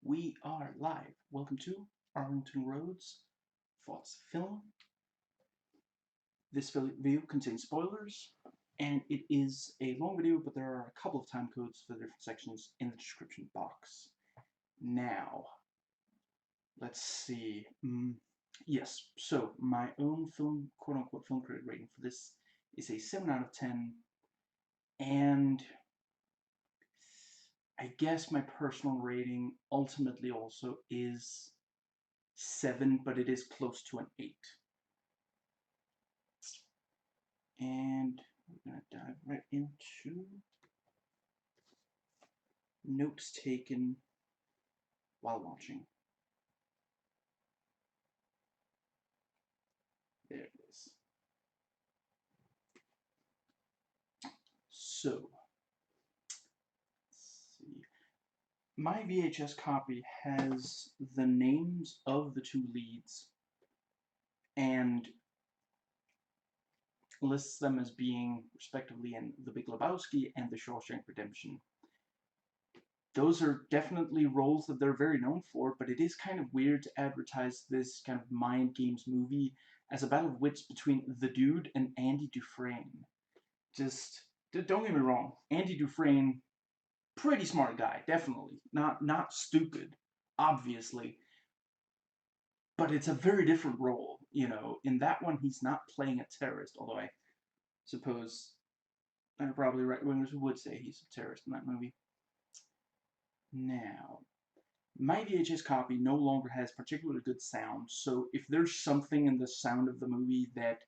We are live. Welcome to Arlington Road's Thoughts Film. This video contains spoilers, and it is a long video, but there are a couple of time codes for the different sections in the description box. Now, let's see. Yes, so my own film, quote-unquote, film critic rating for this is a 7 out of 10, and I guess my personal rating ultimately also is 7, but it is close to an 8. And we're going to dive right into notes taken while watching. There it is. So, let's see. My VHS copy has the names of the two leads and lists them as being respectively in The Big Lebowski and The Shawshank Redemption. Those are definitely roles that they're very known for, but it is kind of weird to advertise this kind of mind games movie as a battle of wits between the dude and Andy Dufresne. Just, don't get me wrong, Andy Dufresne, pretty smart guy, definitely. Not stupid, obviously. But it's a very different role, you know. In that one, he's not playing a terrorist, although I suppose probably right-wingers would say he's a terrorist in that movie. Now, my VHS copy no longer has particularly good sound, so if there's something in the sound of the movie that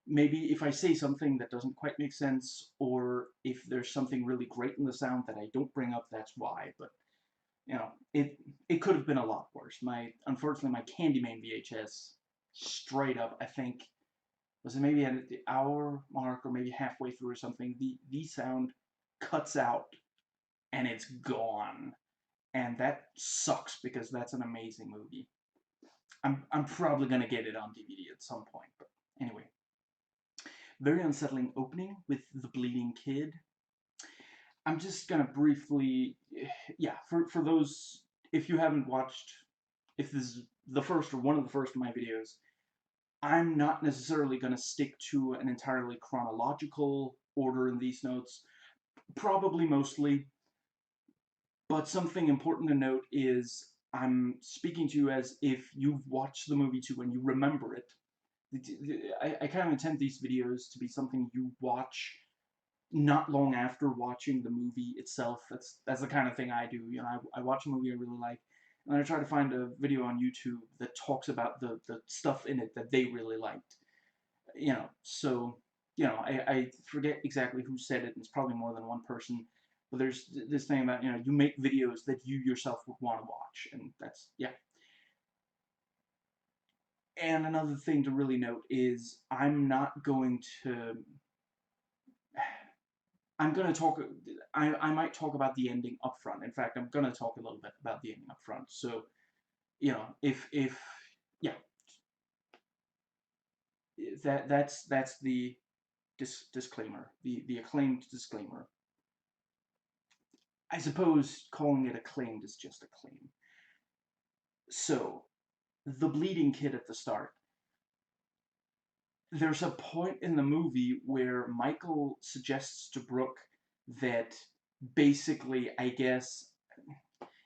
maybe if I say something that doesn't quite make sense, or if there's something really great in the sound that I don't bring up, that's why. But you know, it could have been a lot worse. Unfortunately my Candyman VHS, straight up, I think was it maybe at the hour mark or maybe halfway through or something, the sound cuts out and it's gone. And that sucks because that's an amazing movie. I'm probably gonna get it on DVD at some point, but anyway. Very unsettling opening with the bleeding kid. I'm just gonna briefly, yeah, for those, if you haven't watched, if this is the first or one of the first of my videos, I'm not necessarily gonna stick to an entirely chronological order in these notes, probably mostly, but something important to note is I'm speaking to you as if you've watched the movie too and you remember it. I kind of intend these videos to be something you watch not long after watching the movie itself. That's the kind of thing I do. You know, I watch a movie I really like, and I try to find a video on YouTube that talks about the stuff in it that they really liked. You know, so you know, I forget exactly who said it. And it's probably more than one person. But there's this thing about, you know, you make videos that you yourself would want to watch, and that's, yeah. And another thing to really note is I'm not going to I'm going to talk, I might talk about the ending up front. In fact, I'm going to talk a little bit about the ending up front. So, you know, if yeah, that's the disclaimer, the acclaimed disclaimer. I suppose calling it acclaimed is just a claim. So, the bleeding kid at the start. There's a point in the movie where Michael suggests to Brooke that basically, I guess,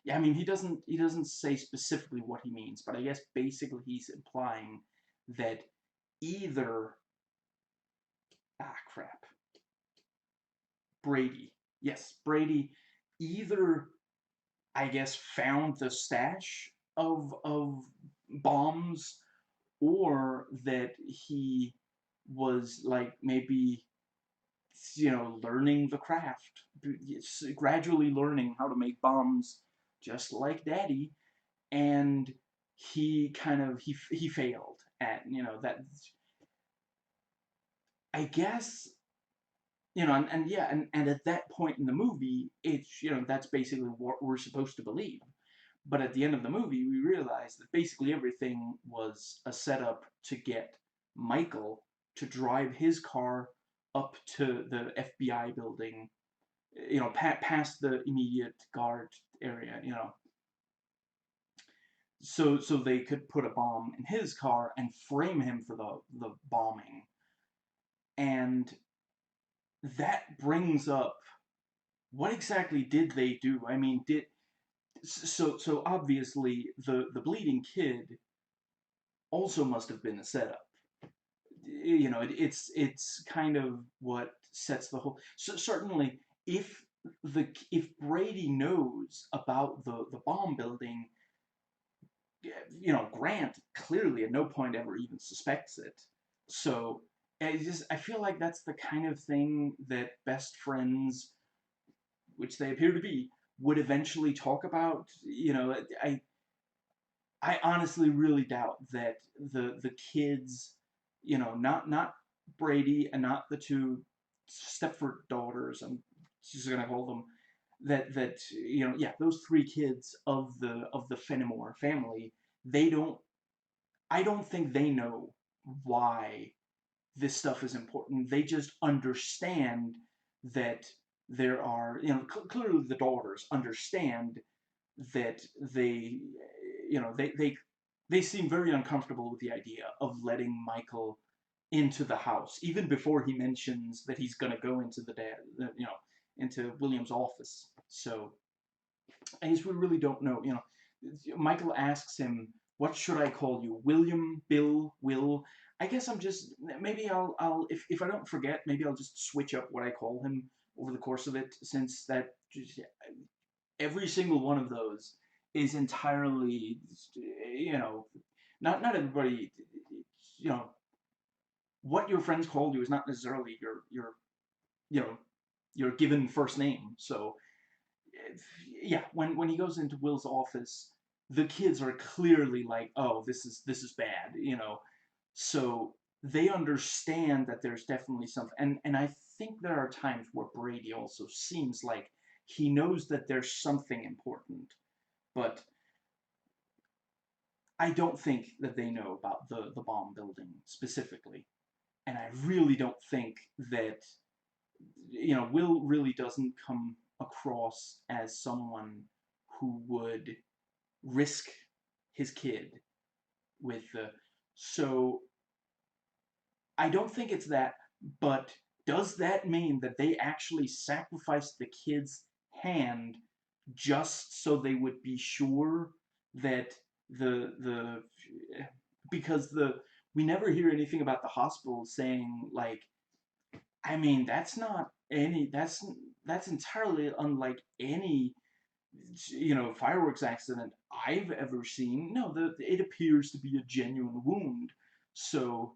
yeah, I mean, he doesn't say specifically what he means, but I guess basically he's implying that either, crap, Brady, yes, Brady, either, I guess, found the stash of bombs, or that he was like maybe, you know, learning the craft, gradually learning how to make bombs just like Daddy, and he kind of he failed at, you know, that, I guess, you know, and yeah, and at that point in the movie, it's, you know, that's basically what we're supposed to believe. But at the end of the movie, we realize that basically everything was a setup to get Michael to drive his car up to the FBI building, you know, past the immediate guard area, you know. so they could put a bomb in his car and frame him for the bombing. And that brings up, what exactly did they do? I mean, so obviously the bleeding kid also must have been a setup. You know, it's kind of what sets the whole. So certainly, if if Brady knows about the bomb building, you know, Grant clearly at no point ever even suspects it. So I feel like that's the kind of thing that best friends, which they appear to be, would eventually talk about. You know, I honestly really doubt that the kids, you know, not Brady and not the two Stepford daughters, I'm just gonna call them, that you know, yeah, those three kids of the Fenimore family, they don't. I don't think they know why this stuff is important. They just understand that there are, you know, clearly the daughters understand that you know, they seem very uncomfortable with the idea of letting Michael into the house, even before he mentions that he's gonna go into you know, into William's office. So I guess we really don't know. You know, Michael asks him, "What should I call you? William, Bill, Will?" I guess I'm just, maybe I'll if I don't forget, maybe I'll just switch up what I call him over the course of it, since that just, every single one of those is entirely, you know, not everybody, you know, what your friends call you is not necessarily your you know, your given first name. So yeah, when he goes into Will's office, the kids are clearly like, oh, this is bad, you know. So they understand that there's definitely something, and I think there are times where Brady also seems like he knows that there's something important, but I don't think that they know about the bomb building specifically, and I really don't think that, you know, Will really doesn't come across as someone who would risk his kid with the. So I don't think it's that, but does that mean that they actually sacrificed the kid's hand just so they would be sure that the because the we never hear anything about the hospital saying, like, I mean, that's not any that's entirely unlike any, you know, fireworks accident I've ever seen. No, it appears to be a genuine wound. So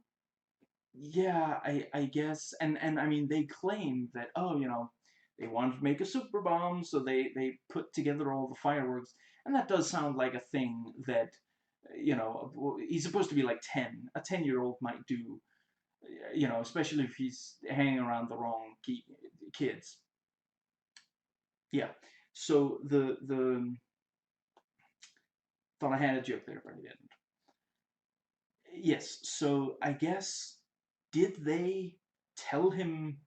yeah, I guess, and I mean, they claim that, oh, you know, they wanted to make a super bomb, so they put together all the fireworks, and that does sound like a thing that, you know, he's supposed to be like 10. A 10-year-old might do, you know, especially if he's hanging around the wrong kids. Yeah. So the thought I had a joke there, but I didn't. Yes. So I guess, did they tell him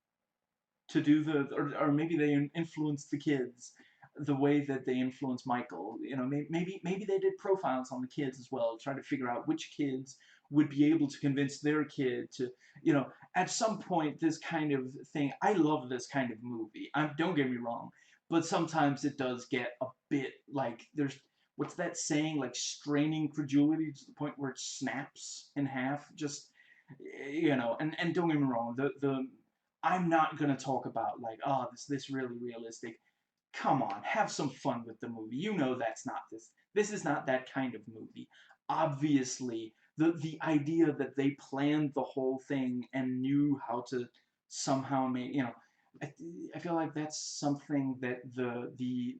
to do or maybe they influenced the kids the way that they influenced Michael. You know, maybe they did profiles on the kids as well, trying to figure out which kids would be able to convince their kid to, you know, at some point, this kind of thing. I love this kind of movie. Don't get me wrong, but sometimes it does get a bit like, there's, what's that saying, like straining credulity to the point where it snaps in half. Just, you know, and don't get me wrong, the I'm not gonna talk about like, oh, this really realistic. Come on, have some fun with the movie. You know that's not this. This is not that kind of movie. Obviously, the idea that they planned the whole thing and knew how to somehow make, you know, I, I feel like that's something that the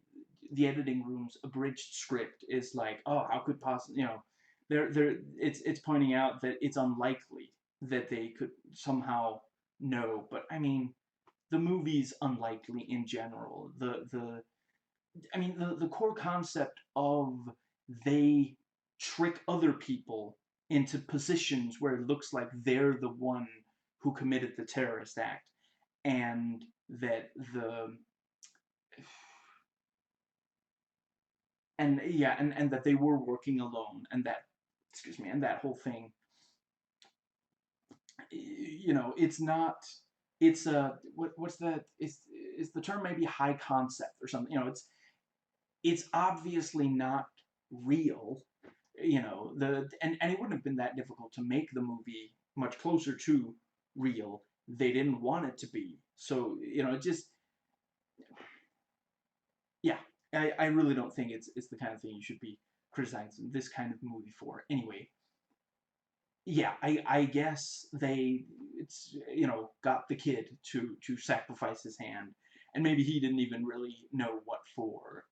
editing room's abridged script is like, oh, how could possibly, you know, it's pointing out that it's unlikely that they could somehow know. But I mean, the movie's unlikely in general. I mean, the core concept of, they trick other people into positions where it looks like they're the one who committed the terrorist act, and that and yeah, and that they were working alone, and that, excuse me, and that whole thing, it's not, it's a, what's the, is the term maybe high concept or something, it's obviously not real, and it wouldn't have been that difficult to make the movie much closer to real. They didn't want it to be. So, it just, yeah, I really don't think it's the kind of thing you should be criticizing this kind of movie for. Anyway, yeah, I guess it's, got the kid to sacrifice his hand, and maybe he didn't even really know what for.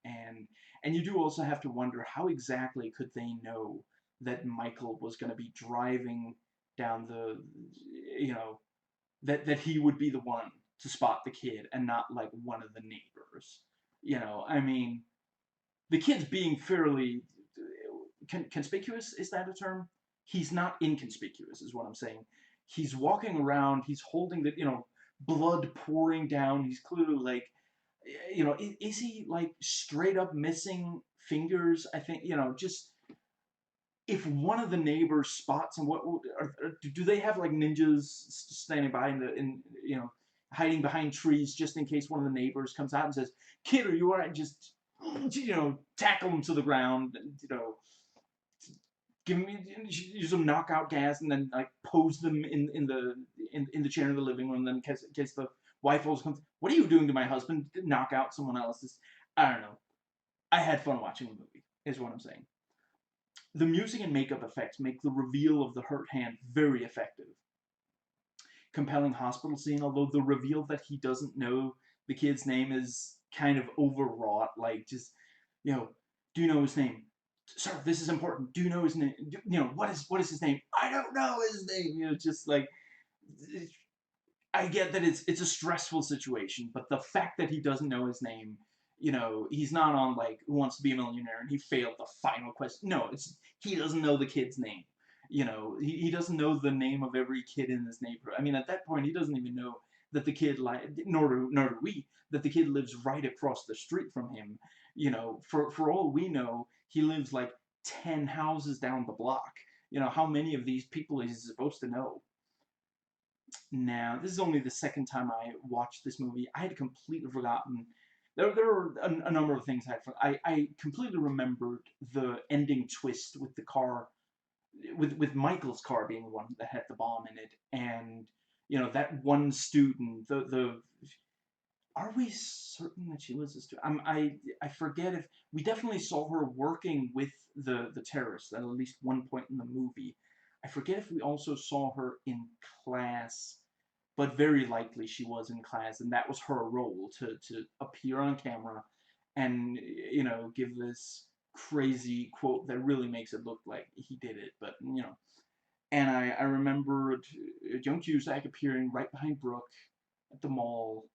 And you do also have to wonder how exactly could they know that Michael was going to be driving down the, you know, that he would be the one to spot the kid and not like one of the neighbors. I mean, the kid's being fairly conspicuous. Is that a term? He's not inconspicuous, is what I'm saying. He's walking around. He's holding the, blood pouring down. He's clearly like, is he like straight up missing fingers? I think, just if one of the neighbors spots him, do they have like ninjas standing by hiding behind trees just in case one of the neighbors comes out and says, "Kid, are you alright?" Just tackle him to the ground, give me use some knockout gas, and then like pose them in the chair in the living room. Then in case the wife also comes, "What are you doing to my husband?" Knock out someone else's. I don't know. I had fun watching the movie. Is what I'm saying. The music and makeup effects make the reveal of the hurt hand very effective. Compelling hospital scene, although the reveal that he doesn't know the kid's name is kind of overwrought. Like, just, you know, do you know his name? Sir, this is important. Do you know his name? What is his name? I don't know his name. Just like, I get that it's a stressful situation, but the fact that he doesn't know his name, he's not on like Who Wants to Be a Millionaire and he failed the final question. No, it's he doesn't know the kid's name. He doesn't know the name of every kid in his neighborhood. I mean, at that point, he doesn't even know that the kid, like, nor do we, that the kid lives right across the street from him. For all we know, he lives like 10 houses down the block. How many of these people is he supposed to know? Now, this is only the second time I watched this movie. I had completely forgotten. There were a number of things I completely remembered the ending twist with the car, with Michael's car being the one that had the bomb in it, and that one student. The Are we certain that she was a student? I forget if we definitely saw her working with the terrorists at least one point in the movie. I forget if we also saw her in class, but very likely she was in class, and that was her role to appear on camera and give this crazy quote that really makes it look like he did it. But and I remembered Joan Cusack appearing right behind Brooke at the mall,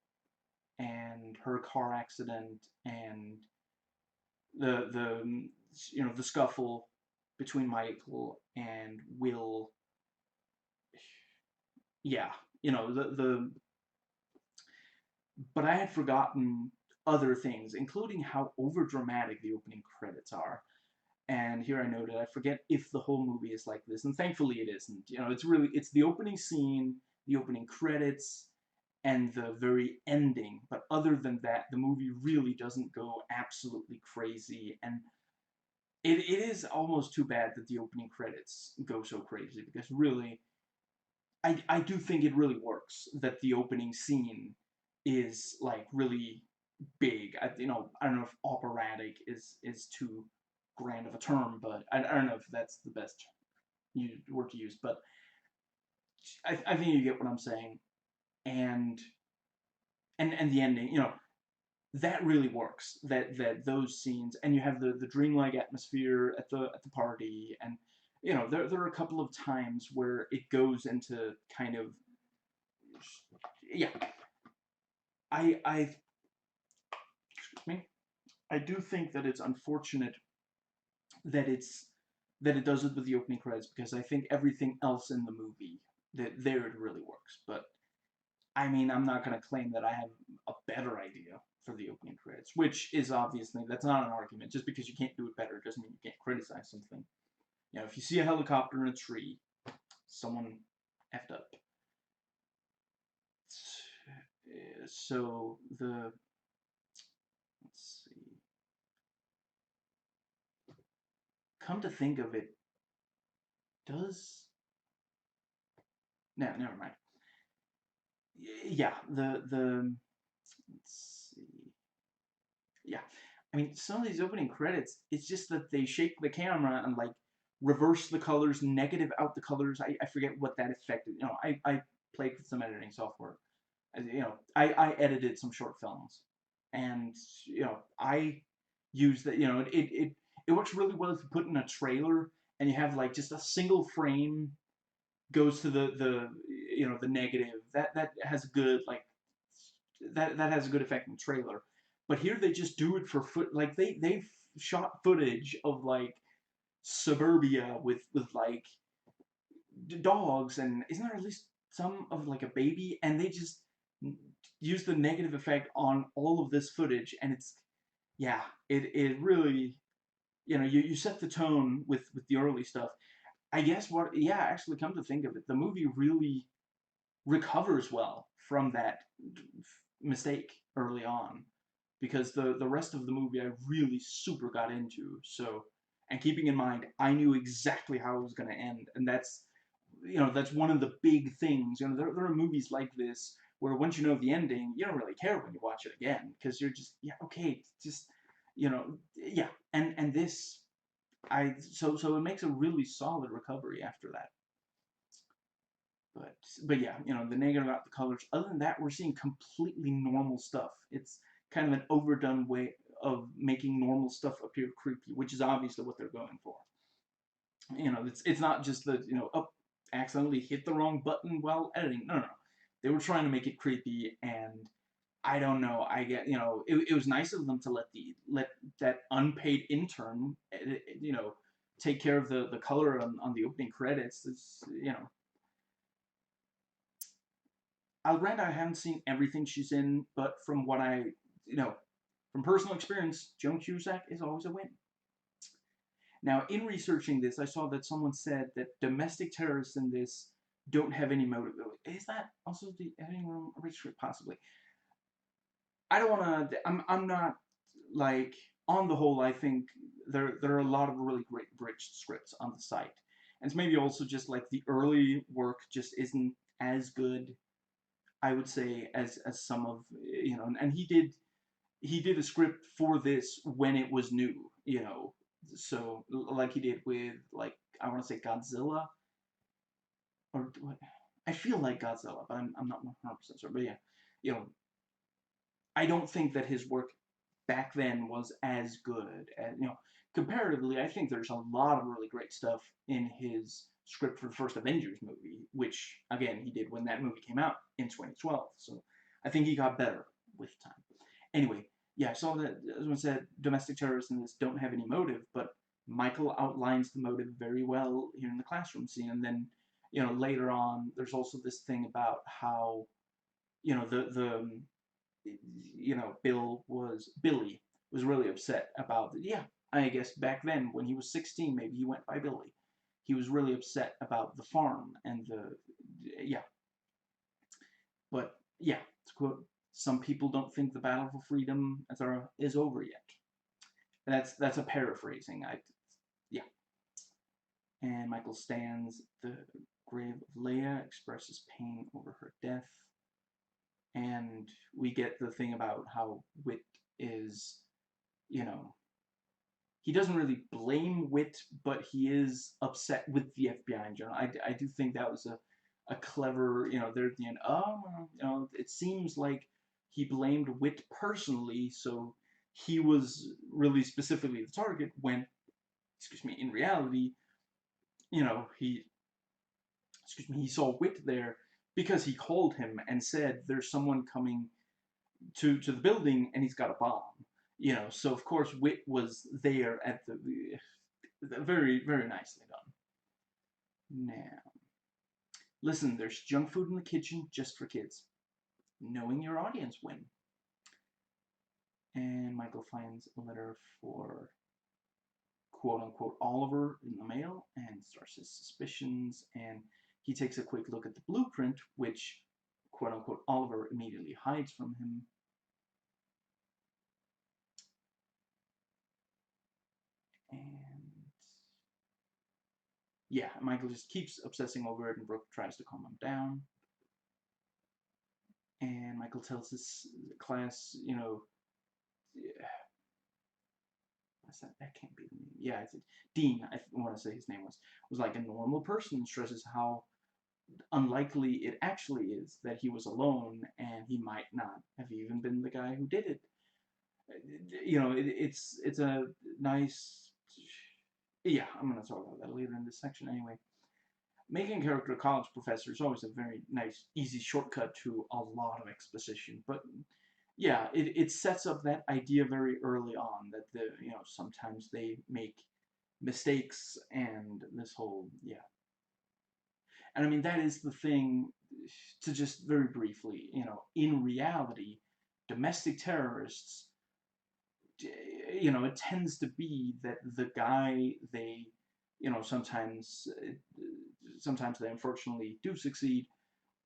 and her car accident, and the scuffle between Michael and Will. Yeah, the but I had forgotten other things, including how overdramatic the opening credits are. And here I noted, I forget if the whole movie is like this, and thankfully it isn't. It's the opening scene, the opening credits, and the very ending. But other than that, the movie really doesn't go absolutely crazy. And it is almost too bad that the opening credits go so crazy, because really, I do think it really works that the opening scene is like really big. I don't know if operatic is too grand of a term, but I don't know if that's the best word to use. But I think you get what I'm saying, and and the ending, that really works. That those scenes, and you have the dreamlike atmosphere at the party, and there are a couple of times where it goes into kind of, yeah. I excuse me. I do think that it's unfortunate that it does it with the opening credits, because I think everything else in the movie, that there it really works. But I mean, I'm not gonna claim that I have a better idea for the opening credits, which is obviously, that's not an argument. Just because you can't do it better doesn't mean you can't criticize something. You know, if you see a helicopter in a tree, someone effed up. So the, let's see, come to think of it, does, no, never mind. Yeah, let's see, yeah. I mean, some of these opening credits, it's just that they shake the camera and like reverse the colors, negative out the colors. I forget what that effect is. You know, I played with some editing software. You know, I edited some short films, and you know, I use that. You know, it works really well if you put in a trailer and you have like just a single frame goes to the you know, the negative. That has a good like, that has a good effect in the trailer. But here they just do it for like they shot footage of like suburbia with like dogs, and isn't there at least some of like a baby, and they just use the negative effect on all of this footage, and it's, yeah, it really, you know, you set the tone with the early stuff. I guess what, yeah, actually, come to think of it, the movie really recovers well from that mistake early on, because the rest of the movie I really super got into. So, and keeping in mind, I knew exactly how it was going to end, and that's, you know, that's one of the big things. You know, there are movies like this where once you know the ending, you don't really care when you watch it again, because you're just, yeah, okay, just, you know, yeah. And this, so it makes a really solid recovery after that. But yeah, you know, the negative about the colors. Other than that, we're seeing completely normal stuff. It's kind of an overdone way of making normal stuff appear creepy, which is obviously what they're going for. You know, it's not just that, you know, oh, accidentally hit the wrong button while editing. No, no, no. They were trying to make it creepy, and I don't know. I get, you know, it was nice of them to let that unpaid intern, you know, take care of the color on the opening credits. It's, you know, I'll grant I haven't seen everything she's in, but from what I, you know, from personal experience, Joan Cusack is always a win. Now, in researching this, I saw that someone said that domestic terrorists in this don't have any motive. Is that also the editing room research? Possibly. I don't want to. I'm not like, on the whole. I think there are a lot of really great bridged scripts on the site, and it's maybe also just like the early work just isn't as good, I would say, as some of, you know, and he did a script for this when it was new, you know, so like he did with, like, I want to say Godzilla, or what, I feel like Godzilla, but I'm not 100% sure. But yeah, you know, I don't think that his work back then was as good. And, you know, comparatively, I think there's a lot of really great stuff in his script for the first Avengers movie, which, again, he did when that movie came out in 2012. So I think he got better with time. Anyway, yeah, I saw that, as I said, domestic terrorists in this don't have any motive, but Michael outlines the motive very well here in the classroom scene. And then, you know, later on, there's also this thing about how, you know, the you know, Billy was really upset about it. Yeah, I guess back then when he was 16, maybe he went by Billy. He was really upset about the farm and the, yeah. But yeah, to quote, some people don't think the battle for freedom is over yet. That's a paraphrasing. Yeah. And Michael stands at the grave of Leia, expresses pain over her death. And we get the thing about how Wit is, you know, he doesn't really blame Wit, but he is upset with the FBI in general. I do think that was a clever, you know, there at the end, oh, you know, it seems like he blamed Wit personally, so he was really specifically the target when, excuse me, in reality, you know, he saw Wit there because he called him and said, there's someone coming to the building and he's got a bomb. You know, so of course Wit was there at the very, very nicely done. Now, listen, there's junk food in the kitchen just for kids. Knowing your audience win. And Michael finds a letter for quote-unquote Oliver in the mail and starts his suspicions, and he takes a quick look at the blueprint, which quote-unquote Oliver immediately hides from him. And yeah, Michael just keeps obsessing over it, and Brooke tries to calm him down. And Michael tells his class, that can't be the name. Yeah, it's Dean, I want to say his name was like a normal person, stresses how unlikely it actually is that he was alone, and he might not have even been the guy who did it. It's a nice. Yeah, I'm going to talk about that later in this section anyway. Making a character a college professor is always a very nice, easy shortcut to a lot of exposition, but yeah, it sets up that idea very early on that sometimes they make mistakes, and this whole, yeah. And I mean, that is the thing, to just very briefly, in reality, domestic terrorists, it tends to be that the guy they, sometimes, sometimes they unfortunately do succeed,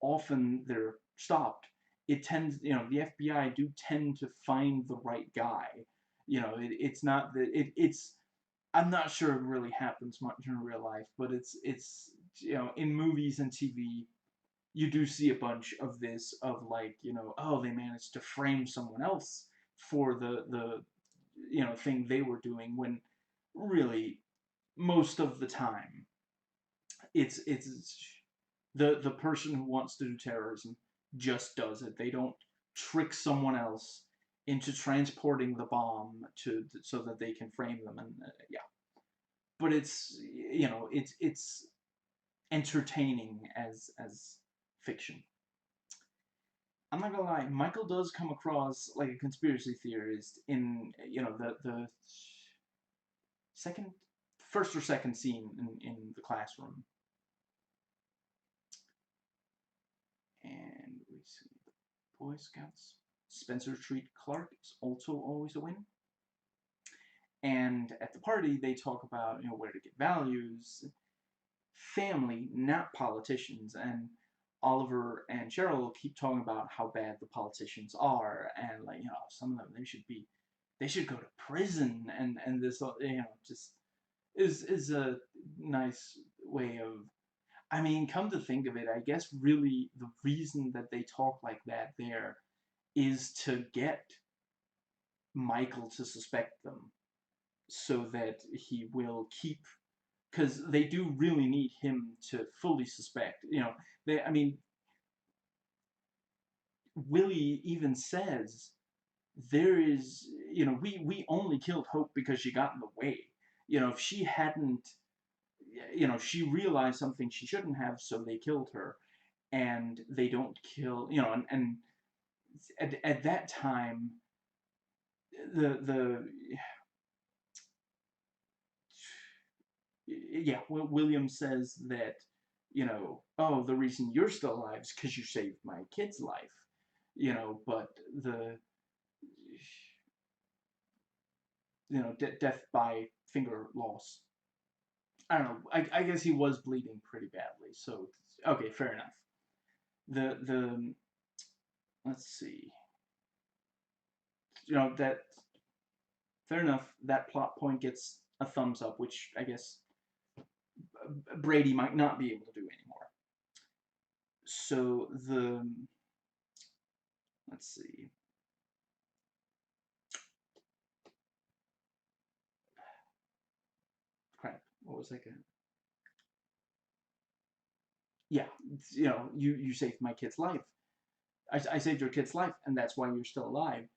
often they're stopped. It tends, the FBI do tend to find the right guy. It's not that it's. I'm not sure it really happens much in real life, but it's in movies and TV, you do see a bunch of this of like, oh, they managed to frame someone else for the thing they were doing, when really most of the time it's the person who wants to do terrorism just does it. They don't trick someone else into transporting the bomb so that they can frame them, and yeah. But it's entertaining as fiction. I'm not gonna lie, Michael does come across like a conspiracy theorist in the second, first or second scene in the classroom. And we see the Boy Scouts. Spencer Treat Clark is also always a win. And at the party, they talk about where to get values, family, not politicians. And Oliver and Cheryl keep talking about how bad the politicians are, and like some of them, they should go to prison, and this just is a nice way of. I mean, come to think of it, I guess really the reason that they talk like that there is to get Michael to suspect them, so that he will keep, because they do really need him to fully suspect. I mean, Willie even says there is, we only killed Hope because she got in the way. If she hadn't, she realized something she shouldn't have, so they killed her. And they don't kill, and at that time, the yeah, William says that, oh, the reason you're still alive is because you saved my kid's life, but the, death by finger loss. I don't know. I guess he was bleeding pretty badly, so okay, fair enough. The let's see, that fair enough. That plot point gets a thumbs up, which I guess Brady might not be able to do anymore. So let's see. Crap. What was I gonna? Yeah, you saved my kid's life. I saved your kid's life, and that's why you're still alive.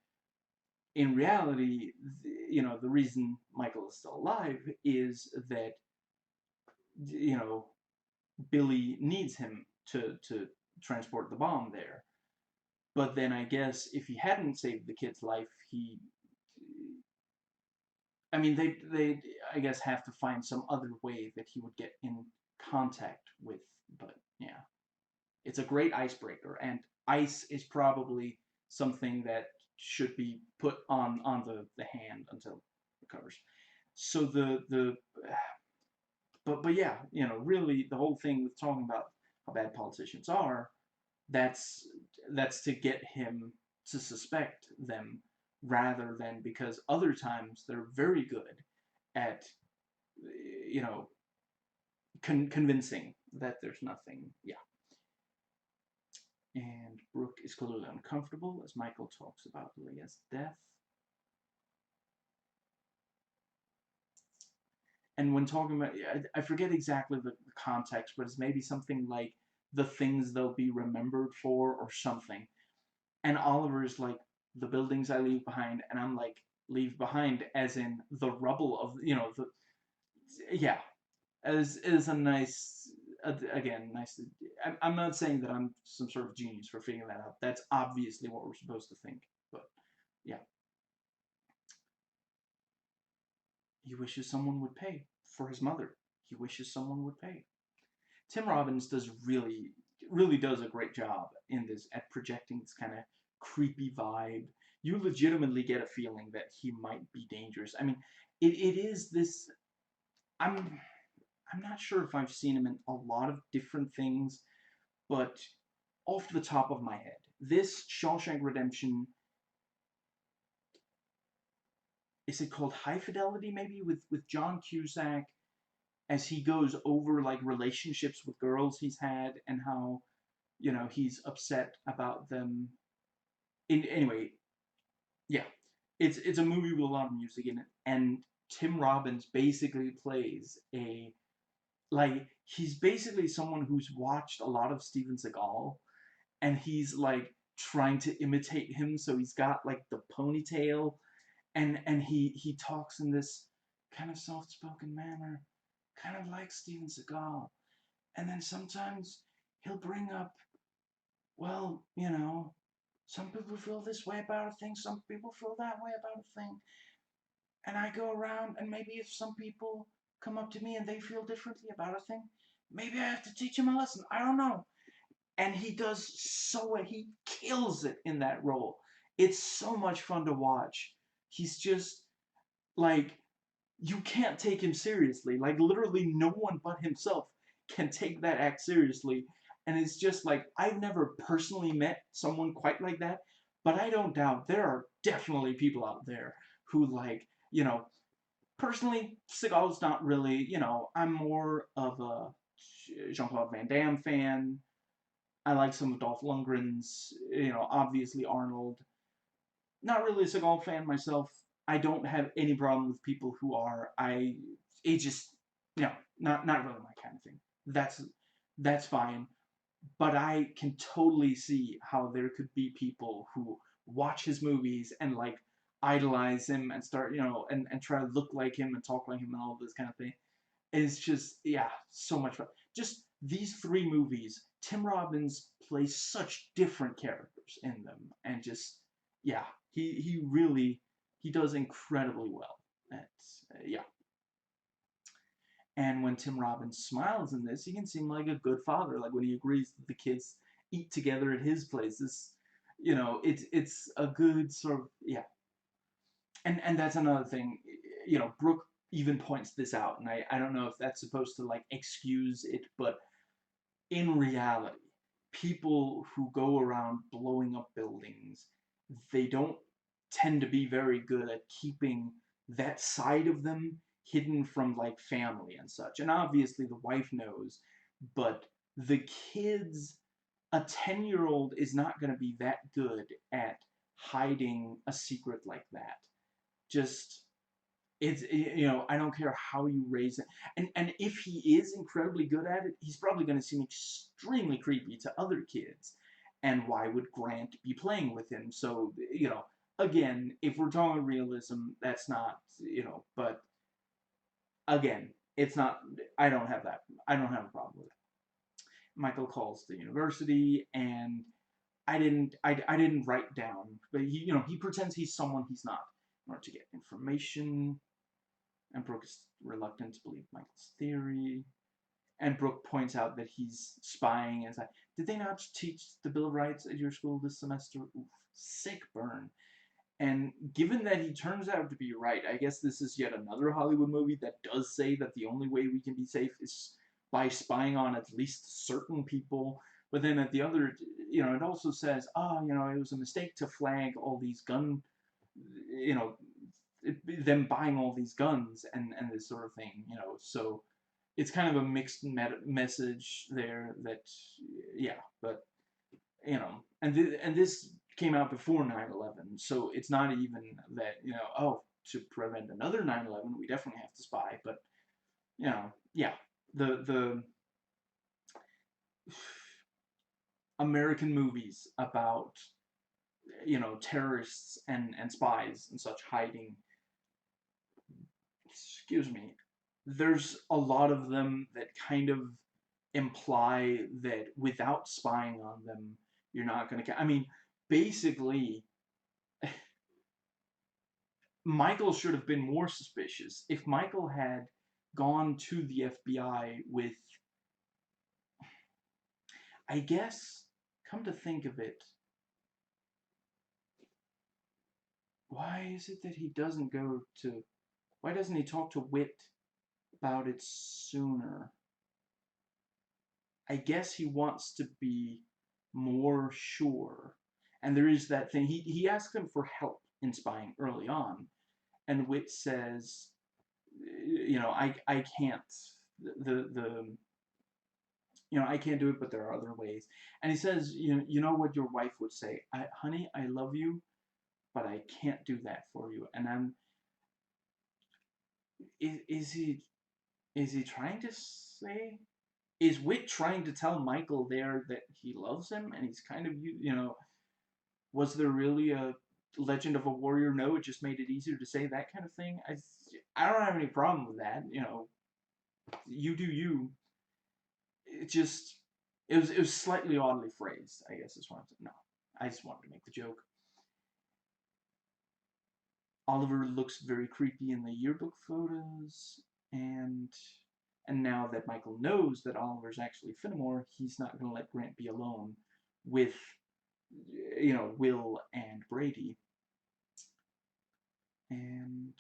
In reality, the reason Michael is still alive is that, you know, Billy needs him to transport the bomb there. But then I guess if he hadn't saved the kid's life, I mean, they I guess have to find some other way that he would get in contact with. But yeah, it's a great icebreaker, and ice is probably something that should be put on the hand until it recovers. So the but yeah, really the whole thing with talking about how bad politicians are, that's that's to get him to suspect them rather than because other times they're very good at you know convincing that there's nothing. Yeah. And Brooke is clearly uncomfortable as Michael talks about Leah's death. And when talking about, I forget exactly the context, but it's maybe something like the things they'll be remembered for or something. And Oliver's like, the buildings I leave behind, and I'm like, leave behind as in the rubble of, the, yeah, as is a nice, again, nice. I'm not saying that I'm some sort of genius for figuring that out. That's obviously what we're supposed to think, but yeah. He wishes someone would pay for his mother. He wishes someone would pay. Tim Robbins does really does a great job in this at projecting this kind of creepy vibe. You legitimately get a feeling that he might be dangerous. I mean, it is this. I'm I'm not sure if I've seen him in a lot of different things, but off the top of my head, this Shawshank Redemption, is it called High Fidelity? Maybe with John Cusack as he goes over like relationships with girls he's had and how he's upset about them. Anyway, yeah, it's a movie with a lot of music in it, and Tim Robbins basically plays a like he's basically someone who's watched a lot of Steven Seagal, and he's like trying to imitate him. So he's got like the ponytail, and he talks in this kind of soft-spoken manner, kind of like Steven Seagal. And then sometimes he'll bring up, well, some people feel this way about a thing, some people feel that way about a thing. And I go around, and maybe if some people come up to me and they feel differently about a thing, maybe I have to teach them a lesson. I don't know. And he does he kills it in that role. It's so much fun to watch. He's just like, you can't take him seriously. Like, literally, no one but himself can take that act seriously. And it's just like, I've never personally met someone quite like that, but I don't doubt there are definitely people out there who, like, personally, Seagal's not really, I'm more of a Jean Claude Van Damme fan. I like some of Dolph Lundgren's, obviously Arnold. Not really a Seagal fan myself. I don't have any problem with people who are. It just, not really my kind of thing. That's fine. But I can totally see how there could be people who watch his movies and like idolize him and start, and try to look like him and talk like him and all this kind of thing. It's just, yeah, so much fun. Just these three movies, Tim Robbins plays such different characters in them, and just, yeah, he really he does incredibly well. Yeah. And when Tim Robbins smiles in this, he can seem like a good father. Like when he agrees that the kids eat together at his place. It's a good sort of, yeah. And that's another thing. Brooke even points this out, and I don't know if that's supposed to like excuse it, but in reality, people who go around blowing up buildings, they don't tend to be very good at keeping that side of them hidden from like family and such. And obviously the wife knows, but the kids, a 10-year-old is not going to be that good at hiding a secret like that. Just I don't care how you raise it, and if he is incredibly good at it, he's probably going to seem extremely creepy to other kids. And why would Grant be playing with him? So again, if we're talking realism, that's not but again, it's not. I don't have that. I don't have a problem with it. Michael calls the university, and I didn't write down, but he pretends he's someone he's not in order to get information. And Brooke is reluctant to believe Michael's theory. And Brooke points out that he's spying. And it's like, did they not teach the Bill of Rights at your school this semester? Oof, sick burn. And given that he turns out to be right, I guess this is yet another Hollywood movie that does say that the only way we can be safe is by spying on at least certain people. But then at the other, it also says, oh, it was a mistake to flag all these you know, them buying all these guns and this sort of thing. So it's kind of a mixed message there that, yeah, but and this came out before 9/11, so it's not even that, oh, to prevent another 9/11 we definitely have to spy, but yeah, the American movies about terrorists and spies and such hiding, excuse me, there's a lot of them that kind of imply that without spying on them you're not going to, I mean, basically Michael should have been more suspicious. If Michael had gone to the FBI with, I guess, come to think of it, why is it that he doesn't go to, why doesn't he talk to Witt about it sooner? I guess he wants to be more sure. And there is that thing, he asks him for help in spying early on, and Witt says, I can't, the I can't do it, but there are other ways. And he says, you know what your wife would say, honey, I love you, but I can't do that for you. And is he trying to say, is Witt trying to tell Michael there that he loves him, and he's kind of, was there really a legend of a warrior? No, it just made it easier to say that kind of thing. I don't have any problem with that. You do you. It just it was slightly oddly phrased, I guess is what I'm saying. No, I just wanted to make the joke. Oliver looks very creepy in the yearbook photos, and now that Michael knows that Oliver's actually Fenimore, he's not going to let Grant be alone with Will and Brady. And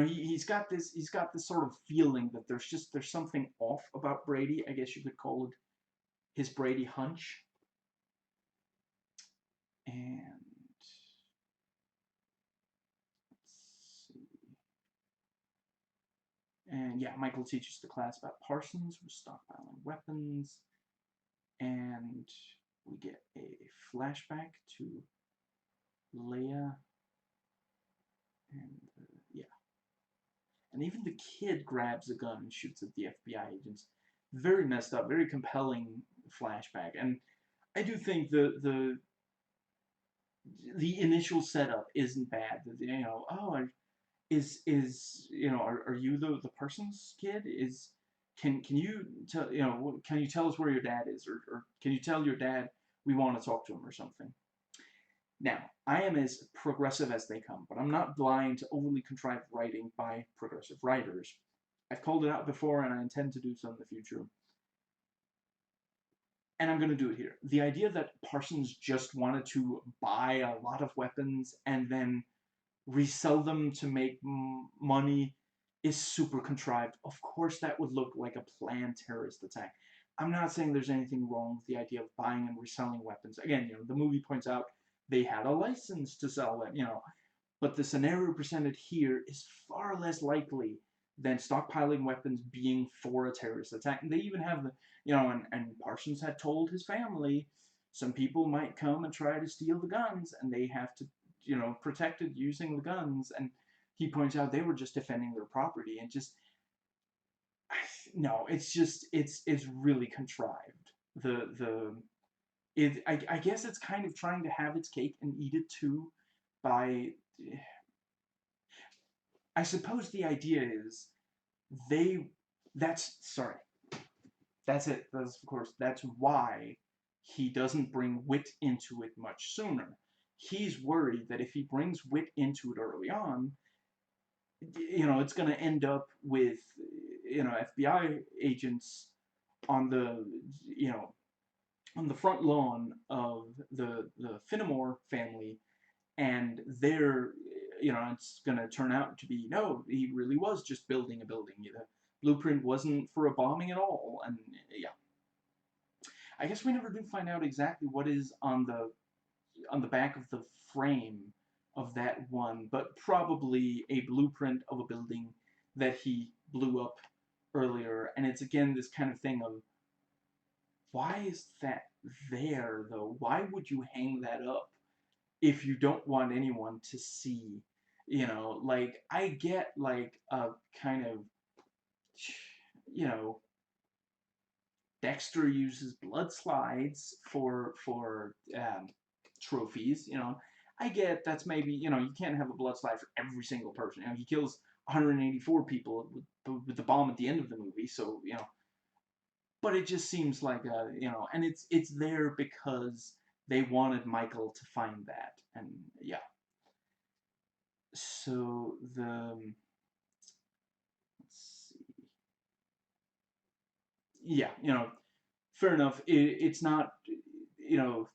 he's got this sort of feeling that there's something off about Brady. I guess you could call it his Brady hunch. And let's see. And yeah, Michael teaches the class about Parsons with stockpiling weapons. And we get a flashback to Leia. And yeah. And even the kid grabs a gun and shoots at the FBI agents. Very messed up, very compelling flashback. And I do think the initial setup isn't bad. Oh, are you the person's kid? Can you tell can you tell us where your dad is, or can you tell your dad we want to talk to him or something? Now, I am as progressive as they come, but I'm not blind to overly contrived writing by progressive writers. I've called it out before, and I intend to do so in the future. And I'm going to do it here. The idea that Parsons just wanted to buy a lot of weapons and then resell them to make money is super contrived. Of course, that would look like a planned terrorist attack. I'm not saying there's anything wrong with the idea of buying and reselling weapons. Again, the movie points out they had a license to sell them, but the scenario presented here is far less likely than stockpiling weapons being for a terrorist attack. And they even have and Parsons had told his family some people might come and try to steal the guns, and they have to, protected using the guns. And he points out they were just defending their property, and just no, it's really contrived. I guess it's kind of trying to have its cake and eat it too, by, I suppose the idea is they, sorry, that's it. That's, of course, that's why he doesn't bring Wit into it much sooner. He's worried that if he brings Wit into it early on, it's going to end up with, FBI agents on the, on the front lawn of the Finnemore family, and they're, it's going to turn out to be, no, he really was just building a building. The blueprint wasn't for a bombing at all, and yeah, I guess we never do find out exactly what is on the back of the frame of that one, but probably a blueprint of a building that he blew up earlier. And it's again this kind of thing of, why is that there though? Why would you hang that up if you don't want anyone to see? Like, I get like a kind of, you know, Dexter uses blood slides for trophies. I get that's maybe, you can't have a blood slide for every single person. He kills 184 people with the bomb at the end of the movie, so but it just seems like and it's there because they wanted Michael to find that, and yeah. So let's see, yeah, fair enough. It's not, you know,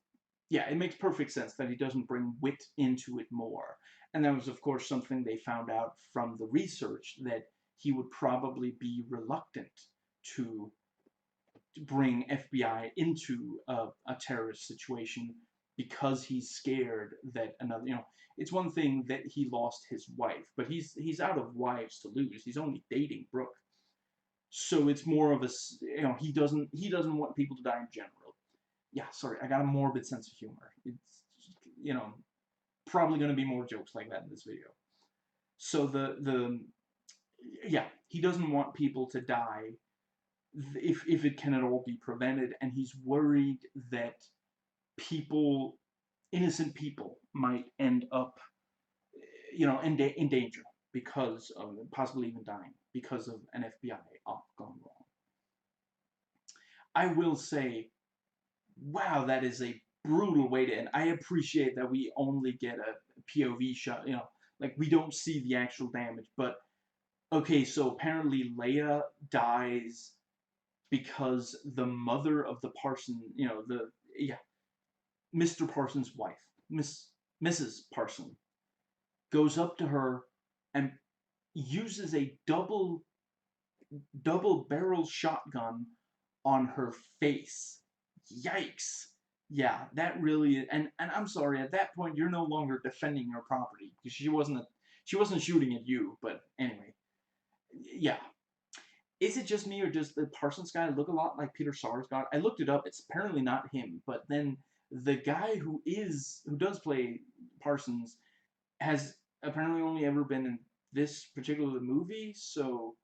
yeah, it makes perfect sense that he doesn't bring wit into it more. And that was, of course, something they found out from the research, that he would probably be reluctant to bring FBI into a terrorist situation because he's scared that another, it's one thing that he lost his wife, but he's out of wives to lose. He's only dating Brooke. So it's more of a, he doesn't want people to die in general. Yeah, sorry, I got a morbid sense of humor. It's, you know, probably going to be more jokes like that in this video. So yeah, he doesn't want people to die if it can at all be prevented, and he's worried that people, innocent people, might end up, in danger because of, possibly even dying because of an FBI op gone wrong. I will say, wow, that is a brutal way to end. I appreciate that we only get a POV shot, like we don't see the actual damage, but okay, so apparently Leia dies because the mother of the Parson, yeah, Mr. Parson's wife, Mrs. Parson, goes up to her and uses a double barrel shotgun on her face. Yikes. Yeah, that really, and I'm sorry, at that point you're no longer defending your property because she wasn't shooting at you, but anyway. Yeah. Is it just me, or does the Parsons guy look a lot like Peter Sarsgaard? I looked it up. It's apparently not him, but then the guy who does play Parsons has apparently only ever been in this particular movie. So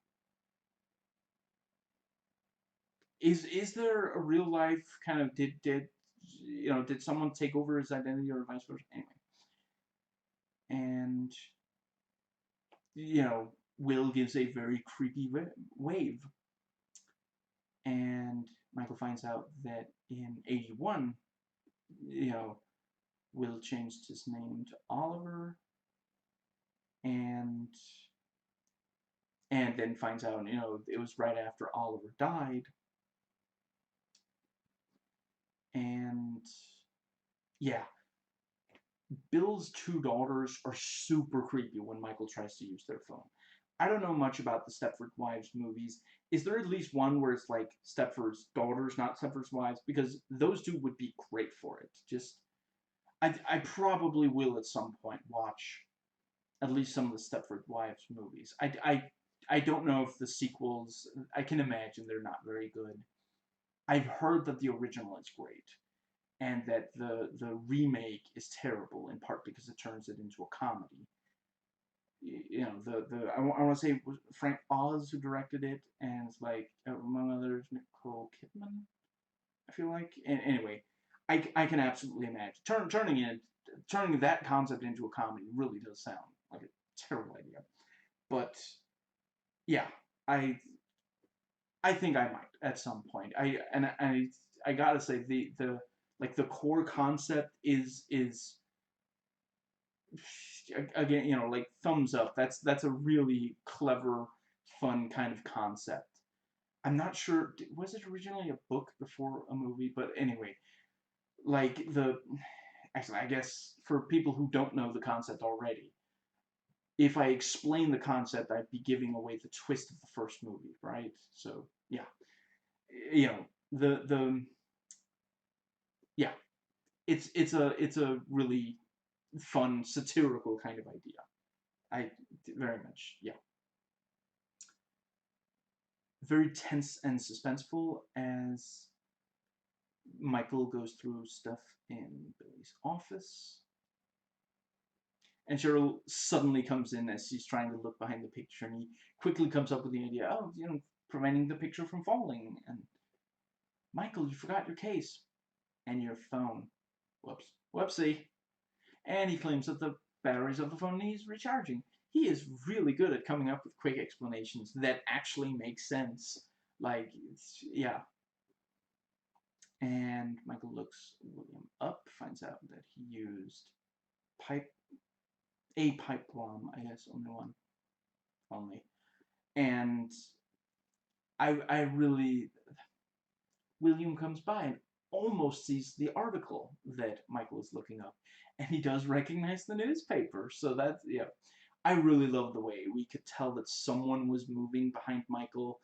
is there a real life kind of, did someone take over his identity or vice versa? Anyway, and Will gives a very creepy wave, and Michael finds out that in '81, you know, Will changed his name to Oliver, and then finds out, it was right after Oliver died, and yeah, Bill's two daughters are super creepy when Michael tries to use their phone. I don't know much about the Stepford Wives movies. Is there at least one where it's like Stepford's daughters, not Stepford's wives? Because those two would be great for it. Just, I probably will at some point watch at least some of the Stepford Wives movies. I don't know if the sequels, I can imagine they're not very good. I've heard that the original is great, and that the remake is terrible, in part because it turns it into a comedy. I want to say it was Frank Oz who directed it, and it's like, among others, Nicole Kidman, I feel like. And anyway, I can absolutely imagine turning that concept into a comedy really does sound like a terrible idea. But yeah, I I think I might at some point. I gotta say, the like the core concept is again, like, thumbs up. That's a really clever, fun kind of concept. I'm not sure, was it originally a book before a movie? But anyway, like actually, I guess for people who don't know the concept already, if I explain the concept, I'd be giving away the twist of the first movie, right? So yeah, you know, the yeah, it's a really fun satirical kind of idea. I very much, yeah, very tense and suspenseful as Michael goes through stuff in Billy's office. And Cheryl suddenly comes in as she's trying to look behind the picture, and he quickly comes up with the idea, oh, preventing the picture from falling. And Michael, you forgot your case and your phone. Whoops, whoopsie. And he claims that the batteries of the phone needs recharging. He is really good at coming up with quick explanations that actually make sense. Like, yeah. And Michael looks William up, finds out that he used pipe a pipe bomb, I guess, only one, only. And I really, William comes by and almost sees the article that Michael is looking up, and he does recognize the newspaper. So that's, yeah, I really love the way we could tell that someone was moving behind Michael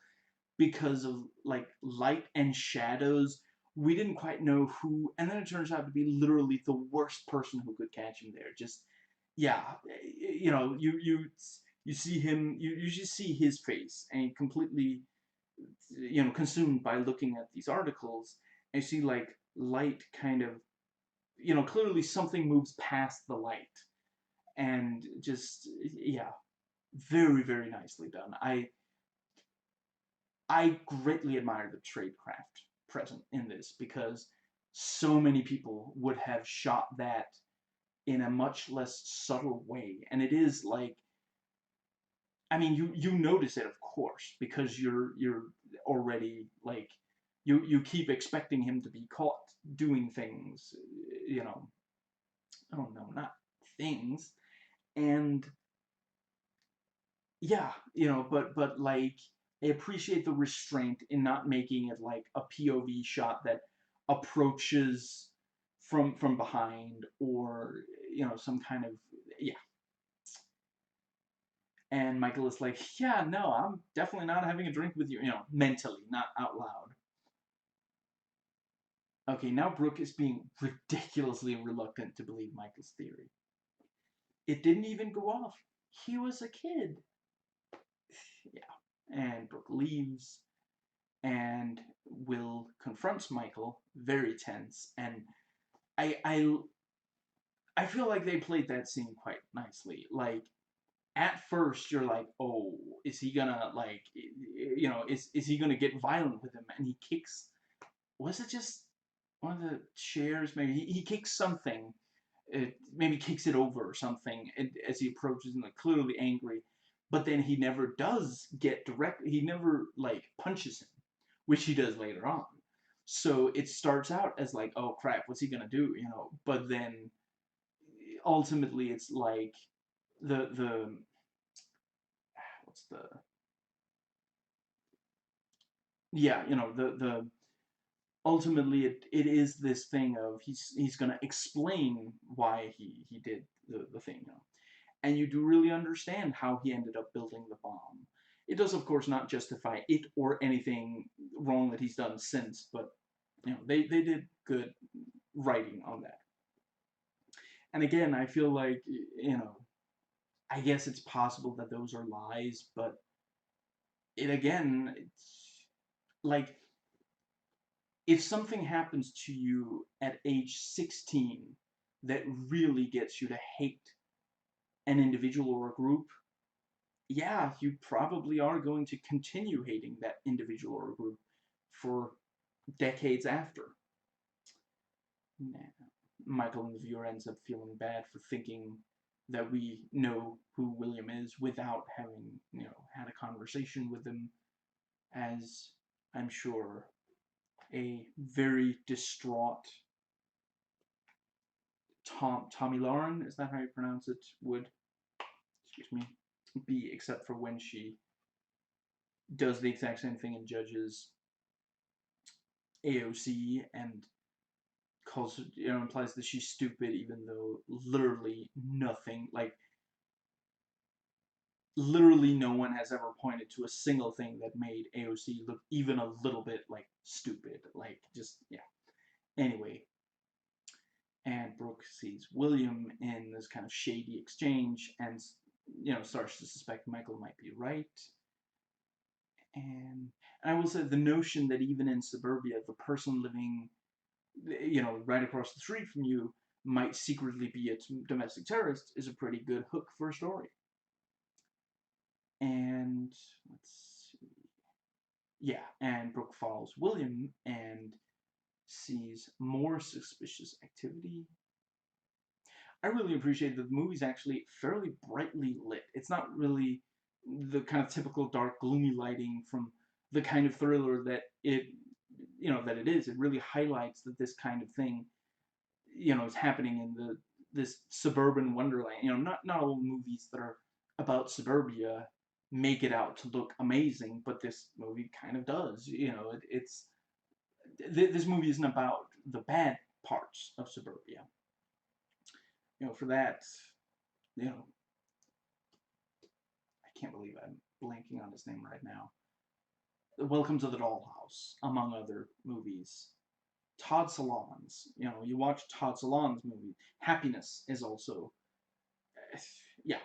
because of like light and shadows. We didn't quite know who, and then it turns out to be literally the worst person who could catch him there. Just, yeah, you see him, you just see his face, and he completely, consumed by looking at these articles, and you see like light kind of, clearly something moves past the light, and just, yeah, very, very nicely done. I greatly admire the tradecraft present in this because so many people would have shot that in a much less subtle way. And it is like, I mean, you notice it, of course, because you're already like, you keep expecting him to be caught doing things, you know. Oh no, not things. And yeah, but like, I appreciate the restraint in not making it like a POV shot that approaches from behind, or some kind of, yeah. And Michael is like, yeah, no, I'm definitely not having a drink with you, mentally, not out loud. Okay, now Brooke is being ridiculously reluctant to believe Michael's theory. It didn't even go off. He was a kid. Yeah. And Brooke leaves, and Will confronts Michael, very tense, and I I I feel like they played that scene quite nicely. Like, at first you're like, oh, is he gonna like, is he gonna get violent with him? And he kicks. Was it just one of the chairs? Maybe he kicks something. It maybe kicks it over or something, as he approaches him, like clearly angry. But then he never does get direct. He never like punches him, which he does later on. So it starts out as like, oh crap, what's he gonna do? But then ultimately it's like the what's the, yeah, the ultimately it is this thing of he's gonna explain why he did the thing, and you do really understand how he ended up building the bomb. It does, of course, not justify it or anything wrong that he's done since, but they did good writing on that. And again, I feel like, I guess it's possible that those are lies, but it's like, if something happens to you at age 16 that really gets you to hate an individual or a group, yeah, you probably are going to continue hating that individual or group for decades after. Nah. Michael and the viewer ends up feeling bad for thinking that we know who William is without having, had a conversation with him, as I'm sure a very distraught Tommy Lauren, is that how you pronounce it, would, excuse me, be, except for when she does the exact same thing and judges AOC and calls, implies that she's stupid, even though literally nothing, like, literally no one has ever pointed to a single thing that made AOC look even a little bit, like, stupid. Like, just, yeah. Anyway, and Brooke sees William in this kind of shady exchange and, starts to suspect Michael might be right. And I will say the notion that even in suburbia, the person living, right across the street from you might secretly be a domestic terrorist is a pretty good hook for a story. And let's see. Yeah, and Brooke follows William and sees more suspicious activity. I really appreciate that the movie's actually fairly brightly lit. It's not really the kind of typical dark, gloomy lighting from the kind of thriller that it is. It really highlights that this kind of thing, is happening in this suburban wonderland. Not all movies that are about suburbia make it out to look amazing, but this movie kind of does. This movie isn't about the bad parts of suburbia. For that, you know, I can't believe I'm blanking on his name right now. Welcome to the Dollhouse, among other movies. Todd Solondz. You watch Todd Solondz movie. Happiness is also, yeah.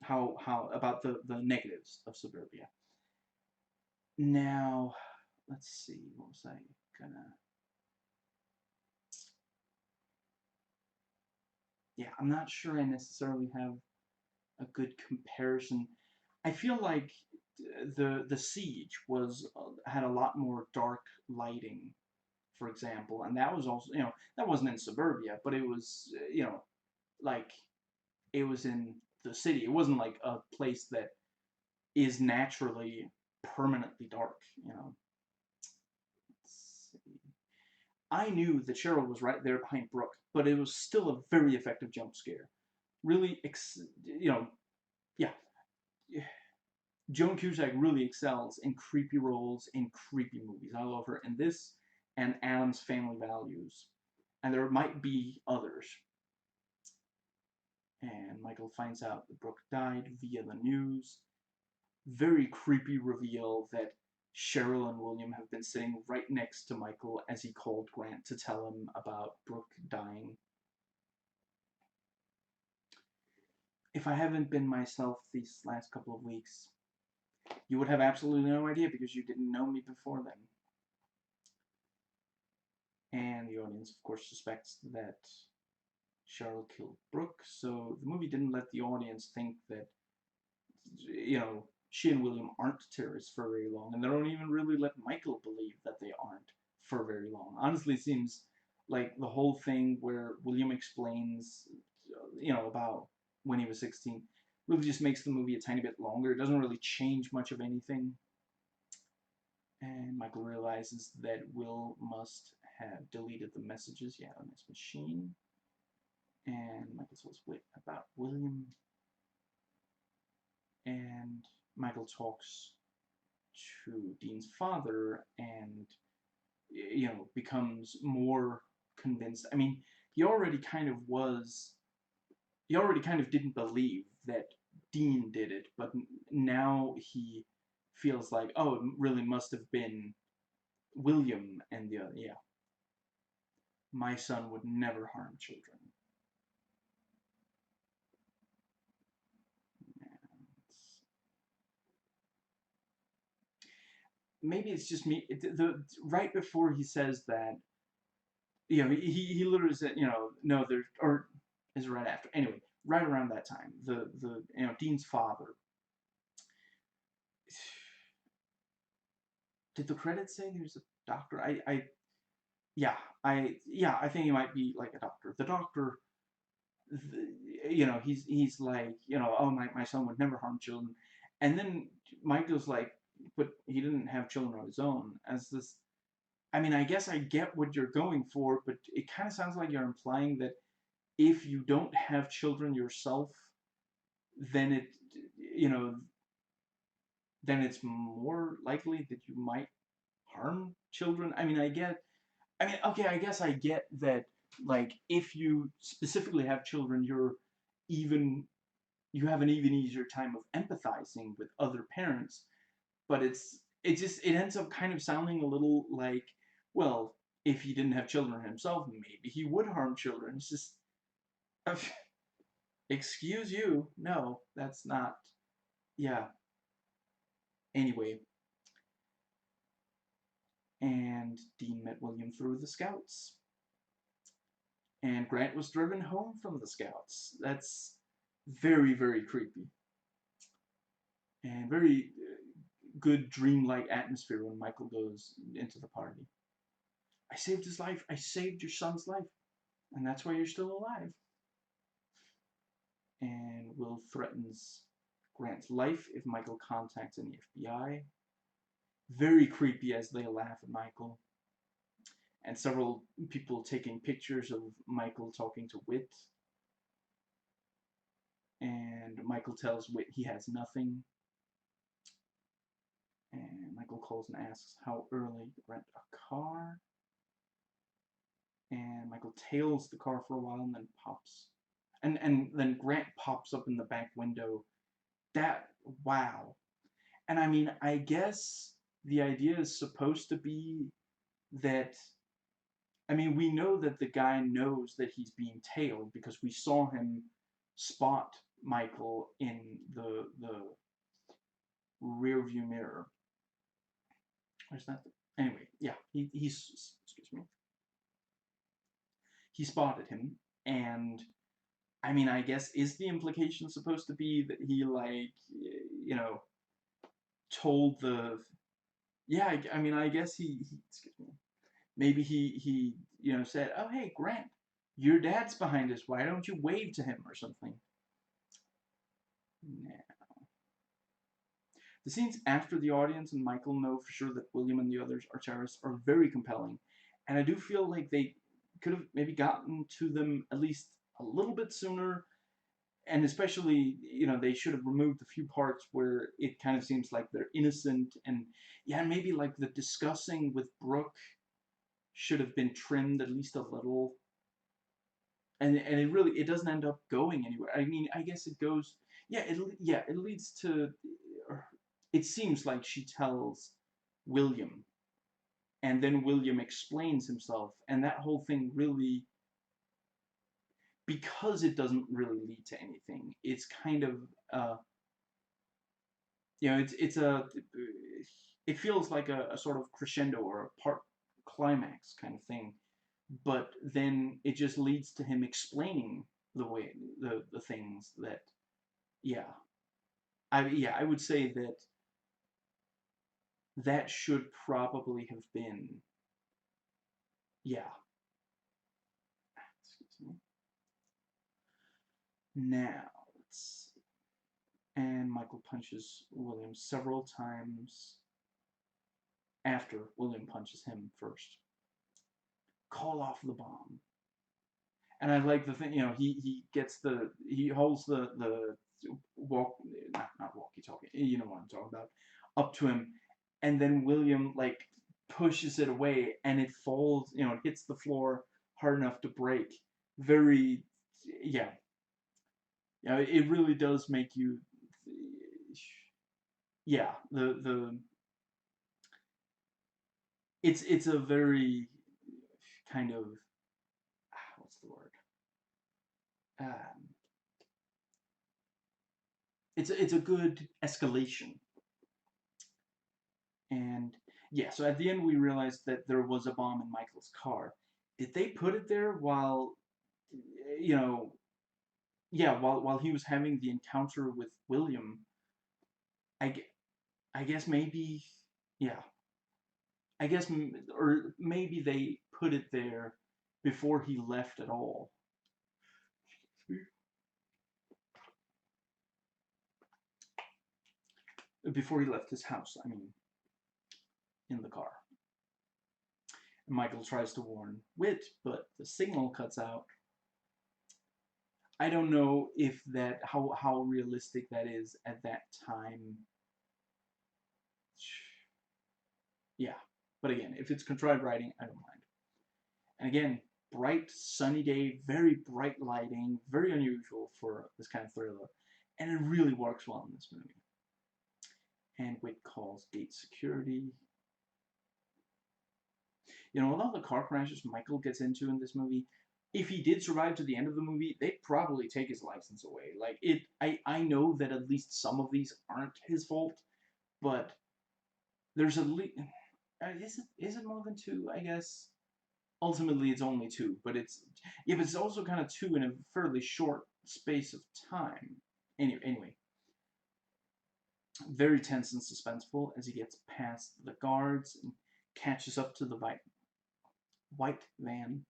How about the negatives of suburbia. Now, let's see. What was I gonna? Yeah, I'm not sure I necessarily have a good comparison. I feel like the Siege was had a lot more dark lighting, for example, and that was also, that wasn't in suburbia, but it was, like, it was in the city. It wasn't like a place that is naturally permanently dark. Let's see. I knew that Cheryl was right there behind Brooke, but it was still a very effective jump scare. Really, yeah. Joan Cusack really excels in creepy roles in creepy movies. I love her in this and Addams Family Values. And there might be others. And Michael finds out that Brooke died via the news. Very creepy reveal that Cheryl and William have been sitting right next to Michael as he called Grant to tell him about Brooke dying. If I haven't been myself these last couple of weeks, you would have absolutely no idea because you didn't know me before then. And the audience, of course, suspects that Cheryl killed Brooke, so the movie didn't let the audience think that, she and William aren't terrorists for very long, and they don't even really let Michael believe that they aren't for very long. Honestly, it seems like the whole thing where William explains, about when he was 16, really just makes the movie a tiny bit longer. It doesn't really change much of anything. And Michael realizes that Will must have deleted the messages, on his machine. And Michael tells Whit about William. And Michael talks to Dean's father and, becomes more convinced. I mean, he already kind of didn't believe that Dean did it, but now he feels like, oh, it really must have been William and the other, yeah. My son would never harm children. Maybe it's just me. Right before he says that, he literally said, no, there's, or is it right after? Anyway, right around that time, the Dean's father. Did the credits say there's a doctor? I think he might be like a doctor. The doctor, he's like, oh, my son would never harm children. And then Michael's like, but he didn't have children of his own. As this, I mean, I guess I get what you're going for, but it kind of sounds like you're implying that if you don't have children yourself, then it, you know, then it's more likely that you might harm children. I mean, okay, I guess I get that, like, if you specifically have children, even, you have an even easier time of empathizing with other parents, but it ends up kind of sounding a little like, well, if he didn't have children himself, maybe he would harm children. It's just, excuse you, no, that's not, yeah. Anyway, and Dean met William through the Scouts, and Grant was driven home from the Scouts. That's very, very creepy, and very good dreamlike atmosphere when Michael goes into the party. I saved his life. I saved your son's life, and that's why you're still alive. And Will threatens Grant's life if Michael contacts any FBI. Very creepy as they laugh at Michael. And several people taking pictures of Michael talking to Whit. And Michael tells Whit he has nothing. And Michael calls and asks how early to rent a car. And Michael tails the car for a while and then pops. And then Grant pops up in the back window. That, wow. And I mean, I guess the idea is supposed to be that, I mean, we know that the guy knows that he's being tailed because we saw him spot Michael in the rear view mirror. Where's that? Anyway, yeah, he's, excuse me, he spotted him, and I mean, I guess, is the implication supposed to be that he, like, you know, told the, yeah, I mean, I guess excuse me, maybe he, said, oh, hey, Grant, your dad's behind us, why don't you wave to him or something? Nah. The scenes after the audience and Michael know for sure that William and the others are terrorists are very compelling, and I do feel like they could have maybe gotten to them at least a little bit sooner, and especially, they should have removed a few parts where it kind of seems like they're innocent, and yeah, maybe like the discussing with Brooke should have been trimmed at least a little, and it doesn't end up going anywhere. I mean, I guess it goes, it leads to, it seems like she tells William, and then William explains himself, and that whole thing really, because it doesn't really lead to anything, it's kind of, it feels like a sort of crescendo or a part climax kind of thing, but then it just leads to him explaining the things that, yeah, I would say that that should probably have been, yeah. Excuse me. Now, let's see. And Michael punches William several times after William punches him first. Call off the bomb. And I like the thing, he holds the not walkie-talkie, you know what I'm talking about, up to him, and then William, like, pushes it away, and it falls, it hits the floor hard enough to break. Very, yeah. It really does make you, yeah, it's a very kind of, what's the word? Um, it's a good escalation. And yeah, so at the end we realized that there was a bomb in Michael's car. Did they put it there while, you know, yeah, while he was having the encounter with William? I, I guess maybe, yeah. I guess, or maybe they put it there before he left at all. Before he left his house, I mean, in the car. And Michael tries to warn Whit, but the signal cuts out. I don't know if how realistic that is at that time. yeah. But again, if it's contrived writing, I don't mind. And again, bright, sunny day, very bright lighting, very unusual for this kind of thriller. And it really works well in this movie. And Wick calls gate security. You know, with all the car crashes Michael gets into in this movie, if he did survive to the end of the movie, they'd probably take his license away. Like, I know that at least some of these aren't his fault, but there's at least... is it more than two, I guess? Ultimately, it's only two, but it's... Yeah, but it's also kind of two in a fairly short space of time. Anyway, very tense and suspenseful as he gets past the guards and catches up to the white van.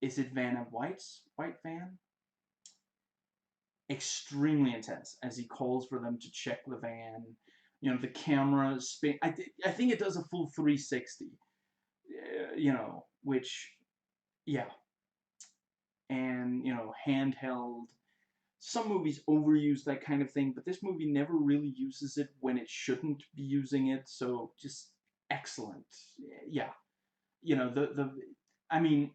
Is it Vanna White's white van? Extremely intense as he calls for them to check the van. You know, the camera spin. I think it does a full 360. You know, which, yeah. And, you know, handheld. Some movies overuse that kind of thing, but this movie never really uses it when it shouldn't be using it, so just excellent. Yeah. You know, I mean,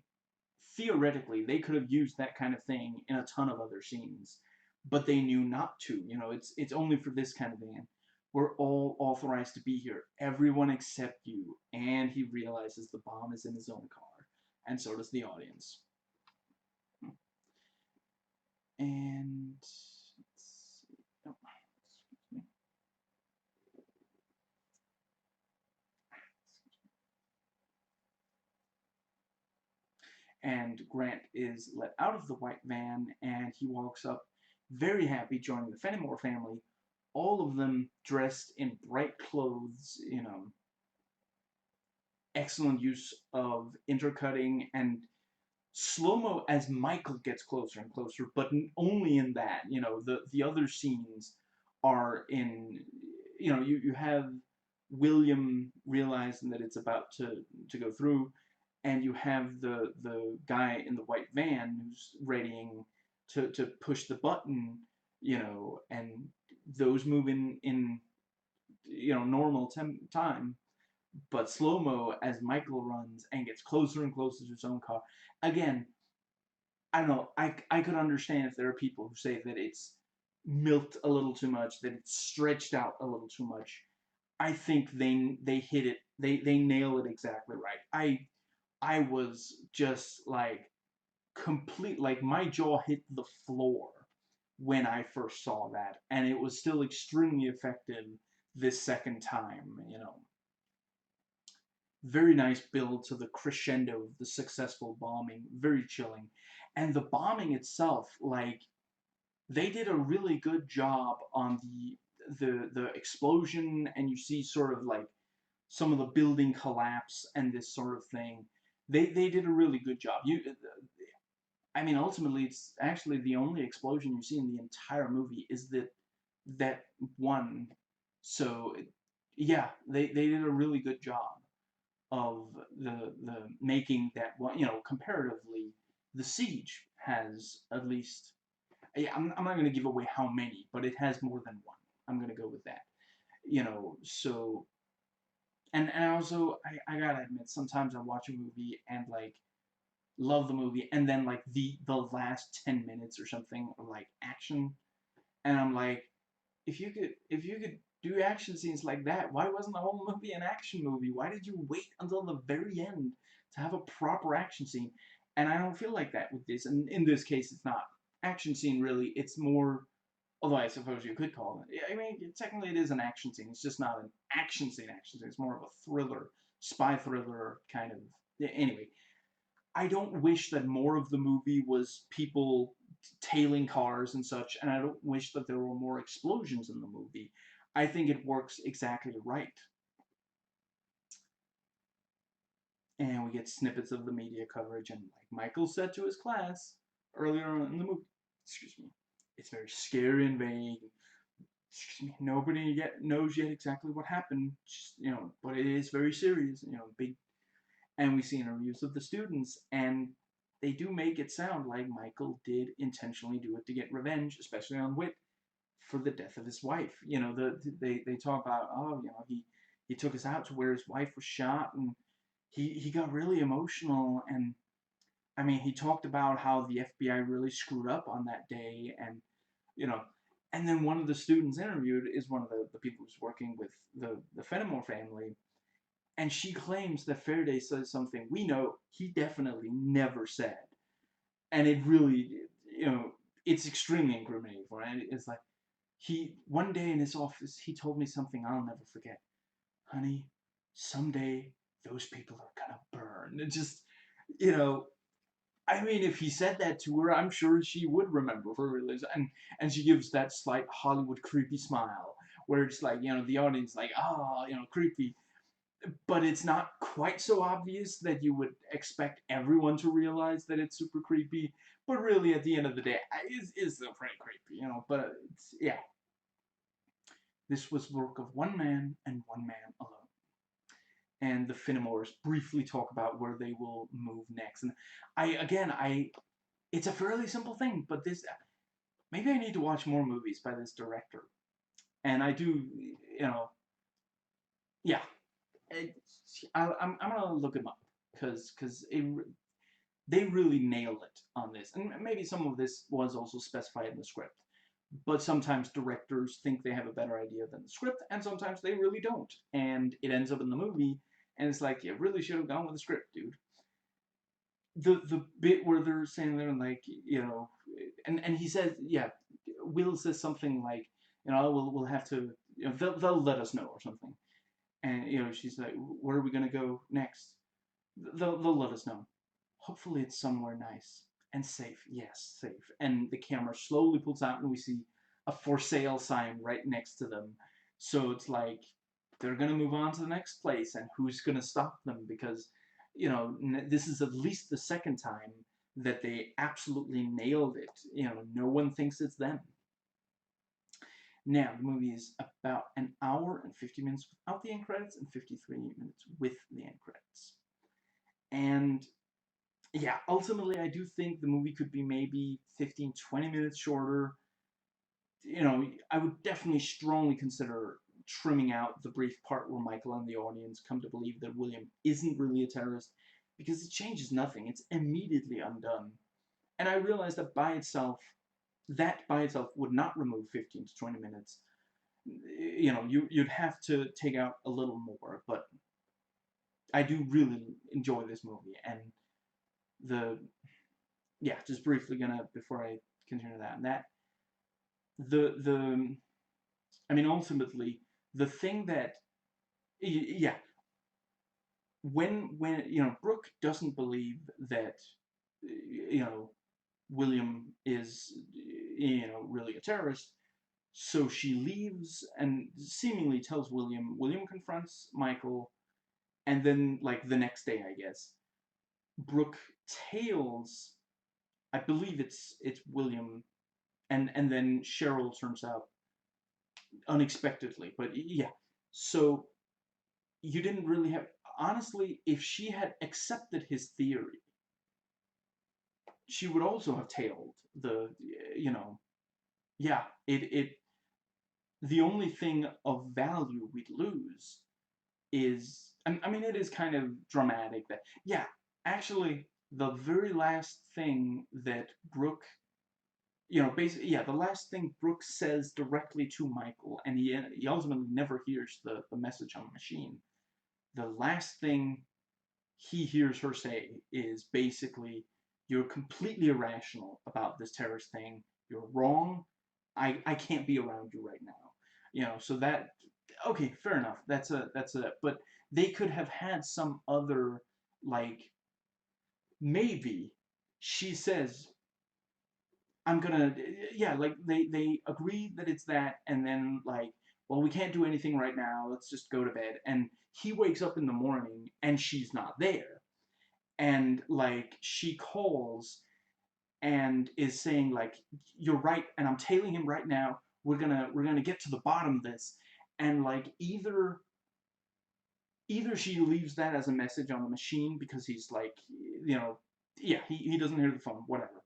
theoretically, they could have used that kind of thing in a ton of other scenes, but they knew not to. You know, it's only for this kind of van. We're all authorized to be here, everyone except you. And he realizes the bomb is in his own car, and so does the audience. And let's see. Oh, excuse me. And Grant is let out of the white van, and he walks up very happy, joining the Fenimore family, all of them dressed in bright clothes, you know, excellent use of intercutting and slow-mo as Michael gets closer and closer, but only in that. You know, the other scenes are in, you know, you have William realizing that it's about to go through, and you have the guy in the white van who's readying to push the button, you know, and those move in you know, normal time, but slow-mo as Michael runs and gets closer and closer to his own car. Again, I don't know, I could understand if there are people who say that it's milked a little too much, that it's stretched out a little too much. I think they hit it, they nail it exactly right. I was just like like my jaw hit the floor when I first saw that, and it was still extremely effective this second time, you know. Very nice build to the crescendo of the successful bombing, very chilling. And the bombing itself, like, they did a really good job on the explosion, and you see sort of like some of the building collapse and this sort of thing. They did a really good job. I mean, ultimately, it's actually the only explosion you see in the entire movie is that one. So, yeah, they did a really good job of the making that one. You know, comparatively, the Siege has at least. Yeah, I'm not going to give away how many, but it has more than one. I'm going to go with that. You know, so and also I gotta admit, sometimes I watch a movie and like love the movie, and then like the last 10 minutes or something are like action, and I'm like, if you could do action scenes like that, why wasn't the whole movie an action movie? Why did you wait until the very end to have a proper action scene? And I don't feel like that with this. And in this case, it's not action scene really. It's more, although I suppose you could call it. I mean, technically it is an action scene. It's just not an action scene. Action scene. It's more of a thriller, spy thriller kind of. Anyway, I don't wish that more of the movie was people tailing cars and such, and I don't wish that there were more explosions in the movie. I think it works exactly right. And we get snippets of the media coverage, and like Michael said to his class earlier on in the movie, excuse me, it's very scary and vague. Excuse me, nobody yet knows yet exactly what happened, just, you know, but it is very serious, you know, big. And we see interviews of the students, and they do make it sound like Michael did intentionally do it to get revenge, especially on Whit, for the death of his wife. They talk about, oh, he took us out to where his wife was shot, and he got really emotional. And I mean, he talked about how the FBI really screwed up on that day. And you know and then one of the students interviewed is one of the people who's working with the Fenimore family, and she claims that Faraday says something we know he definitely never said. And it really, it's extremely incriminating for him. It's like, he one day in his office, he told me something I'll never forget. Honey, someday those people are gonna burn. It just, you know, I mean, if he said that to her, I'm sure she would remember for real. And she gives that slight Hollywood creepy smile, where it's like, the audience like, oh, creepy. But it's not quite so obvious that you would expect everyone to realize that it's super creepy. But really, at the end of the day, is still pretty creepy, But yeah, this was work of one man and one man alone. And the Fenimores briefly talk about where they will move next. And it's a fairly simple thing, but maybe I need to watch more movies by this director. And I do, yeah, I'm gonna look him up because they really nail it on this. And maybe some of this was also specified in the script. But sometimes directors think they have a better idea than the script, and sometimes they really don't. And it ends up in the movie, and it's like, you really should have gone with the script, dude. The bit where they're saying there, like, and he says, yeah, Will says something like, we'll have to, they'll let us know or something. And, she's like, where are we going to go next? They'll let us know. Hopefully it's somewhere nice and safe. Yes, safe. And the camera slowly pulls out, and we see a for sale sign right next to them. So it's like, they're going to move on to the next place, and who's going to stop them? Because, this is at least the second time that they absolutely nailed it. No one thinks it's them. Now, the movie is about an hour and 50 minutes without the end credits and 53 minutes with the end credits. And yeah, ultimately, I do think the movie could be maybe 15, 20 minutes shorter. I would definitely strongly consider trimming out the brief part where Michael and the audience come to believe that William isn't really a terrorist, because it changes nothing. It's immediately undone. And I realize that by itself would not remove 15 to 20 minutes. You'd have to take out a little more, but I do really enjoy this movie. And just briefly before I continue that, ultimately, the thing that, yeah, when Brooke doesn't believe that, William is, really a terrorist, so she leaves and seemingly tells William. William confronts Michael, and then, like, the next day, I guess, Brooke tails, I believe it's William, and then Cheryl turns out unexpectedly. But yeah, so you didn't really have, honestly, if she had accepted his theory, she would also have tailed the, yeah, the only thing of value we'd lose is, it is kind of dramatic that, yeah, actually, the very last thing that Brooke, basically, yeah, the last thing Brooke says directly to Michael, and he ultimately never hears the message on the machine. The last thing he hears her say is basically, you're completely irrational about this terrorist thing. You're wrong. I can't be around you right now. So that, okay, fair enough. That's but they could have had some other, like, maybe she says, I'm gonna, yeah, like, they agree that it's that, and then, like, well, we can't do anything right now, let's just go to bed. And he wakes up in the morning, and she's not there. And, like, she calls and is saying, like, you're right, and I'm tailing him right now, we're gonna get to the bottom of this. And, like, either she leaves that as a message on the machine because he's, like, yeah, he doesn't hear the phone, whatever.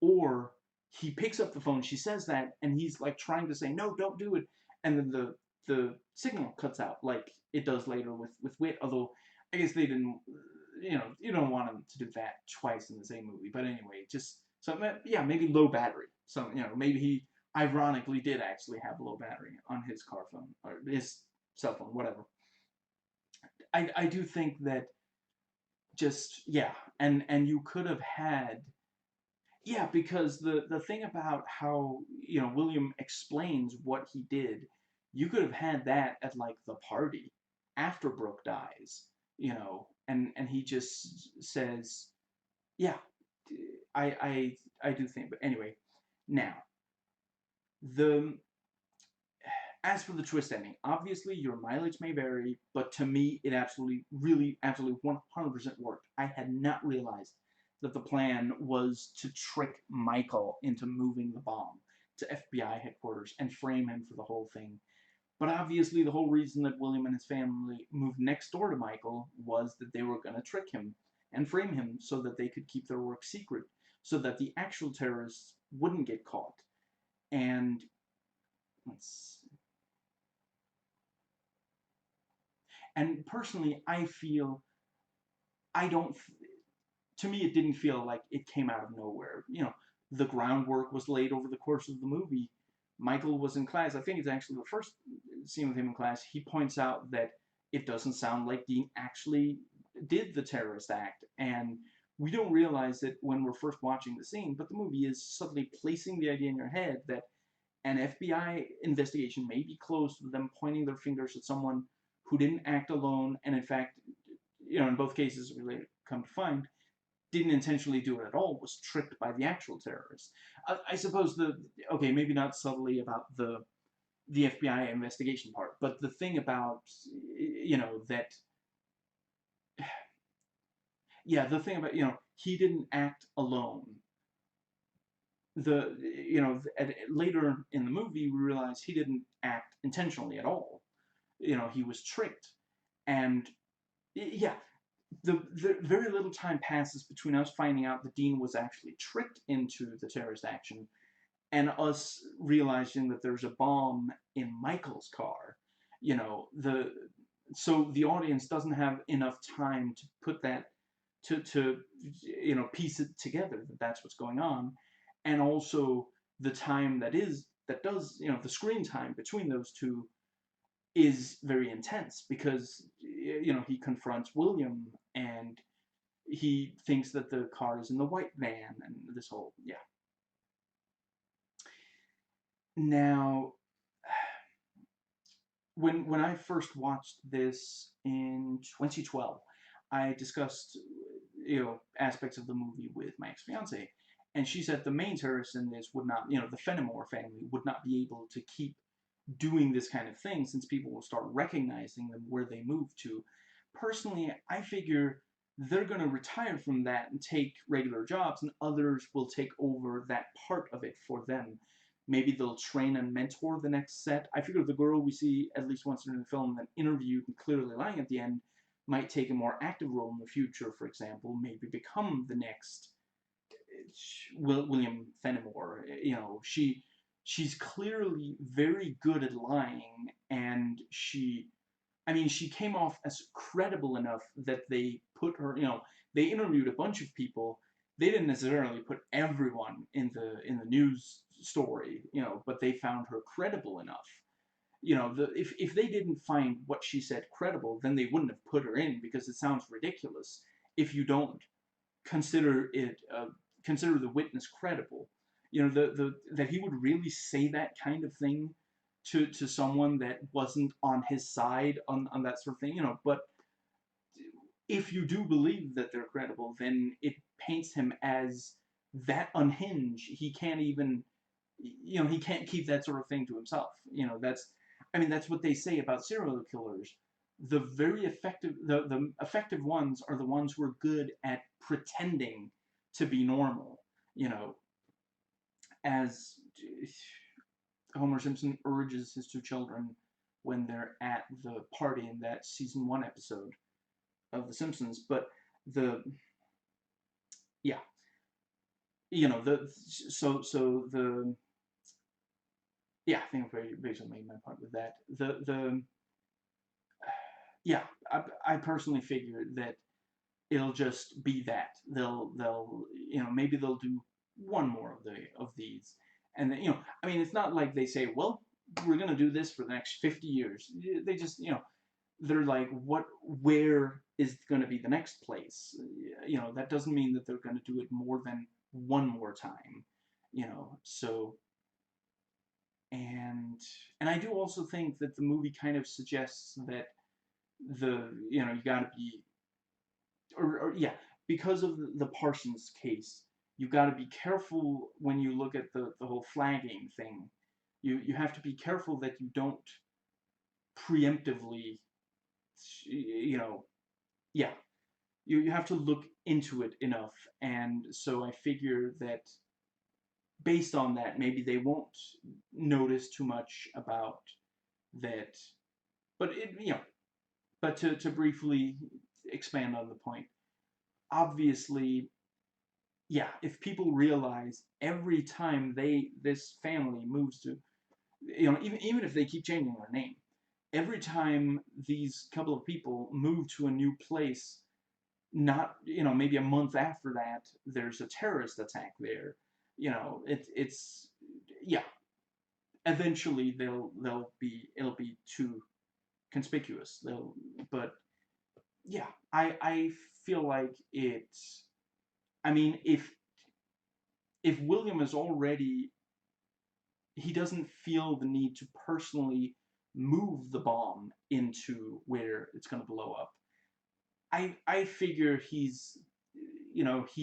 Or he picks up the phone, she says that, and he's like trying to say, no, don't do it. And then the signal cuts out like it does later with Wit, although I guess they didn't, you don't want him to do that twice in the same movie. But anyway, just, so yeah, maybe low battery. So, maybe he ironically did actually have low battery on his car phone, or his cell phone, whatever. I do think that just, yeah, and you could have had, yeah, because the thing about how, William explains what he did, you could have had that at like the party after Brooke dies, and he just says, yeah, I do think. But anyway, now, the as for the twist ending, obviously your mileage may vary, but to me it absolutely, really, absolutely 100% worked. I had not realized that the plan was to trick Michael into moving the bomb to FBI headquarters and frame him for the whole thing. But obviously the whole reason that William and his family moved next door to Michael was that they were going to trick him and frame him so that they could keep their work secret, so that the actual terrorists wouldn't get caught. And let's and personally, I feel, I don't, to me, it didn't feel like it came out of nowhere. The groundwork was laid over the course of the movie. Michael was in class. I think it's actually the first scene with him in class. He points out that it doesn't sound like Dean actually did the terrorist act. And we don't realize it when we're first watching the scene, but the movie is suddenly placing the idea in your head that an FBI investigation may be closed with them pointing their fingers at someone who didn't act alone, and in fact, in both cases, we later come to find, didn't intentionally do it at all, was tricked by the actual terrorists. I suppose okay, maybe not subtly about the FBI investigation part, but the thing about, that, yeah, the thing about, he didn't act alone. Later in the movie, we realize he didn't act intentionally at all. He was tricked. And yeah, the very little time passes between us finding out that Dean was actually tricked into the terrorist action and us realizing that there's a bomb in Michael's car. The so the audience doesn't have enough time to put that to piece it together that that's what's going on, and also the time that does the screen time between those two is very intense because he confronts William and he thinks that the car is in the white van and this whole, yeah. Now, when I first watched this in 2012, I discussed aspects of the movie with my ex-fiance, and she said the main terrorists in this would not, the Fenimore family would not be able to keep doing this kind of thing since people will start recognizing them where they move to. Personally, I figure they're going to retire from that and take regular jobs, and others will take over that part of it for them. Maybe they'll train and mentor the next set. I figure the girl we see at least once in the film, then interviewed and clearly lying at the end, might take a more active role in the future, for example, maybe become the next William Fenimore. She's clearly very good at lying, and she came off as credible enough that they put her, they interviewed a bunch of people. They didn't necessarily put everyone in the news story, but they found her credible enough. If they didn't find what she said credible, then they wouldn't have put her in because it sounds ridiculous if you don't consider it consider the witness credible. The that he would really say that kind of thing to someone that wasn't on his side on that sort of thing. But if you do believe that they're credible, then it paints him as that unhinged. He can't even, he can't keep that sort of thing to himself. That's what they say about serial killers. The effective ones are the ones who are good at pretending to be normal. You know, as Homer Simpson urges his two children when they're at the party in that season 1 episode of The Simpsons. But the yeah, the so the yeah, I think I basically made my point with that. The yeah, I personally figure that it'll just be that they'll maybe they'll do one more of these, and then I mean it's not like they say, well, we're gonna do this for the next 50 years. They just they're like, where is going to be the next place? That doesn't mean that they're going to do it more than one more time. So and I do also think that the movie kind of suggests that you got to be or yeah, because of the Parsons case, you got to be careful when you look at the whole flagging thing. You have to be careful that you don't preemptively, you know, yeah, you have to look into it enough. And so I figure that based on that, maybe they won't notice too much about that. But but to briefly expand on the point, obviously, yeah, if people realize every time this family moves to, even if they keep changing their name, every time these couple of people move to a new place, not maybe a month after that there's a terrorist attack there. It's yeah, eventually it'll be too conspicuous. They'll But yeah, I feel like it's, I mean, if William is already, he doesn't feel the need to personally move the bomb into where it's going to blow up. I figure he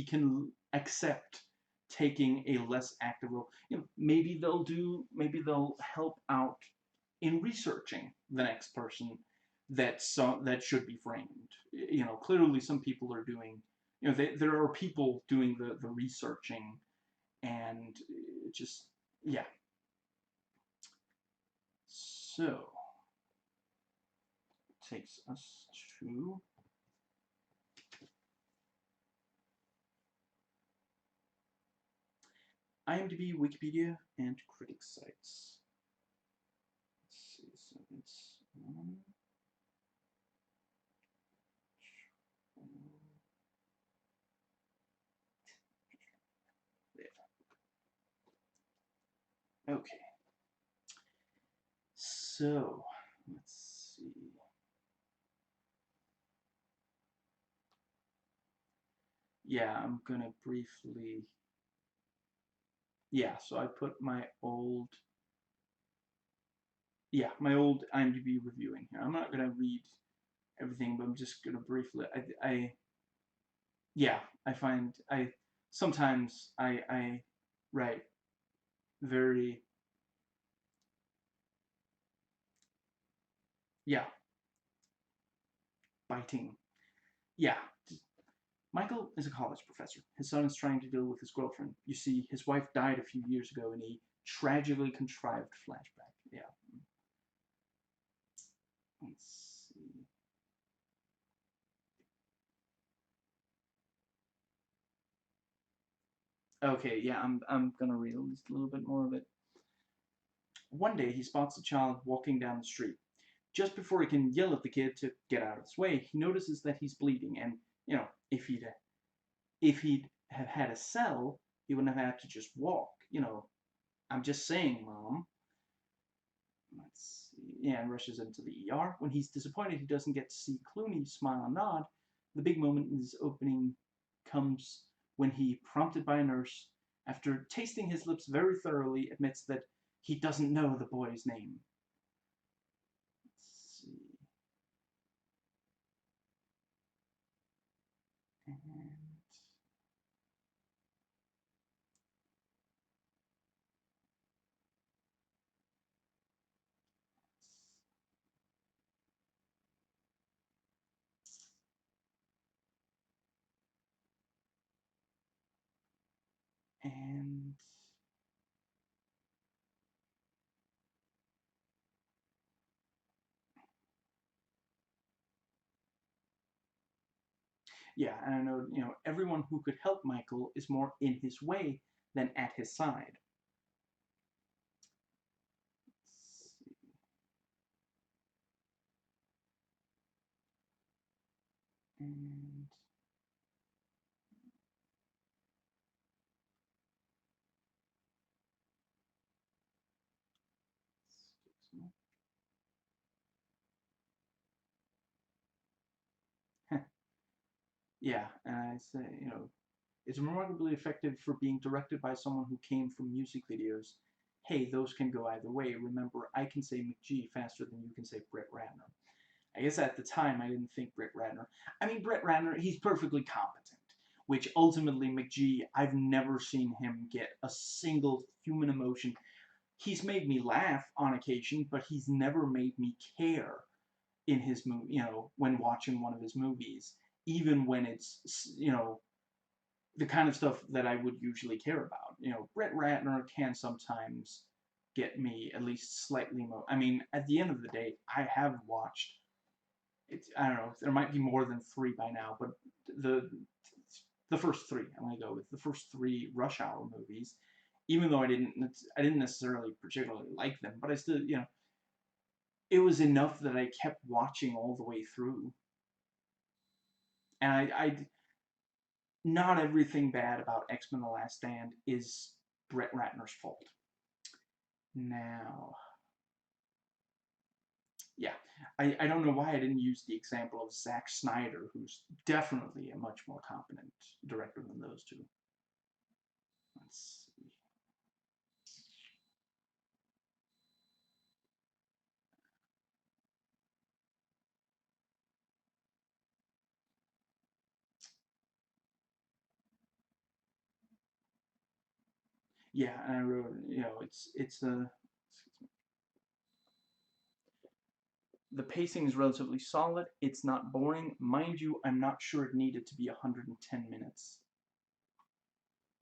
can accept taking a less active role. Maybe they'll help out in researching the next person that should be framed. Clearly some people are doing, there are people doing the researching, and just yeah. So takes us to IMDb, Wikipedia, and critic sites. Let's see, so it's there. Okay, so let's see. Yeah, I'm gonna briefly. Yeah, so I put my old IMDb reviewing here. I'm not gonna read everything, but I'm just gonna briefly. Yeah, I find sometimes I write very, yeah, biting. Yeah, Michael is a college professor. His son is trying to deal with his girlfriend. You see, his wife died a few years ago in a tragically contrived flashback. Yeah. Let's see. Okay, yeah, I'm gonna read at least a little bit more of it. One day, he spots a child walking down the street. Just before he can yell at the kid to get out of his way, he notices that he's bleeding, and if he'd have had a cell, he wouldn't have had to just walk. I'm just saying, Mom. Let's see. Yeah, and rushes into the ER. When he's disappointed he doesn't get to see Clooney smile and nod, the big moment in his opening comes when he, prompted by a nurse, after tasting his lips very thoroughly, admits that he doesn't know the boy's name. Let's see. And Yeah, and I know, everyone who could help Michael is more in his way than at his side. And yeah, and I say, it's remarkably effective for being directed by someone who came from music videos. Hey, those can go either way. Remember, I can say McGee faster than you can say Brett Ratner. I guess at the time I didn't think Brett Ratner. I mean, Brett Ratner, he's perfectly competent, which ultimately McGee, I've never seen him get a single human emotion. He's made me laugh on occasion, but he's never made me care in his movie, when watching one of his movies, even when it's, the kind of stuff that I would usually care about. Brett Ratner can sometimes get me at least slightly I mean, at the end of the day, I have watched I don't know, there might be more than three by now, but the the first three, I'm gonna go with the first three Rush Hour movies, even though I didn't necessarily particularly like them, but I still, it was enough that I kept watching all the way through. And not everything bad about X-Men: The Last Stand is Brett Ratner's fault. Now, yeah, I don't know why I didn't use the example of Zack Snyder, who's definitely a much more competent director than those two. Let's see. Yeah, and I wrote, it's a the pacing is relatively solid. It's not boring, mind you. I'm not sure it needed to be 110 minutes.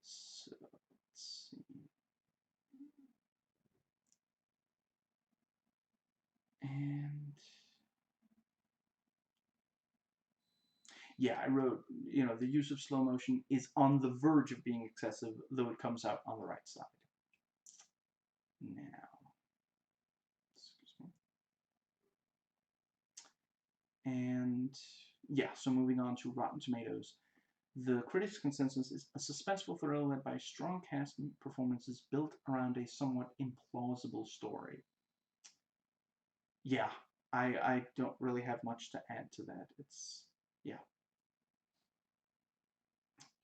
So let's see. And yeah, I wrote, the use of slow motion is on the verge of being excessive, though it comes out on the right side. Now, excuse me. And yeah, so moving on to Rotten Tomatoes. The critics' consensus is a suspenseful thriller led by strong cast and performances built around a somewhat implausible story. Yeah, I don't really have much to add to that. Yeah.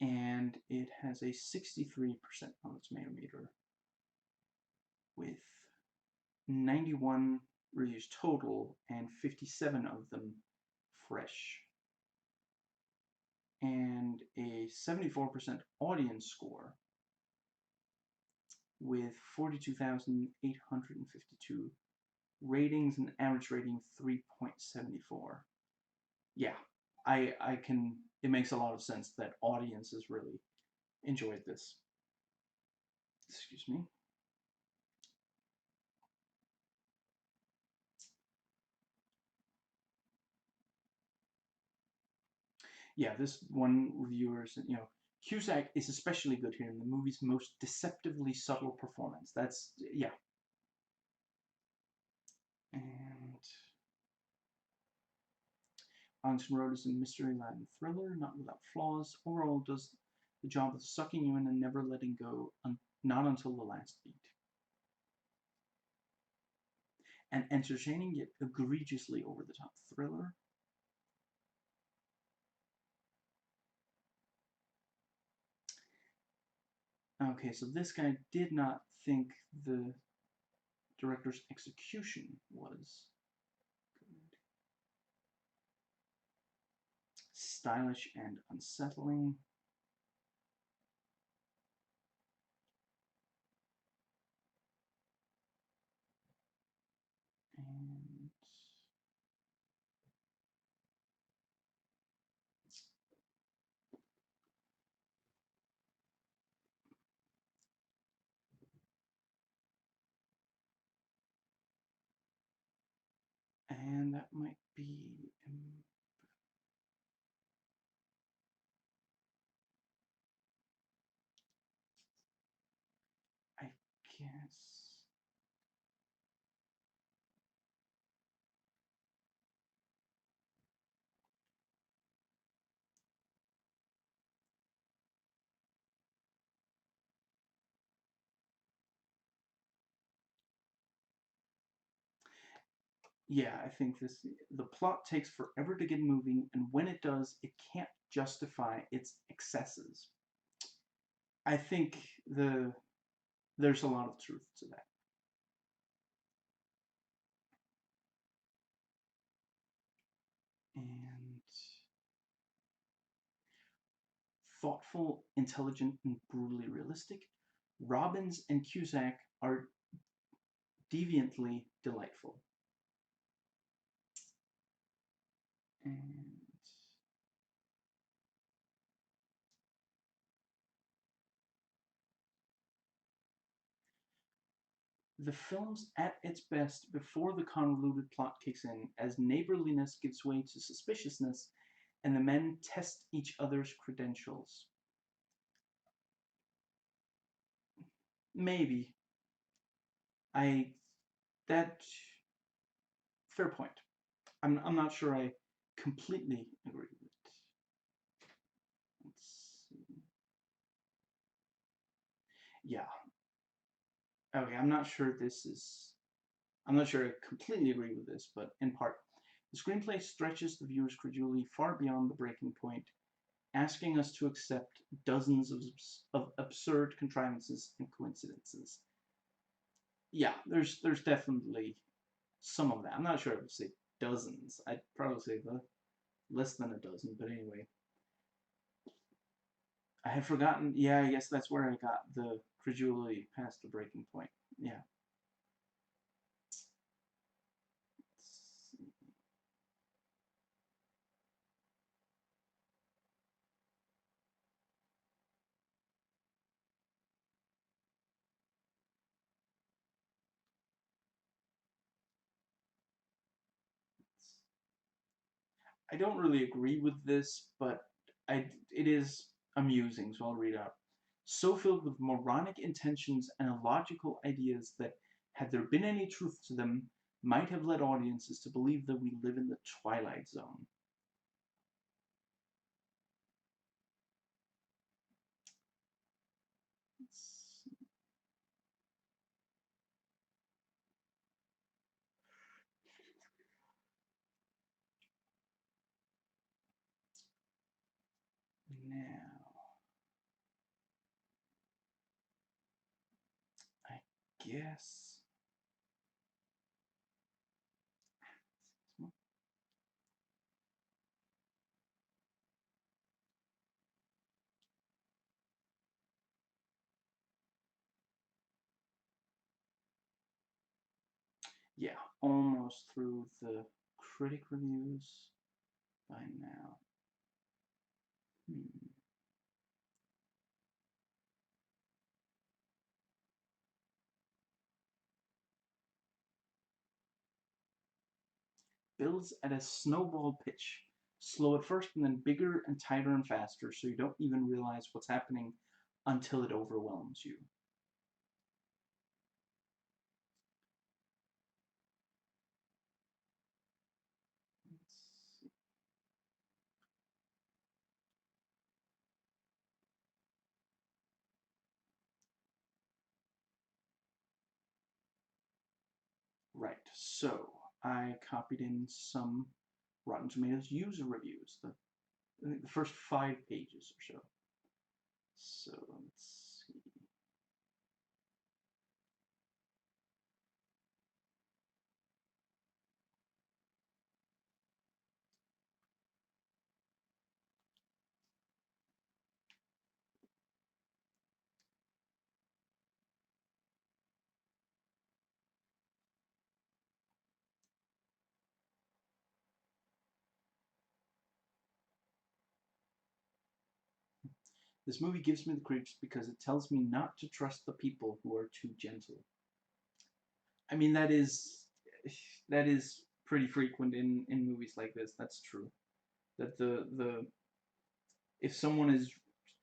And it has a 63% on its tomato meter with 91 reviews total and 57 of them fresh. And a 74% audience score with 42,852 ratings and average rating 3.74. Yeah, I can. It makes a lot of sense that audiences really enjoyed this. Excuse me. Yeah, this one reviewer said, Cusack is especially good here in the movie's most deceptively subtle performance. That's, yeah. And Arlington Road is a mystery-laden thriller, not without flaws. Overall, does the job of sucking you in and never letting go, not until the last beat. An entertaining yet egregiously over-the-top thriller. Okay, so this guy did not think the director's execution was good. Stylish and unsettling. And that might be guess. Yeah, I think the plot takes forever to get moving, and when it does, it can't justify its excesses. I think there's a lot of truth to that. And thoughtful, intelligent, and brutally realistic, Robbins and Cusack are deviantly delightful. And the film's at its best before the convoluted plot kicks in, as neighborliness gives way to suspiciousness, and the men test each other's credentials. Maybe. I that fair point. I'm not sure I completely agree with it. Let's see. Yeah. Okay, I'm not sure I completely agree with this, but in part. The screenplay stretches the viewer's credulity far beyond the breaking point, asking us to accept dozens of absurd contrivances and coincidences. Yeah, there's definitely some of that. I'm not sure I would say dozens. I'd probably say less than a dozen, but anyway. I had forgotten. Yeah, I guess that's where I got the credulity past the breaking point. Yeah. I don't really agree with this, but it is amusing, so I'll read out. So filled with moronic intentions and illogical ideas that, had there been any truth to them, might have led audiences to believe that we live in the Twilight Zone. Now, I guess. Yeah, almost through the critic reviews by now. Hmm. Builds at a snowball pitch. Slow at first and then bigger and tighter and faster, so you don't even realize what's happening until it overwhelms you. Right, so I copied in some Rotten Tomatoes user reviews, the first 5 pages or so. So let's see. This movie gives me the creeps because it tells me not to trust the people who are too gentle. I mean, that is pretty frequent in movies like this. That's true. That the if someone is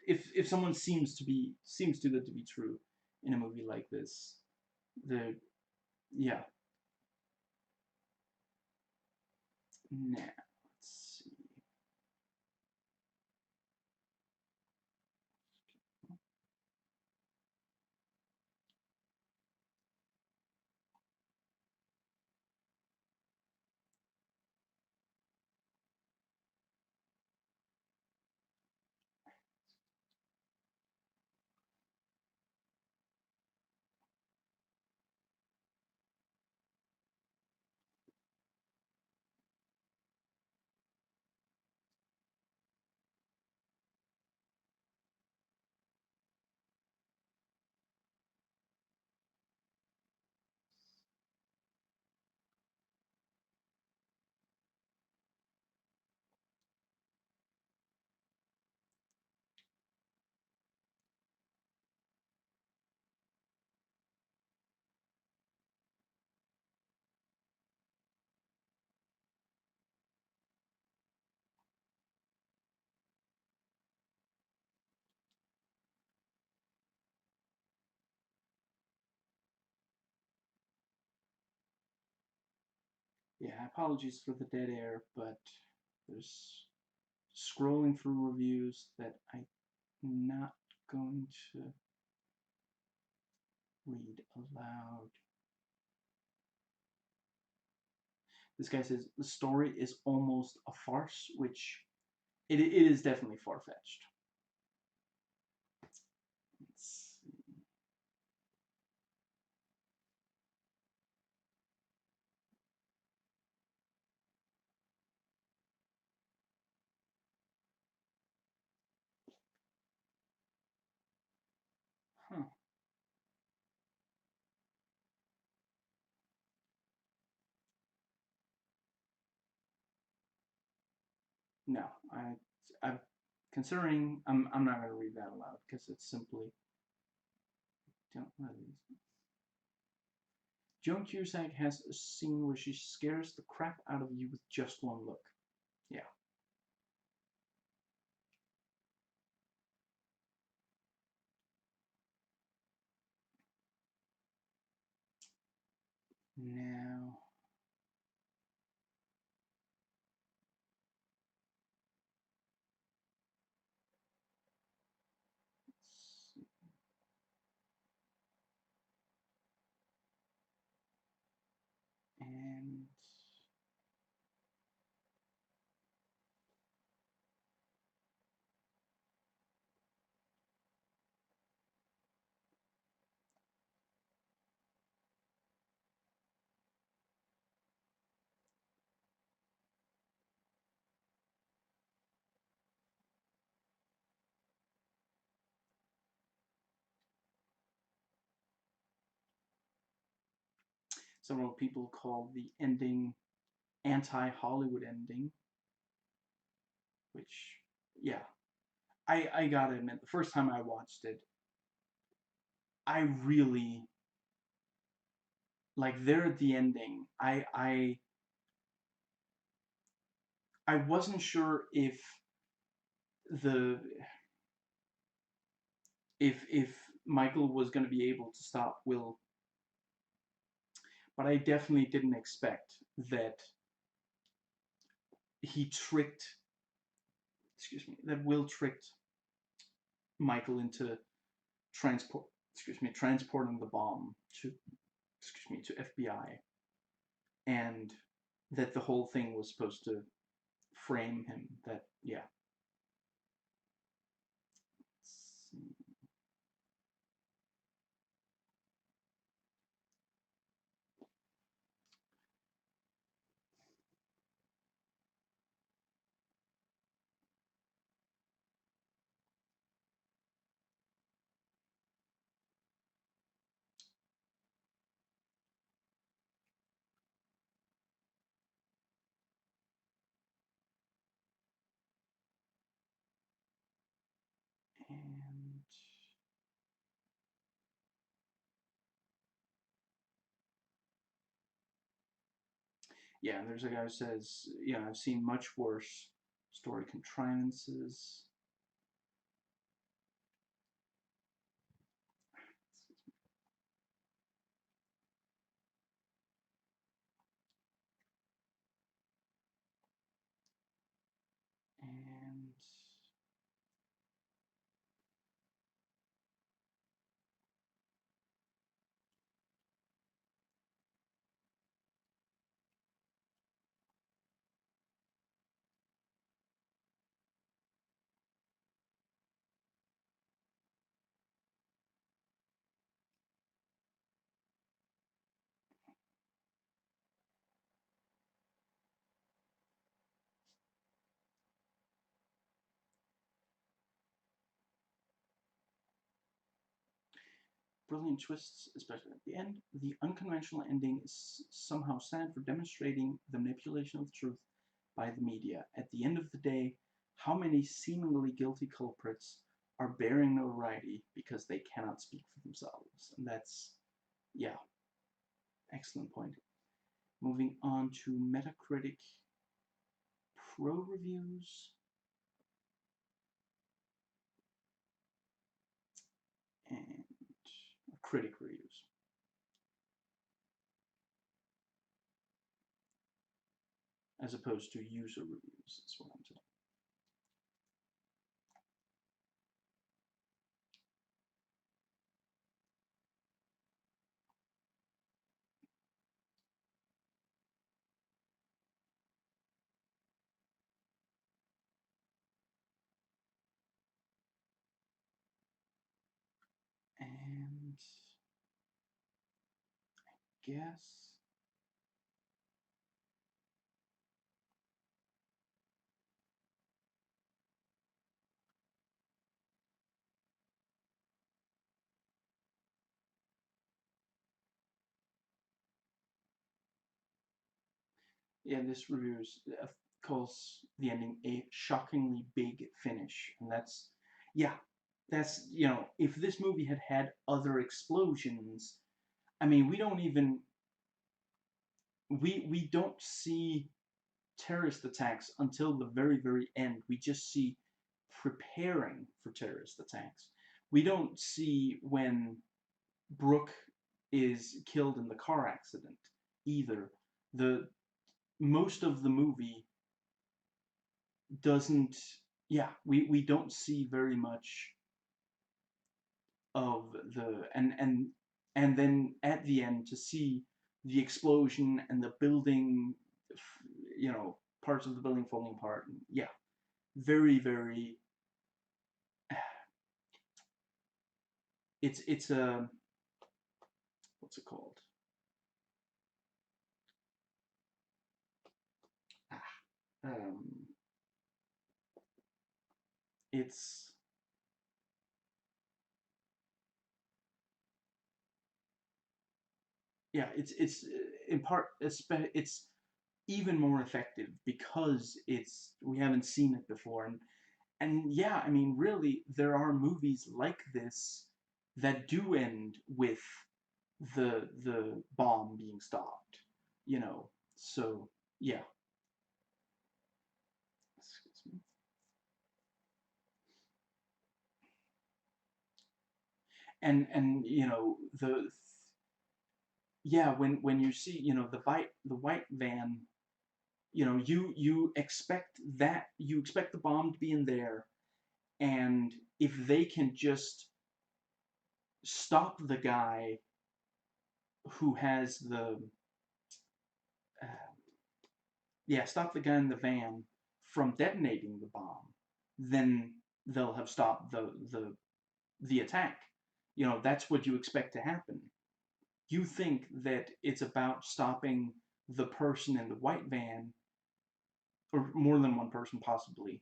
if someone seems to that to be true in a movie like this, The yeah. Now let's see. Yeah, apologies for the dead air, but there's scrolling through reviews that I'm not going to read aloud. This guy says the story is almost a farce, which it is definitely far-fetched. Let's see. Huh. No, I'm considering I'm not going to read that aloud because it's simply don't let it. Joan Cusack has a scene where she scares the crap out of you with just one look. Yeah. Now, and several people call the ending anti-Hollywood ending, which, yeah, I gotta admit, the first time I watched it, I really like there at the ending. I wasn't sure the if Michael was going to be able to stop Will, but I definitely didn't expect that he tricked. Excuse me, that Will tricked Michael into transport. Excuse me, transporting the bomb to. Excuse me, to FBI, and that the whole thing was supposed to frame him. That yeah. And yeah, and there's a guy who says, yeah, I've seen much worse story contrivances. brilliant twists, especially at the end. The unconventional ending is somehow sad for demonstrating the manipulation of the truth by the media. At the end of the day, how many seemingly guilty culprits are bearing notoriety because they cannot speak for themselves? And that's, yeah, excellent point. Moving on to Metacritic Pro reviews. And critic reviews. As opposed to user reviews, is what I'm saying. And I guess yeah, this review calls the ending a shockingly big finish, and that's yeah, that's if this movie had had other explosions, I mean, we don't see terrorist attacks until the very end. We just see preparing for terrorist attacks. We don't see when Brooke is killed in the car accident either. The most of the movie doesn't yeah, we don't see very much of the and then at the end to see the explosion and the building, parts of the building falling apart. Yeah, very it's a what's it called? Um, it's yeah, it's in part it's even more effective because we haven't seen it before, and yeah, I mean, really, there are movies like this that do end with the bomb being stopped, so yeah. Excuse me. And the yeah, when you see the white van, you expect the bomb to be in there, and if they can just stop the guy who has the uh, yeah, stop the guy in the van from detonating the bomb, then they'll have stopped the attack. That's what you expect to happen. You think that it's about stopping the person in the white van, or more than one person possibly,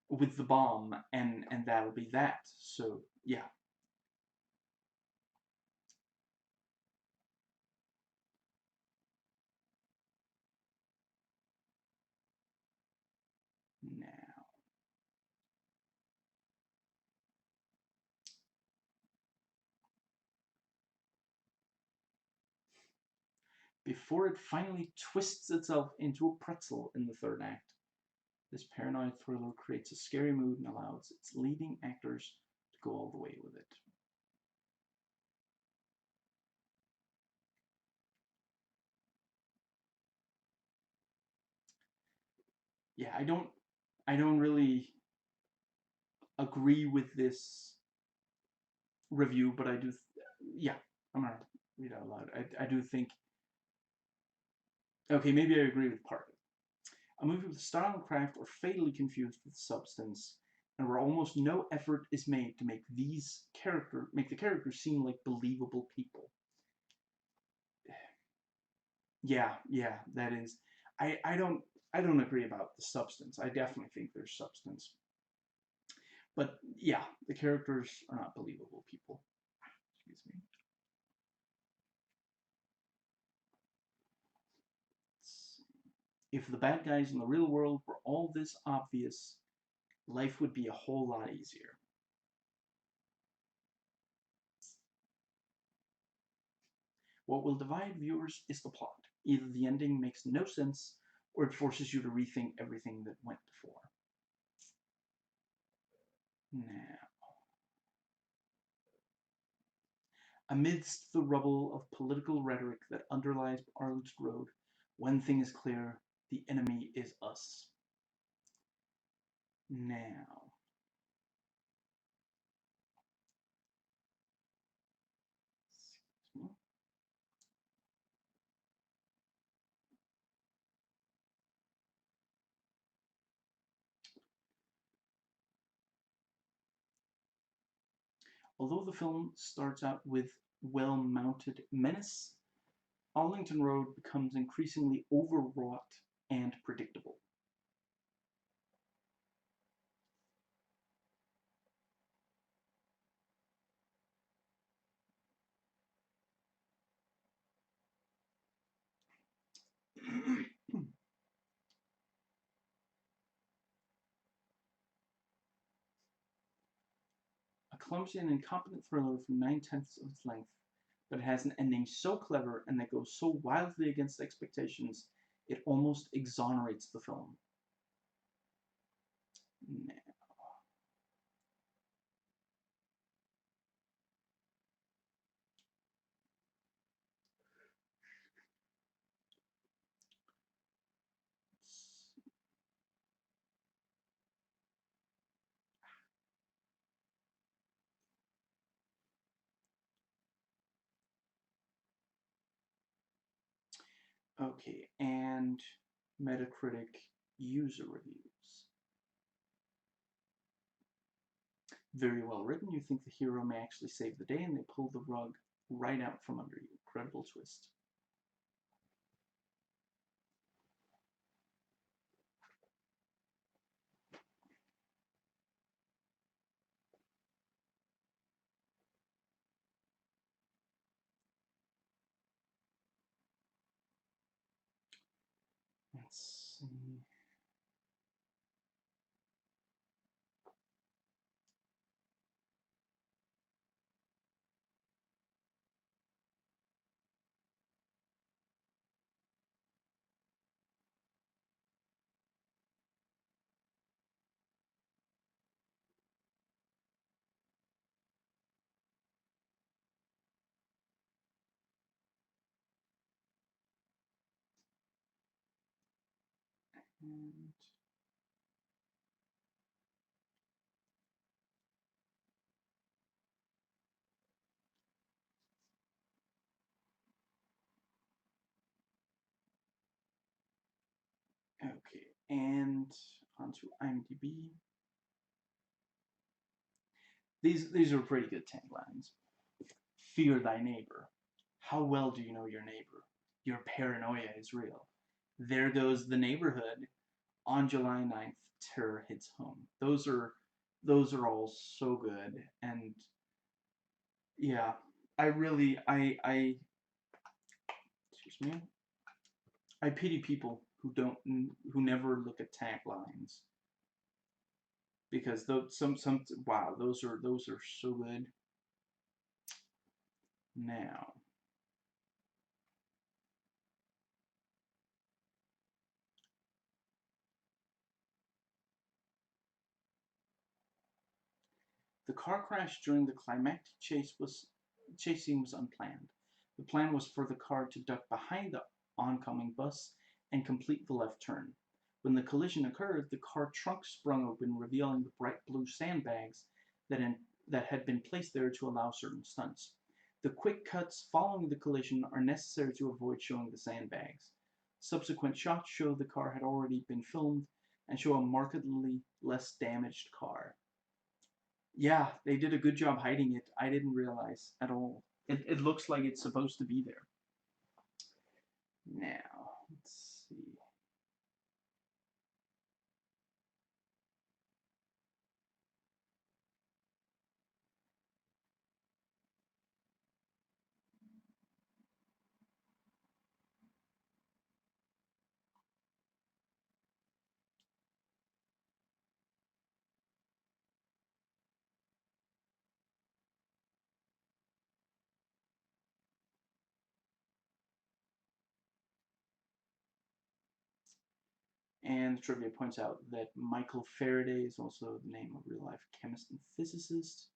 with the bomb, and that'll be that. So yeah. Now, before it finally twists itself into a pretzel in the third act, this paranoid thriller creates a scary mood and allows its leading actors to go all the way with it. Yeah, I don't really agree with this review, but I do. Yeah, I'm gonna read out loud. I do think. Okay, maybe I agree with part of it. A movie with style and craft are fatally confused with substance, and where almost no effort is made to make the characters seem like believable people. Yeah, that is. I don't agree about the substance. I definitely think there's substance, but yeah, the characters are not believable people. Excuse me. If the bad guys in the real world were all this obvious, life would be a whole lot easier. What will divide viewers is the plot. Either the ending makes no sense, or it forces you to rethink everything that went before. Now, amidst the rubble of political rhetoric that underlies Arlington Road, one thing is clear: the enemy is us. Now, although the film starts out with well-mounted menace, Arlington Road becomes increasingly overwrought and predictable. A clumsy and incompetent thriller for 9/10 of its length, but it has an ending so clever and that goes so wildly against expectations, it almost exonerates the film. Okay, and Metacritic user reviews. Very well written. You think the hero may actually save the day, and they pull the rug right out from under you. Incredible twist. Let's see. And okay, and onto IMDb. These are pretty good taglines. Fear thy neighbor. How well do you know your neighbor? Your paranoia is real. There goes the neighborhood. On July 9th, terror hits home. Those are all so good, and yeah, I excuse me. I pity people who never look at taglines, because those some wow, those are so good. Now, the car crash during the climactic chase scene was unplanned. The plan was for the car to duck behind the oncoming bus and complete the left turn. When the collision occurred, the car trunk sprung open, revealing the bright blue sandbags that had been placed there to allow certain stunts. The quick cuts following the collision are necessary to avoid showing the sandbags. Subsequent shots show the car had already been filmed and show a markedly less damaged car. Yeah, they did a good job hiding it. I didn't realize at all. It looks like it's supposed to be there. Now, let's see. And the trivia points out that Michael Faraday is also the name of a real-life chemist and physicist.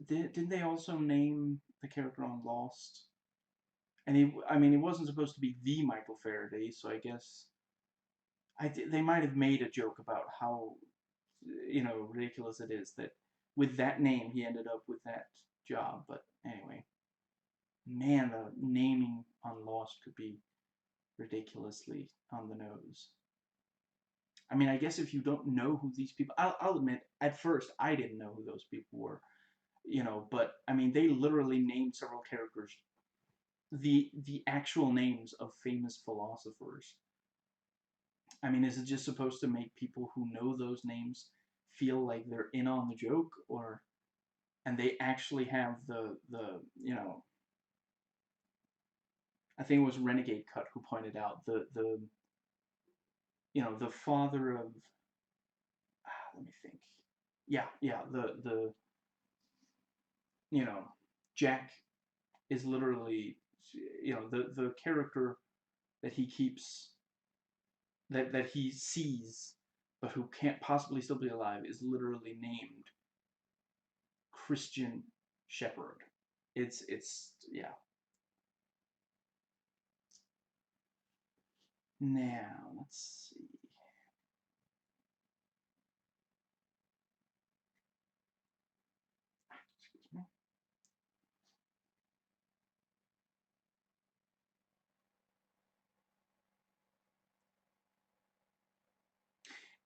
Didn't they also name the character on Lost? And I mean, it wasn't supposed to be the Michael Faraday, so I guess they might have made a joke about how, ridiculous it is that with that name he ended up with that job. But anyway, man, the naming on Lost could be ridiculously on the nose. I mean, I guess if you don't know who these people, I'll admit, at first I didn't know who those people were, but I mean, they literally named several characters the actual names of famous philosophers. I mean, is it just supposed to make people who know those names feel like they're in on the joke, or and they actually have I think it was Renegade Cut who pointed out the father of let me think. Yeah, the Jack is literally the character that he keeps that he sees but who can't possibly still be alive is literally named Christian Shepherd. It's yeah. Now let's see. Excuse me.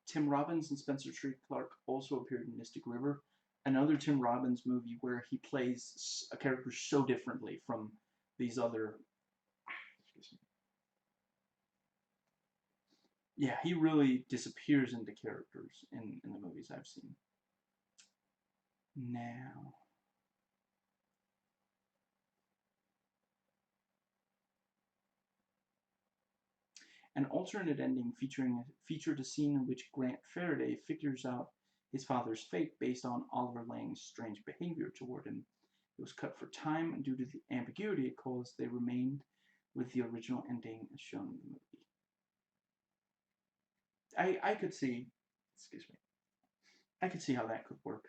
Tim Robbins and Spencer Treat Clark also appeared in Mystic River, another Tim Robbins movie where he plays a character so differently from these other. Excuse me. Yeah, he really disappears into characters in the movies I've seen. Now, an alternate ending featured a scene in which Grant Faraday figures out his father's fate based on Oliver Lang's strange behavior toward him. It was cut for time, and due to the ambiguity it caused, they remained with the original ending as shown in the movie. I could see, excuse me, I could see how that could work.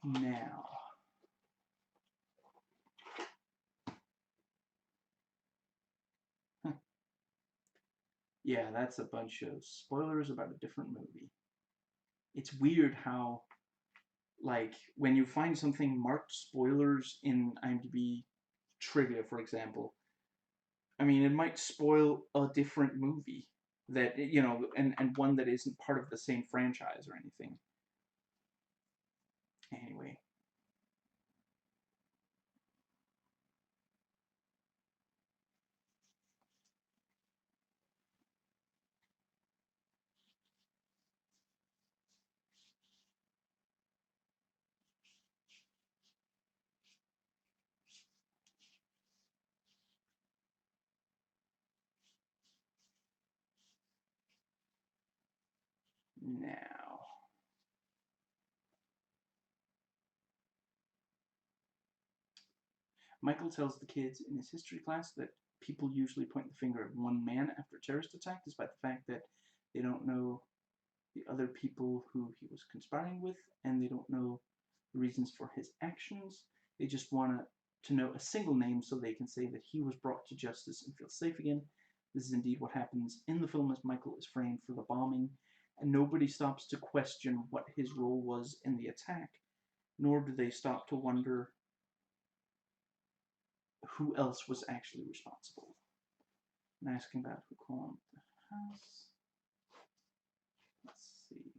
Now, yeah, that's a bunch of spoilers about a different movie. It's weird how, like, when you find something marked spoilers in IMDb trivia, for example, I mean, it might spoil a different movie that, and one that isn't part of the same franchise or anything. Anyway. Now, Michael tells the kids in his history class that people usually point the finger at one man after a terrorist attack, despite the fact that they don't know the other people who he was conspiring with, and they don't know the reasons for his actions. They just want to know a single name so they can say that he was brought to justice and feel safe again. This is indeed what happens in the film as Michael is framed for the bombing, and nobody stops to question what his role was in the attack, nor do they stop to wonder who else was actually responsible. And asking about who called the house. Let's see.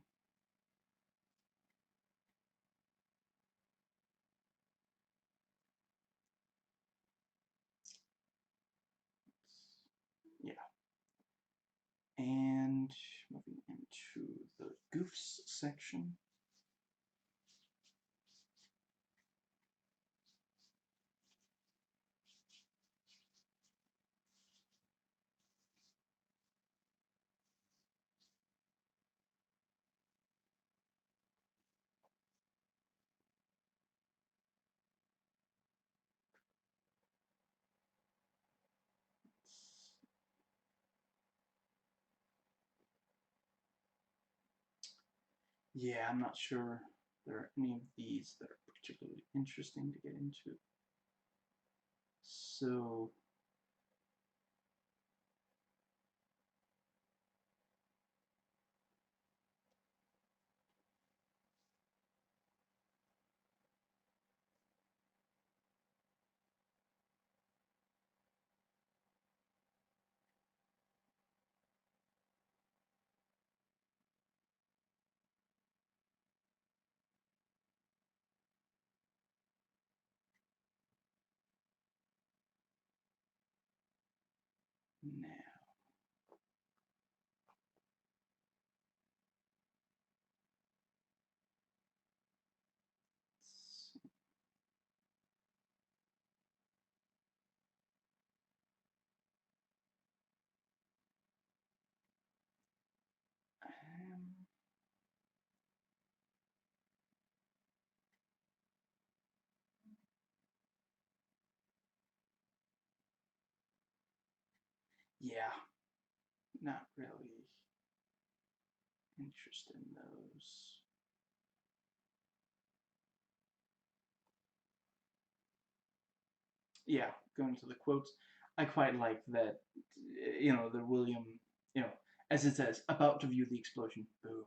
Yeah. And moving into the goofs section. Yeah, I'm not sure there are any of these that are particularly interesting to get into. So, now, um, yeah, not really interested in those. Yeah, going to the quotes, I quite like that, the William, as it says, about to view the explosion, boom.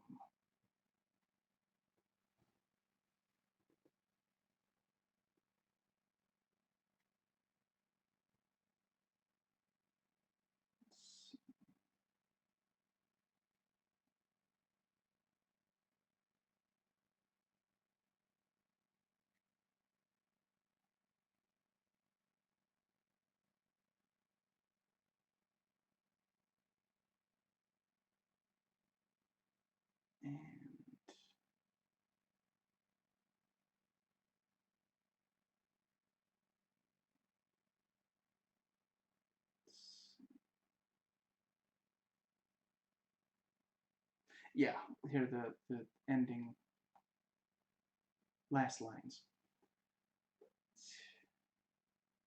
And yeah, here are the ending last lines.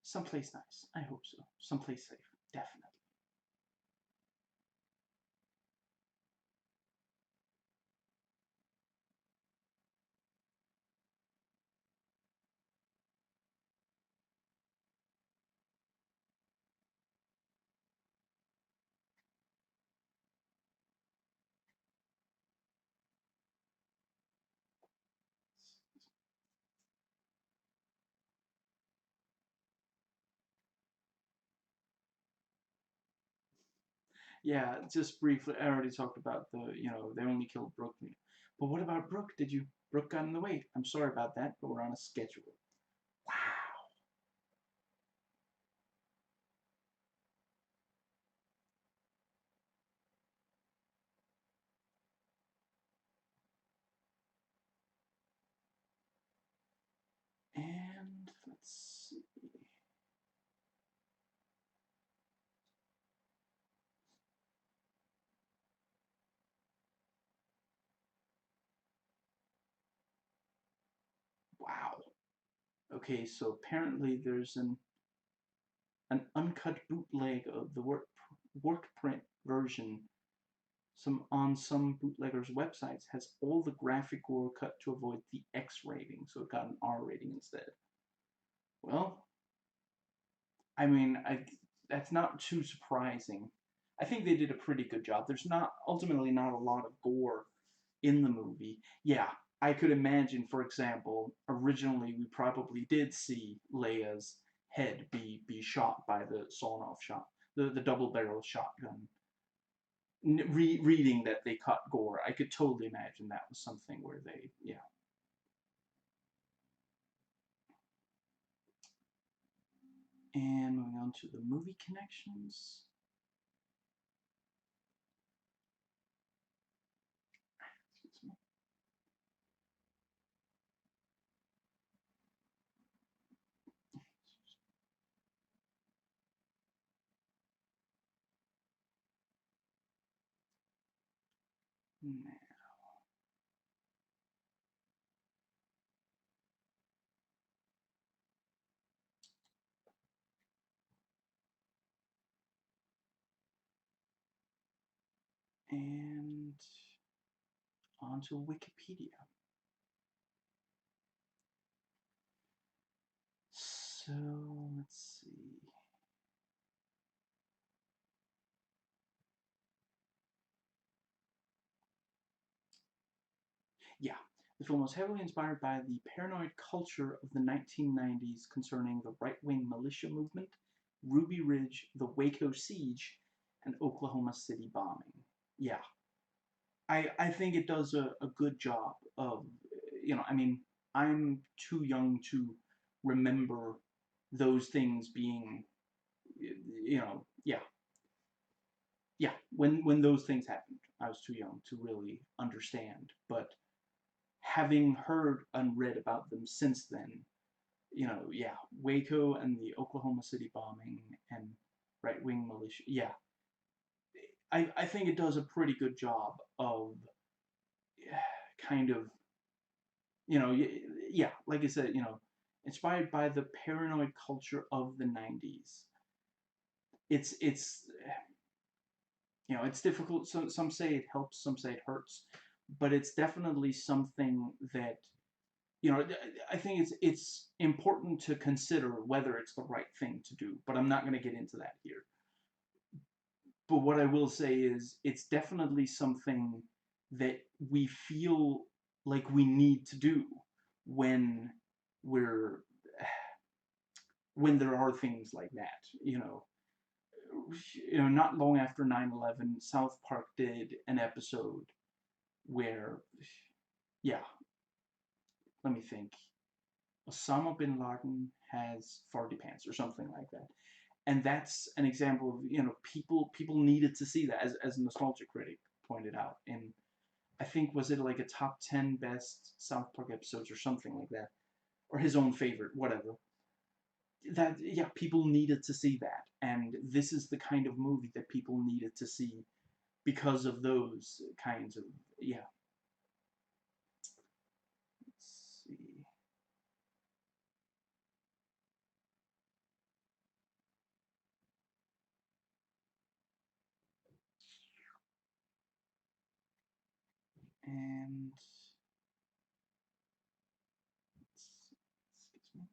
Someplace nice. I hope so. Someplace safe. Definitely. Yeah, just briefly, I already talked about they only killed Brooke. But what about Brooke? Brooke got in the way. I'm sorry about that, but we're on a schedule. Wow. And let's see. Wow. Okay, so apparently there's an uncut bootleg of the work print version. Some bootleggers' websites has all the graphic gore cut to avoid the X rating, so it got an R rating instead. Well, I mean, that's not too surprising. I think they did a pretty good job. There's not ultimately not a lot of gore in the movie. Yeah, I could imagine, for example, originally we probably did see Leia's head be shot by the sawn-off shot, the double-barrel shotgun. Reading that they cut gore, I could totally imagine that was something where they, yeah. And moving on to the movie connections. Excuse me. And onto Wikipedia. So let's see. Yeah, the film was heavily inspired by the paranoid culture of the 1990s concerning the right-wing militia movement, Ruby Ridge, the Waco siege, and Oklahoma City bombing. Yeah, I think it does a good job of, I mean, I'm too young to remember those things being, yeah, yeah, when those things happened, I was too young to really understand. But having heard and read about them since then, yeah, Waco and the Oklahoma City bombing and right-wing militia, yeah, I think it does a pretty good job of kind of, yeah, like I said, inspired by the paranoid culture of the 90s. It's it's difficult. Some say it helps, some say it hurts, but it's definitely something that I think it's important to consider whether it's the right thing to do. But I'm not going to get into that here. But what I will say is it's definitely something that we feel like we need to do when we're when there are things like that. Not long after 9/11, South Park did an episode where, yeah, let me think. Osama bin Laden has farty pants or something like that. And that's an example of, people needed to see that, as a nostalgia critic pointed out. And I think, was it like a top 10 best South Park episodes or something like that? Or his own favorite, whatever. That, yeah, people needed to see that. And this is the kind of movie that people needed to see because of those kinds of, yeah. Let's see. And excuse me.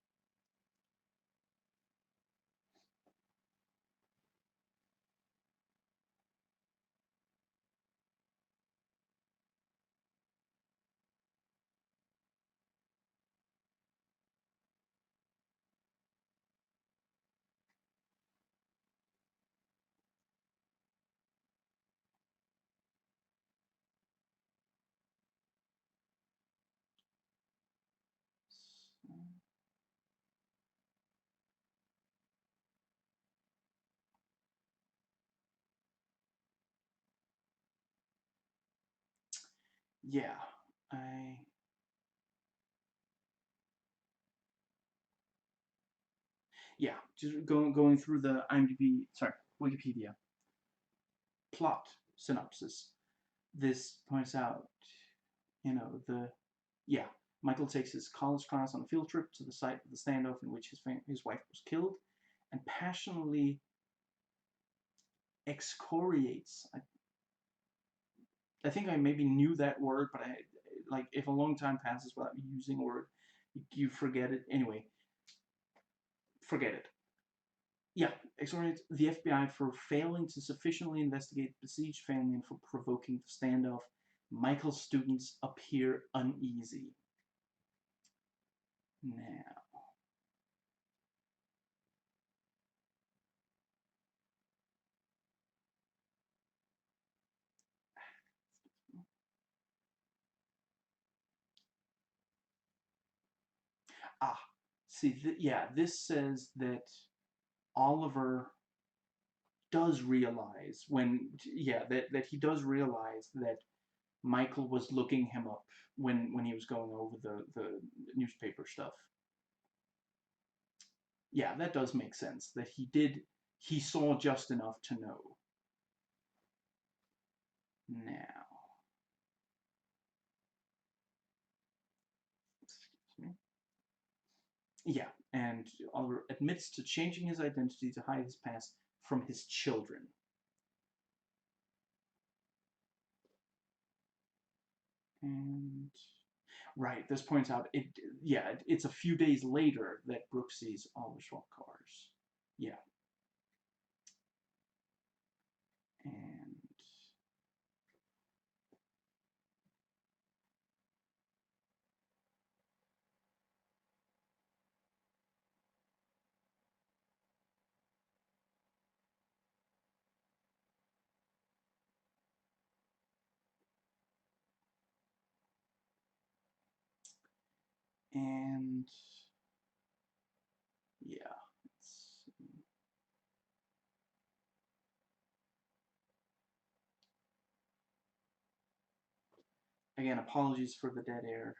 Yeah, I yeah, just going through the IMDb, sorry, Wikipedia plot synopsis. This points out, the yeah, Michael takes his college class on a field trip to the site of the standoff in which his wife was killed, and passionately excoriates. I think I maybe knew that word, but I like, if a long time passes without using a word, you forget it. Anyway, forget it. Yeah, exonerates the FBI for failing to sufficiently investigate the besieged family and for provoking the standoff. Michael's students appear uneasy. Now, ah, see, yeah, this says that Oliver does realize that he does realize that Michael was looking him up when he was going over the newspaper stuff. Yeah, that does make sense. That he saw just enough to know. Now, excuse me. Yeah, and Oliver admits to changing his identity to hide his past from his children. And right, this points out it's a few days later that Brooke sees all the swap cars. Yeah, and and yeah, again, apologies for the dead air.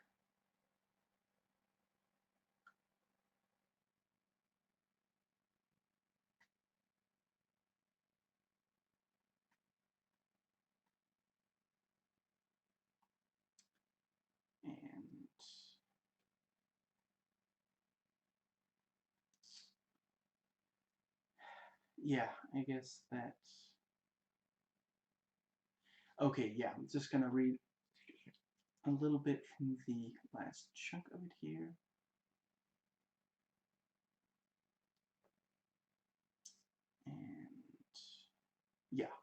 And yeah, I guess that's okay. Yeah, I'm just gonna read a little bit from the last chunk of it here. And yeah,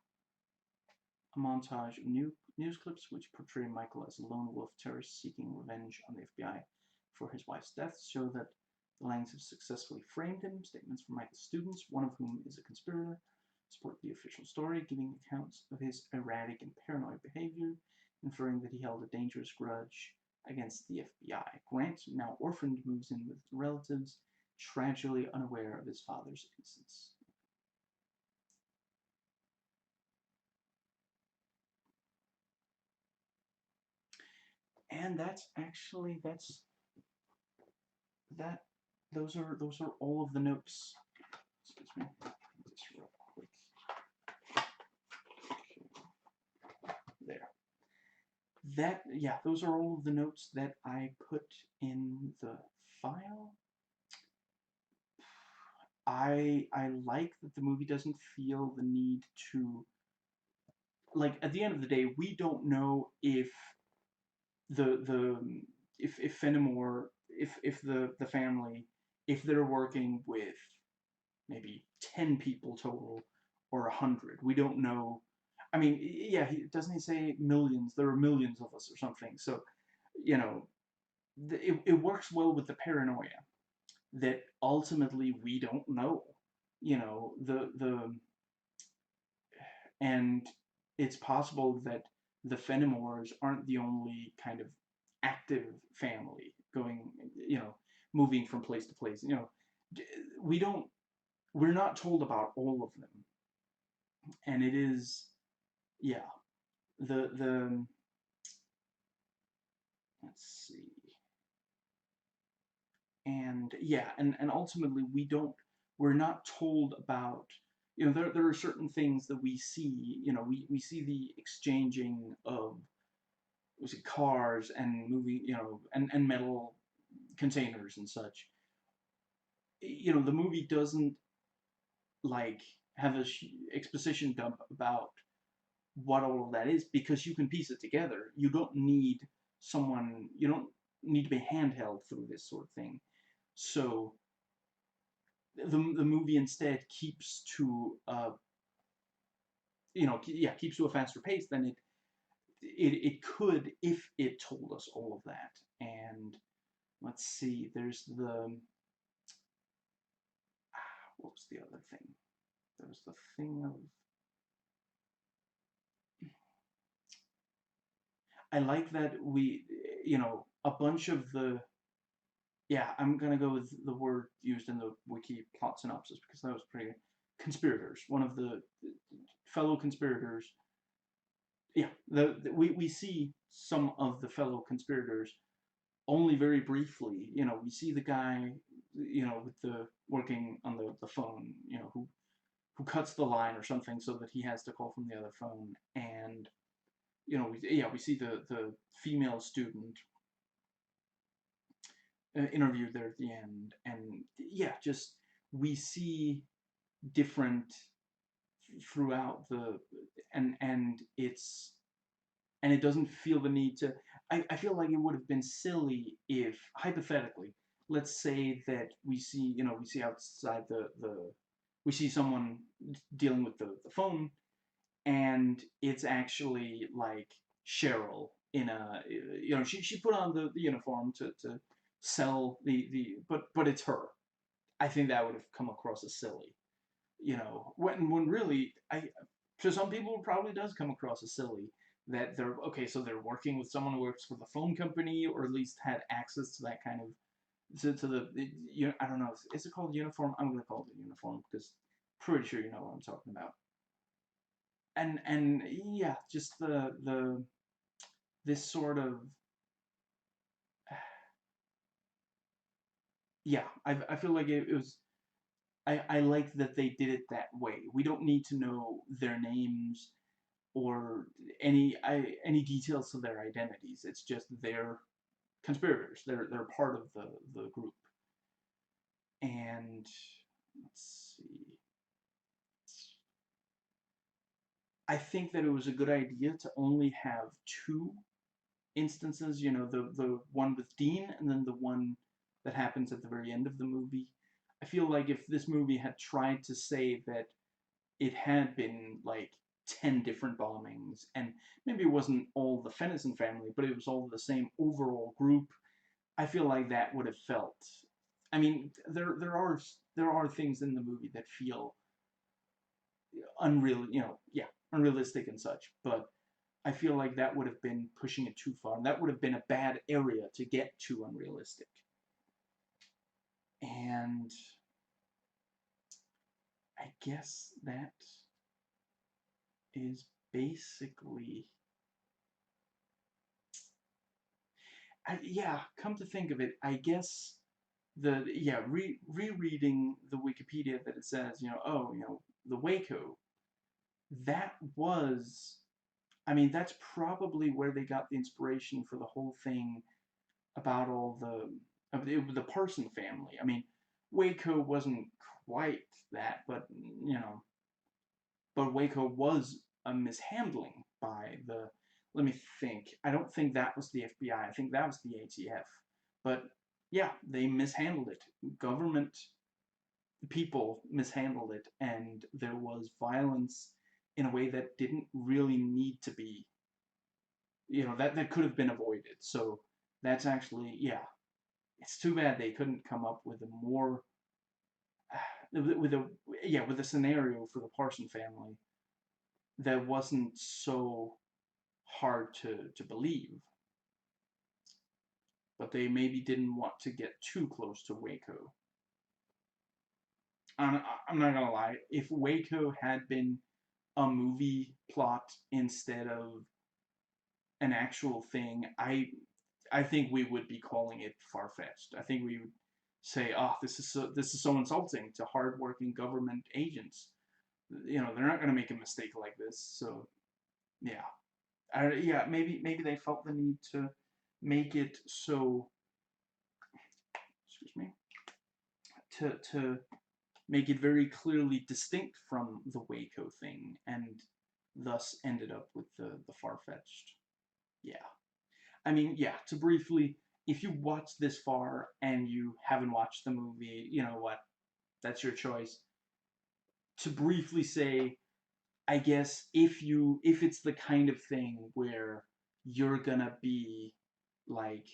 a montage of news clips which portray Michael as a lone wolf terrorist seeking revenge on the FBI for his wife's death show that the Langs have successfully framed him. Statements from Michael's students, one of whom is a conspirator, support the official story, giving accounts of his erratic and paranoid behavior, inferring that he held a dangerous grudge against the FBI. Grant, now orphaned, moves in with relatives, tragically unaware of his father's innocence. And that's actually that those are all of the notes. Excuse me. Just real quick. There. That yeah, those are all of the notes that I put in the file. I like that the movie doesn't feel the need to, like, at the end of the day, we don't know if the if Fenimore, if the family, if they're working with maybe 10 people total or 100. We don't know. I mean, yeah, doesn't he say millions? There are millions of us or something. So, you know, it works well with the paranoia that ultimately we don't know. You know, and it's possible that the Fenimores aren't the only kind of active family going, you know, moving from place to place. You know, we don't, we're not told about all of them, and it is, yeah, the let's see, and yeah, and ultimately we're not told about, you know, there are certain things that we see, you know, we see the exchanging of, was it cars and moving, you know, and metal containers and such. You know, the movie doesn't like have a exposition dump about what all of that is, because you can piece it together. You don't need someone, you don't need to be handheld through this sort of thing. So the movie instead keeps to you know, yeah, keeps to a faster pace than it could if it told us all of that. And let's see, there's the what was the other thing? There was the thing of, I like that we, you know, a bunch of the, yeah, I'm gonna go with the word used in the wiki plot synopsis because that was pretty, conspirators. One of the fellow conspirators. Yeah, we see some of the fellow conspirators only very briefly. You know, we see the guy, you know, with the working on the phone, you know, who cuts the line or something so that he has to call from the other phone. And you know, we see the female student interviewed there at the end, and yeah, just we see different throughout the, and it's, and it doesn't feel the need to. I feel like it would have been silly if, hypothetically, let's say that we see, we see outside we see someone dealing with the phone, and it's actually like Cheryl in a, she put on the uniform to sell but it's her. I think that would have come across as silly, when really, to some people it probably does come across as silly that they're okay, so they're working with someone who works for the phone company, or at least had access to that kind of, to I don't know, is it called uniform? I'm gonna call it a uniform because pretty sure you know what I'm talking about. And yeah, just the this sort of, yeah, I feel like it was, I like that they did it that way. We don't need to know their names or any details to their identities. It's just they're conspirators. They're part of the group. And let's see. I think that it was a good idea to only have two instances. The one with Dean, and then the one that happens at the very end of the movie. I feel like if this movie had tried to say that it had been like 10 different bombings, and maybe it wasn't all the Fennison family, but it was all the same overall group, I feel like that would have felt. I mean, there are things in the movie that feel unreal, yeah, unrealistic and such, but I feel like that would have been pushing it too far, and that would have been a bad area to get too unrealistic. And I guess that is basically, yeah, come to think of it, I guess rereading the Wikipedia that it says, oh, the Waco, that was, I mean, that's probably where they got the inspiration for the whole thing about all the Parson family. I mean, Waco wasn't quite that, but Waco was a mishandling by the. Let me think. I don't think that was the FBI. I think that was the ATF. But yeah, they mishandled it. Government people mishandled it, and there was violence in a way that didn't really need to be. That could have been avoided. So that's actually, yeah. It's too bad they couldn't come up with a more with a yeah, with a scenario for the Parson family that wasn't so hard to believe, but they maybe didn't want to get too close to Waco. I'm not gonna lie, if Waco had been a movie plot instead of an actual thing, I think we would be calling it far-fetched. I think we would say, "Oh, this is so insulting to hardworking government agents. They're not going to make a mistake like this." So yeah, yeah, maybe they felt the need to make it so, excuse me, to make it very clearly distinct from the Waco thing, and thus ended up with the far-fetched. Yeah. I mean, yeah, to briefly, if you watch this far and you haven't watched the movie, you know what? That's your choice. To briefly say, I guess if it's the kind of thing where you're gonna be like,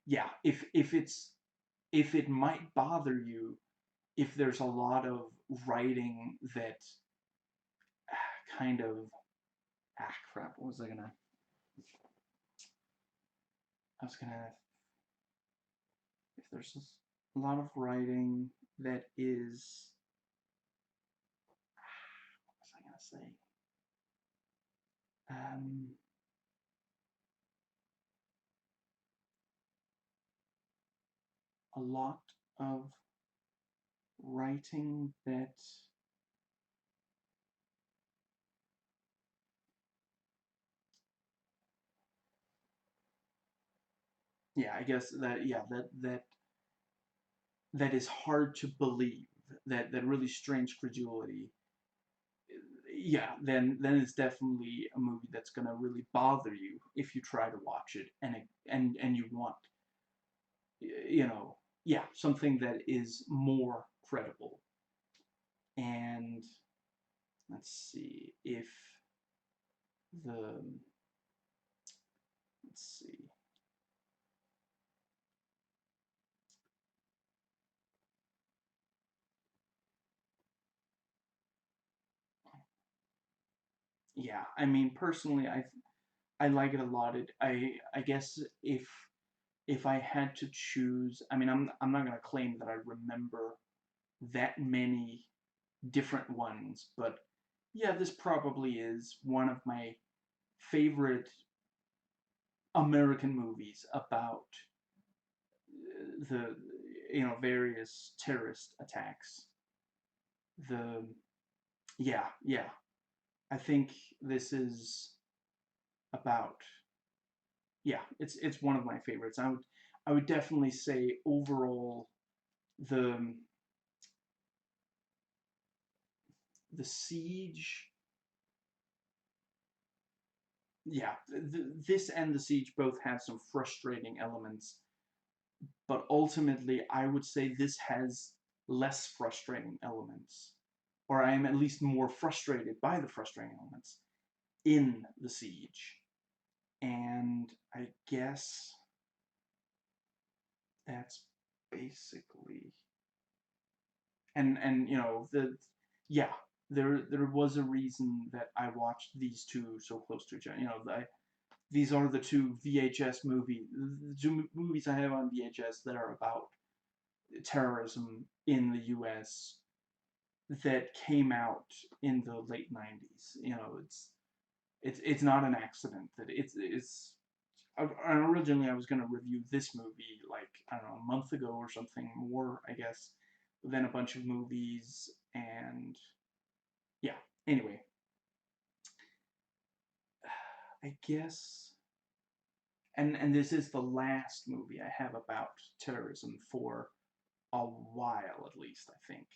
yeah, if it might bother you if there's a lot of writing that kind of, crap, what was I was gonna, if there's a lot of writing that is, what was I gonna say? Um, a lot of writing that, yeah, I guess that, yeah, that is hard to believe, that really strange credulity, yeah, then it's definitely a movie that's gonna really bother you if you try to watch it, and you want, you know, yeah, something that is more credible. And let's see if the let's see. Yeah, I mean, personally, I like it a lot. I guess if I had to choose, I mean, I'm not gonna claim that I remember that many different ones, but yeah, this probably is one of my favorite American movies about the various terrorist attacks. The yeah, I think this is about, yeah, it's one of my favorites. I would definitely say overall the the siege, yeah, this and the siege both have some frustrating elements, but ultimately I would say this has less frustrating elements, or I am at least more frustrated by the frustrating elements in the siege. And I guess that's basically, and the yeah, there was a reason that I watched these two so close to each other. These are the two movies I have on VHS that are about terrorism in the U.S. that came out in the late '90s. It's not an accident that it's. Originally, I was going to review this movie like, I don't know, a month ago or something more, I guess, than a bunch of movies, and yeah. Anyway, I guess, and this is the last movie I have about terrorism for a while, at least, I think.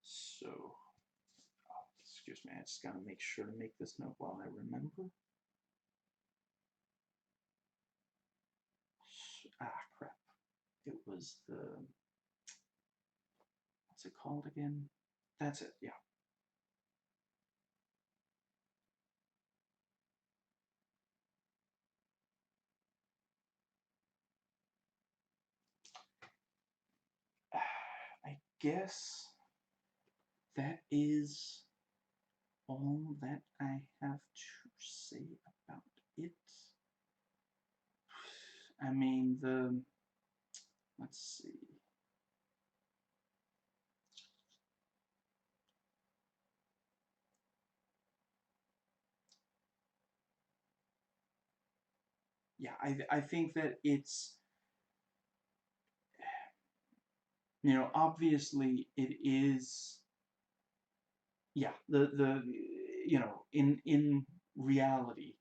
So, excuse me, I just gotta make sure to make this note while I remember. Crap. It was what's it called again? That's it, yeah. I guess that is all that I have to say about it. I mean, let's see. Yeah, I think that it's, obviously it is, yeah, in reality,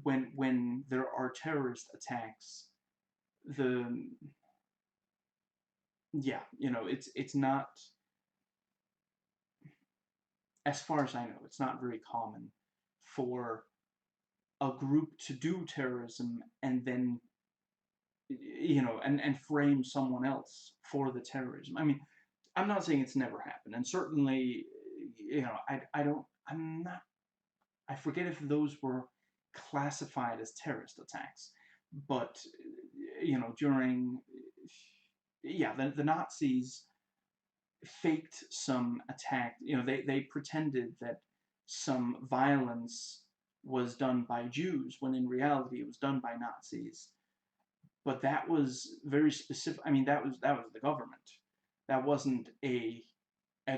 when there are terrorist attacks, the yeah, it's not, as far as I know, it's not very common for a group to do terrorism and then, and frame someone else for the terrorism. I mean, I'm not saying it's never happened, and certainly, I don't, I'm not, I forget if those were classified as terrorist attacks, but during, yeah, the Nazis faked some attack. They pretended that some violence was done by Jews when in reality it was done by Nazis. But that was very specific. I mean, that was the government. That wasn't a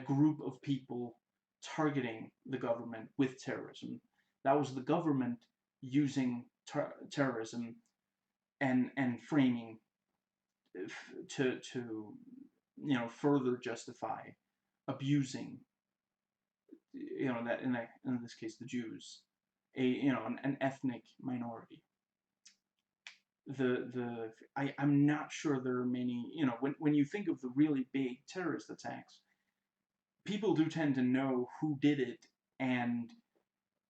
group of people targeting the government with terrorism. That was the government using terrorism and framing to further justify abusing, that in this case the Jews, an ethnic minority. I'm not sure there are many, when you think of the really big terrorist attacks, people do tend to know who did it, and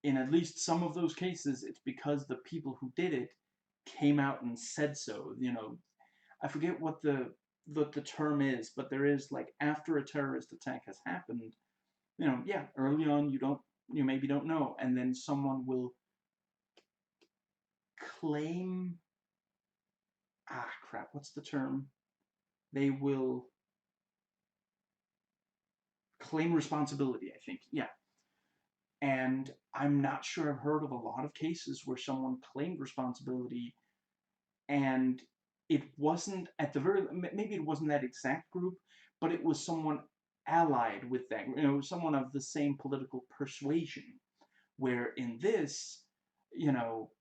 in at least some of those cases, it's because the people who did it came out and said so. You know, I forget what the term is, but there is like after a terrorist attack has happened, you know, yeah, early on you maybe don't know, and then someone will claim crap, what's the term? They will claim responsibility, I think. Yeah. And I'm not sure I've heard of a lot of cases where someone claimed responsibility and it wasn't at the very, maybe it wasn't that exact group, but it was someone allied with that, you know, someone of the same political persuasion. Where in this, you know,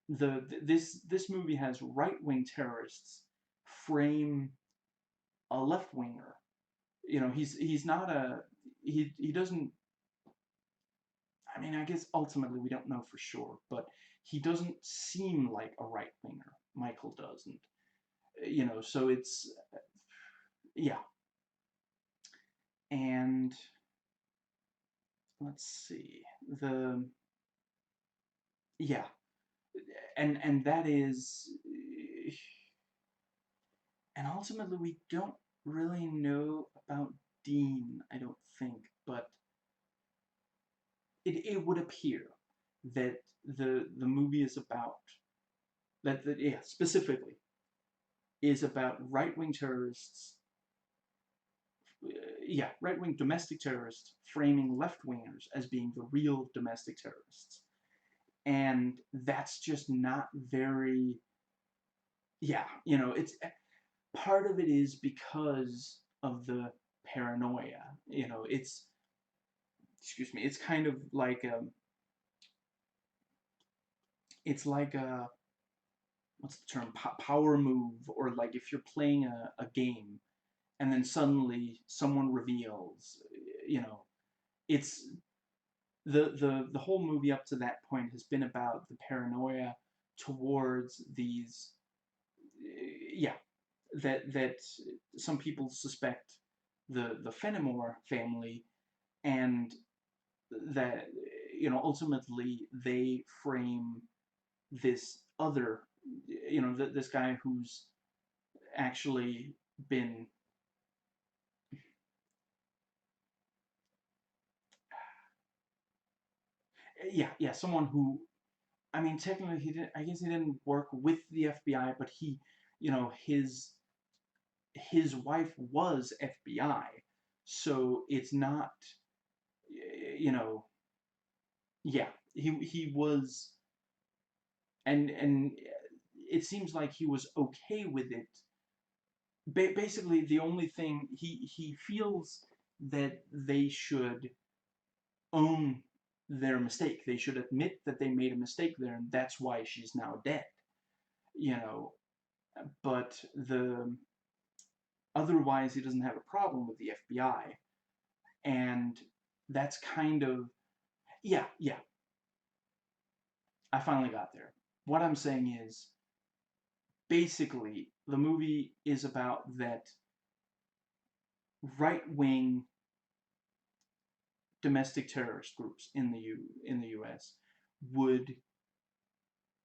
this movie has right-wing terrorists frame a left-winger. You know, he's not a he doesn't. I mean, I guess ultimately we don't know for sure, but he doesn't seem like a right-winger. Michael doesn't. You know, so it's yeah. And let's see the yeah, and that is, and ultimately we don't really know about Dean, I don't think, but it would appear that the movie is about that yeah, specifically is about right-wing terrorists, yeah, right-wing domestic terrorists framing left-wingers as being the real domestic terrorists. And that's just not very, yeah, you know, it's part of it is because of the paranoia. You know, it's, excuse me, it's kind of like it's like a, what's the term, power move, or like if you're playing a game and then suddenly someone reveals, you know, it's the whole movie up to that point has been about the paranoia towards these, yeah, that some people suspect the Fenimore family, and that, you know, ultimately they frame this other, you know, this guy who's actually been, yeah, someone who, I mean, technically he didn't, I guess he didn't work with the FBI, but he, you know, his wife was FBI, so it's not, you know, yeah, he was, and it seems like he was okay with it. Basically, the only thing he feels that they should own their mistake. They should admit that they made a mistake there, and that's why she's now dead. You know, but the otherwise he doesn't have a problem with the FBI, and that's kind of, yeah. I finally got there. What I'm saying is, basically, the movie is about that right-wing domestic terrorist groups in the U.S. would,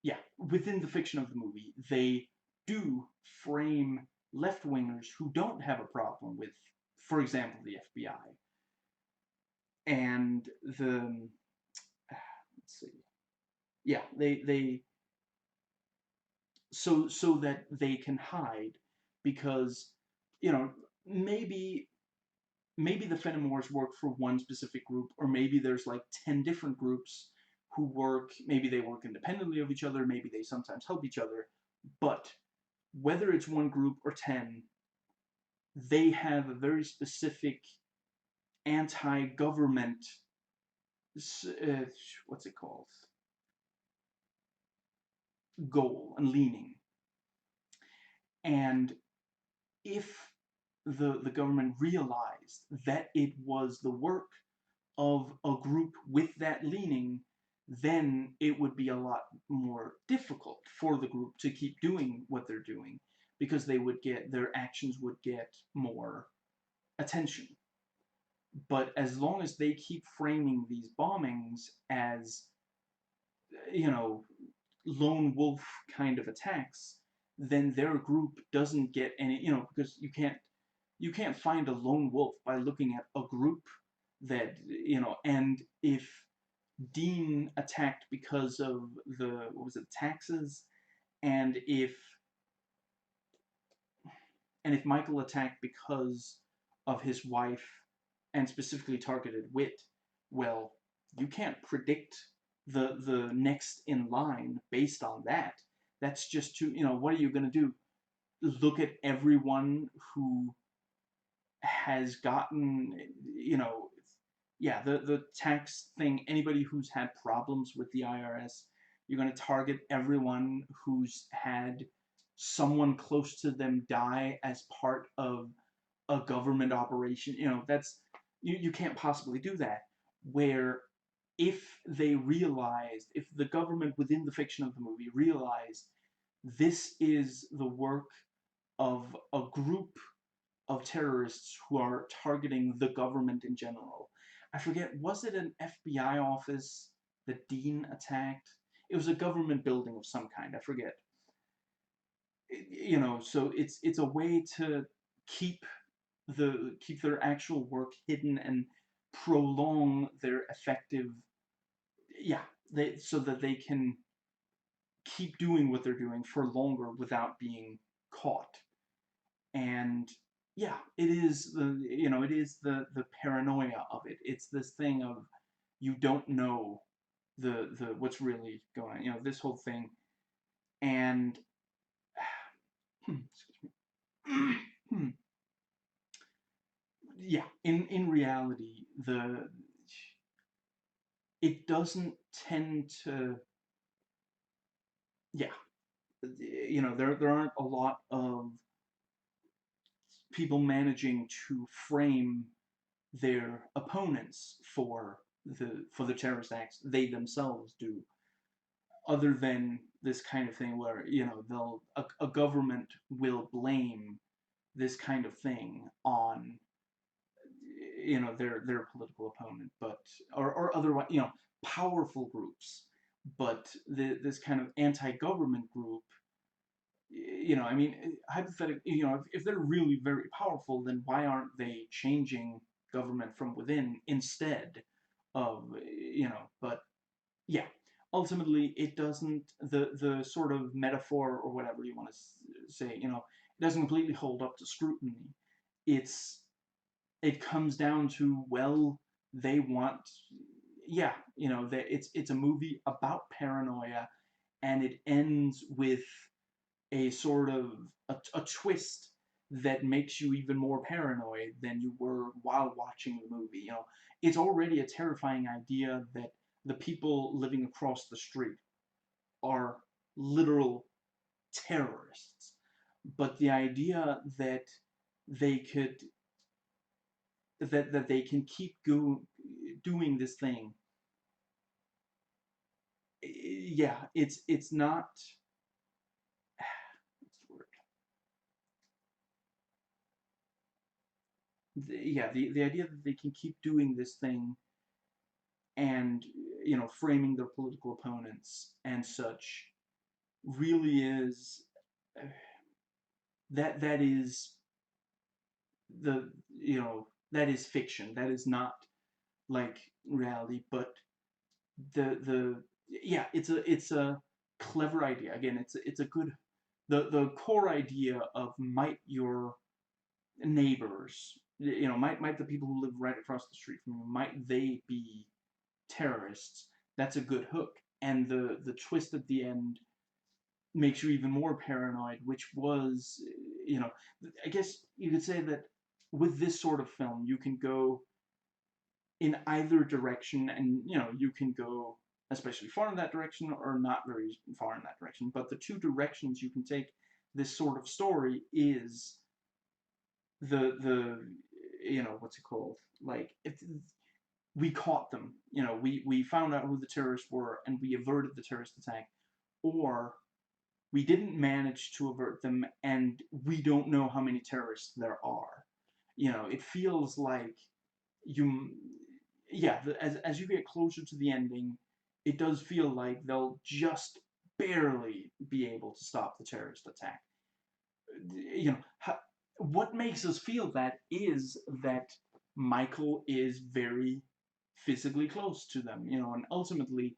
yeah, within the fiction of the movie, they do frame left-wingers who don't have a problem with, for example, the FBI. And the, let's see, yeah, they so that they can hide, because, you know, maybe maybe the Fenimores work for one specific group, or maybe there's like 10 different groups who work, maybe they work independently of each other, maybe they sometimes help each other, but whether it's one group or 10, they have a very specific anti-government, uh, what's it called, goal and leaning. And if the government realized that it was the work of a group with that leaning, then it would be a lot more difficult for the group to keep doing what they're doing, because they would get, their actions would get more attention. But as long as they keep framing these bombings as, you know, lone wolf kind of attacks, then their group doesn't get any, because you can't find a lone wolf by looking at a group that, and if Dean attacked because of the, what was it, taxes, and if Michael attacked because of his wife and specifically targeted Wit, well, you can't predict the next in line based on that. That's just too, what are you going to do? Look at everyone who has gotten, you know, yeah, the tax thing, anybody who's had problems with the IRS, you're going to target everyone who's had someone close to them die as part of a government operation. That's, you can't possibly do that. Where if they realized, if the government within the fiction of the movie realized this is the work of a group of terrorists who are targeting the government in general. I forget, was it an FBI office that Dean attacked? It was a government building of some kind, I forget. So it's a way to keep keep their actual work hidden and prolong their effective, yeah, so that they can keep doing what they're doing for longer without being caught. And yeah, it is the paranoia of it. It's this thing of, you don't know the what's really going on, this whole thing. And yeah, in reality, it doesn't tend to, yeah, there aren't a lot of people managing to frame their opponents for the terrorist acts they themselves do, other than this kind of thing where, a government will blame this kind of thing on, their political opponent, but, or otherwise, powerful groups. But this kind of anti-government group, I mean, hypothetically, if they're really very powerful, then why aren't they changing government from within instead of, but yeah, ultimately it doesn't, the sort of metaphor or whatever you want to say, it doesn't completely hold up to scrutiny. It comes down to, well, they want, yeah, that it's a movie about paranoia, and it ends with a sort of a twist that makes you even more paranoid than you were while watching the movie. It's already a terrifying idea that the people living across the street are literal terrorists. But the idea that they could that they can keep doing this thing, yeah, it's not, what's the word? The idea that they can keep doing this thing and, framing their political opponents and such, really is, that is the that is fiction. That is not like reality. But the yeah, it's a clever idea. Again, it's a good, the core idea of, might your neighbors, might the people who live right across the street from you, might they be terrorists? That's a good hook. And the twist at the end makes you even more paranoid, which was, I guess you could say that with this sort of film, you can go in either direction, and, you can go especially far in that direction or not very far in that direction. But the two directions you can take this sort of story is the what's it called? Like, if we caught them, we found out who the terrorists were and we averted the terrorist attack, or we didn't manage to avert them and we don't know how many terrorists there are. It feels like you, yeah, as you get closer to the ending, it does feel like they'll just barely be able to stop the terrorist attack. You know, what makes us feel that is that Michael is very physically close to them, and ultimately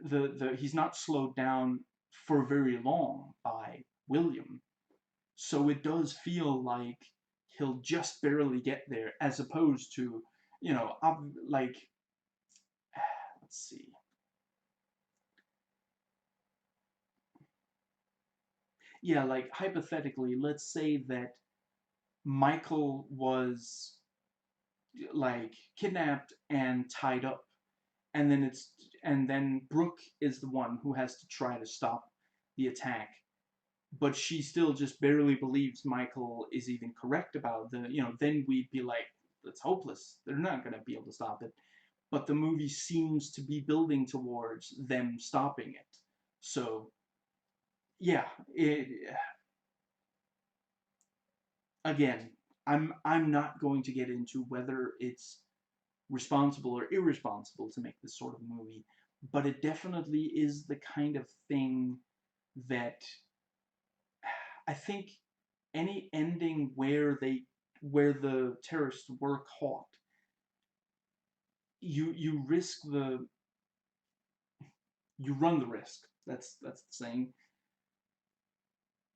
the he's not slowed down for very long by William. So it does feel like he'll just barely get there, as opposed to, like, let's see. Yeah, like hypothetically, let's say that Michael was like kidnapped and tied up, and then Brooke is the one who has to try to stop the attack, but she still just barely believes Michael is even correct about then we'd be like, it's hopeless. They're not going to be able to stop it. But the movie seems to be building towards them stopping it. So, yeah, again, I'm not going to get into whether it's responsible or irresponsible to make this sort of movie, but it definitely is the kind of thing that I think any ending where the terrorists were caught, you risk the you run the risk. That's the saying,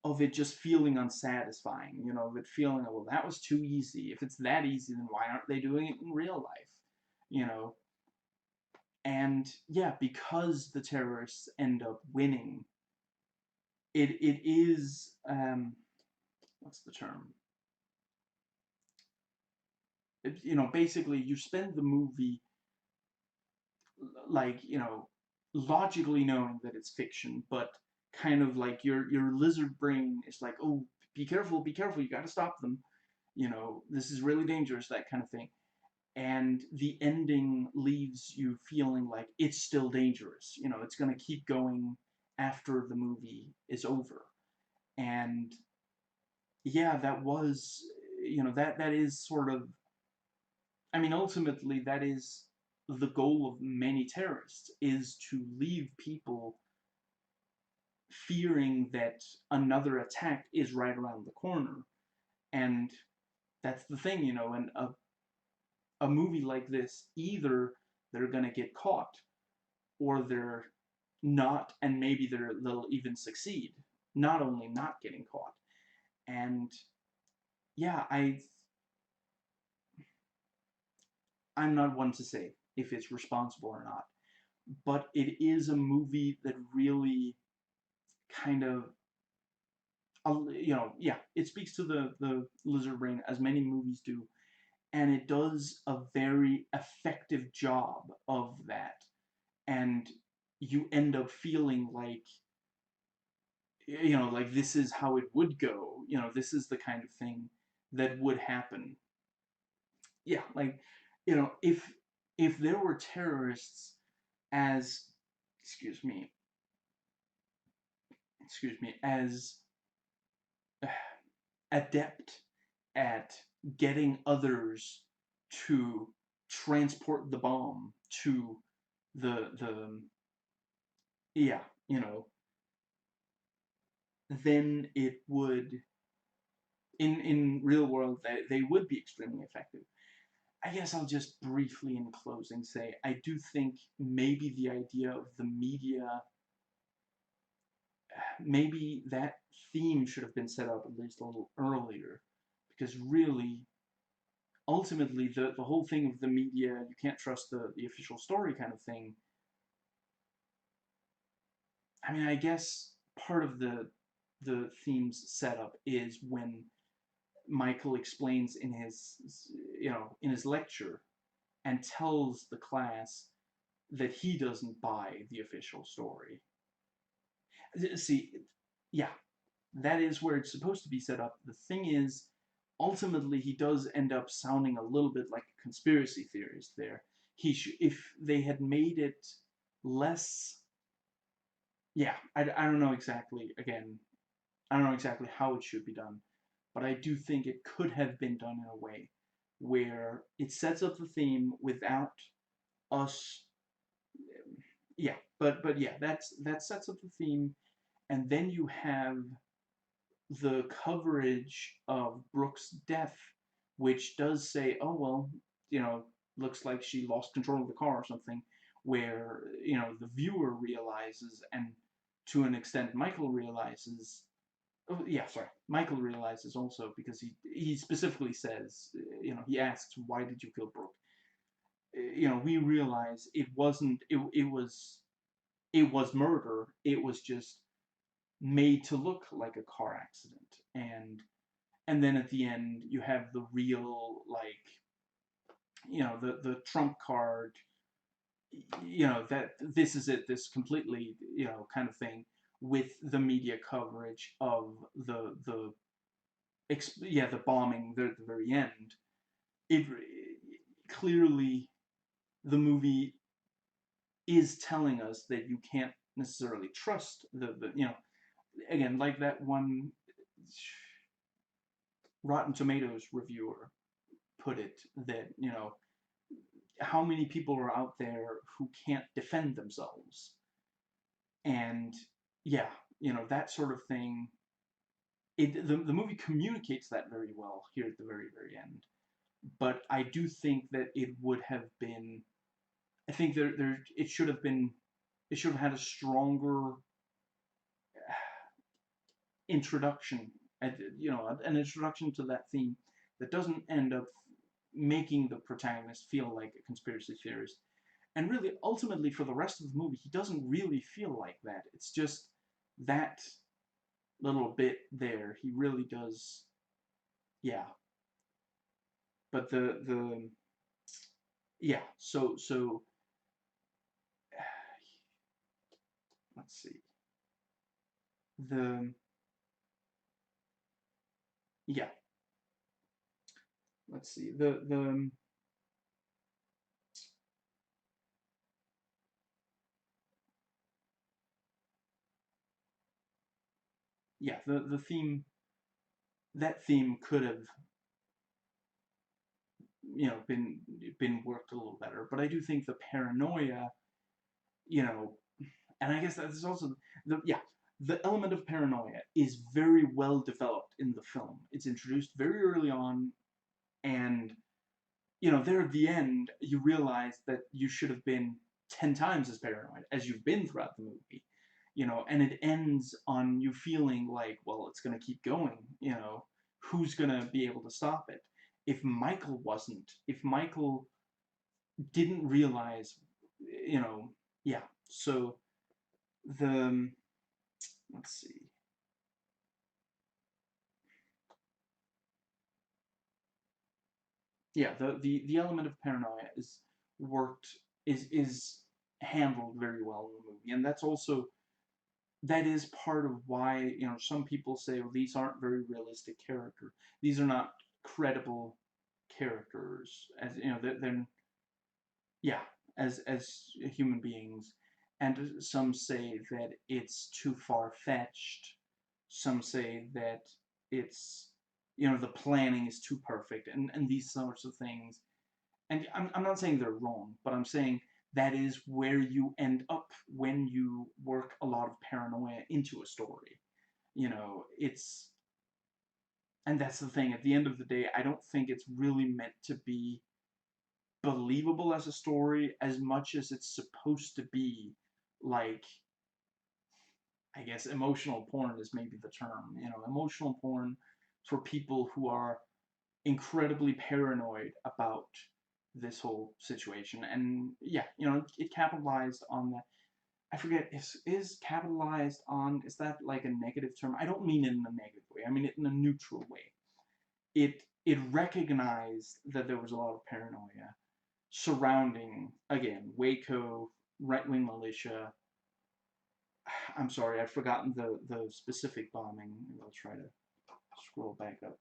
of it just feeling unsatisfying. Of it feeling, well, that was too easy. If it's that easy, then why aren't they doing it in real life? You know, and yeah, because the terrorists end up winning, it is what's the term? Basically, you spend the movie like logically knowing that it's fiction, but kind of like your lizard brain is like, oh, be careful, you got to stop them. This is really dangerous, that kind of thing. And the ending leaves you feeling like it's still dangerous. It's going to keep going after the movie is over. And yeah, that was, that is sort of, I mean, ultimately, that is the goal of many terrorists, is to leave people fearing that another attack is right around the corner. And that's the thing, and a movie like this, either they're going to get caught or they're not, and maybe they'll even succeed, not only not getting caught. And yeah, I'm not one to say if it's responsible or not, but it is a movie that really kind of, yeah, it speaks to the lizard brain, as many movies do, and it does a very effective job of that. And you end up feeling like, like this is how it would go. This is the kind of thing that would happen. Yeah, like, if there were terrorists as, excuse me, as adept at getting others to transport the bomb to the yeah, then it would, in real world, they would be extremely effective. I guess I'll just briefly in closing say I do think maybe the idea of the media, maybe that theme should have been set up at least a little earlier, because really, ultimately, the whole thing of the media, you can't trust the official story kind of thing. I mean, I guess part of the theme's setup is when Michael explains in his lecture and tells the class that he doesn't buy the official story. See, yeah, that is where it's supposed to be set up. The thing is, ultimately, he does end up sounding a little bit like a conspiracy theorist there. If they had made it less, yeah, I don't know exactly. Again, I don't know exactly how it should be done, but I do think it could have been done in a way where it sets up the theme without us. Yeah, but yeah, that sets up the theme, and then you have the coverage of Brooke's death, which does say, oh well, you know, looks like she lost control of the car or something, where, you know, the viewer realizes, and to an extent Michael realizes. Oh, yeah, sorry. Michael realizes also, because he specifically says, you know, he asks, why did you kill Brooke? You know, we realize it wasn't, it was murder. It was just made to look like a car accident. And then at the end you have the real, like, you know, the trump card, you know, that this is it, this completely, you know, kind of thing, with the media coverage of the yeah, the bombing there at the very end. It clearly, the movie is telling us that you can't necessarily trust the, you know, again, like that one Rotten Tomatoes reviewer put it, that, you know, how many people are out there who can't defend themselves? And yeah, you know, that sort of thing. The movie communicates that very well here at the very, very end. But I do think that it would have been, I think it should have been, it should have had a stronger introduction, you know, an introduction to that theme that doesn't end up making the protagonist feel like a conspiracy theorist. And really, ultimately, for the rest of the movie, he doesn't really feel like that. It's just that little bit there. He really does, yeah. But the yeah. So let's see. The yeah. Let's see. The yeah. The theme, that theme could have, you know, been worked a little better. But I do think the paranoia, you know, and I guess that's also the, yeah, the element of paranoia is very well developed in the film. It's introduced very early on, and, you know, there at the end you realize that you should have been 10 times as paranoid as you've been throughout the movie, you know, and it ends on you feeling like, well, it's going to keep going, you know, who's going to be able to stop it? If Michael didn't realize, you know, yeah. So the, let's see. Yeah, the element of paranoia is worked, is handled very well in the movie, and that's also, that is part of why, you know, some people say, well, these aren't very realistic characters. These are not credible characters, as you know, they're yeah, as human beings. And some say that it's too far-fetched. Some say that it's, you know, the planning is too perfect, and these sorts of things. And I'm not saying they're wrong, but I'm saying that is where you end up when you work a lot of paranoia into a story. You know, it's, and that's the thing. At the end of the day, I don't think it's really meant to be believable as a story as much as it's supposed to be, like, I guess emotional porn is maybe the term. You know, emotional porn for people who are incredibly paranoid about this whole situation. And yeah, you know, it capitalized on that. I forget, is capitalized on, is that like a negative term? I don't mean it in a negative way. I mean it in a neutral way. It recognized that there was a lot of paranoia surrounding, again, Waco, right-wing militia. I'm sorry, I've forgotten the specific bombing. I'll try to scroll back up.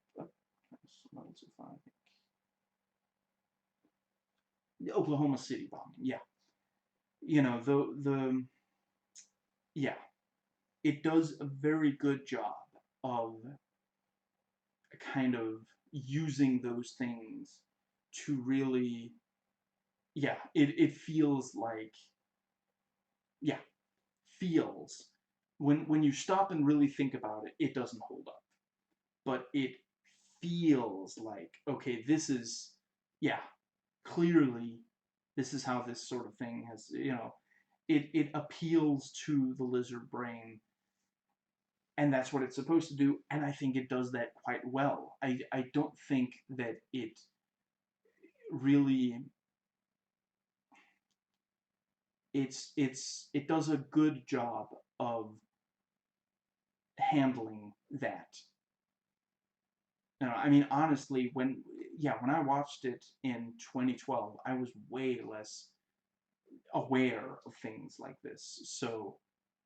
The Oklahoma City bombing. Yeah, you know, the yeah, it does a very good job of kind of using those things to really, yeah, it feels like, yeah, feels, when you stop and really think about it, it doesn't hold up. But it feels like, okay, this is, yeah, clearly this is how this sort of thing has, it appeals to the lizard brain, and that's what it's supposed to do, and I think it does that quite well. I don't think that it really, it does a good job of handling that. I mean, honestly, when I watched it in 2012, I was way less aware of things like this, so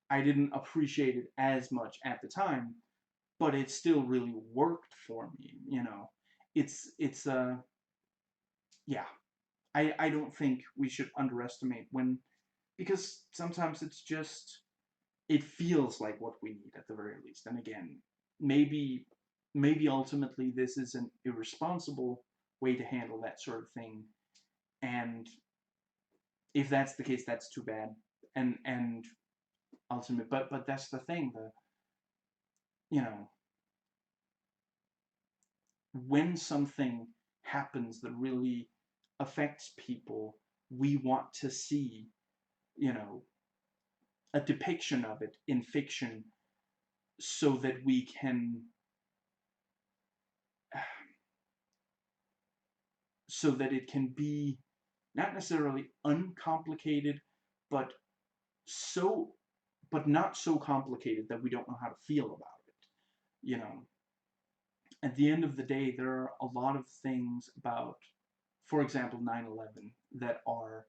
I didn't appreciate it as much at the time, but it still really worked for me. It's yeah. I don't think we should underestimate when, because sometimes it's just, it feels like what we need at the very least. And again, maybe maybe ultimately this is an irresponsible way to handle that sort of thing, and if that's the case, that's too bad. And ultimate, but that's the thing, you know when something happens that really affects people, we want to see, you know a depiction of it in fiction, so that we can, so that it can be not necessarily uncomplicated, but so but not so complicated that we don't know how to feel about it. You know, at the end of the day, there are a lot of things about, for example, 9/11, that are,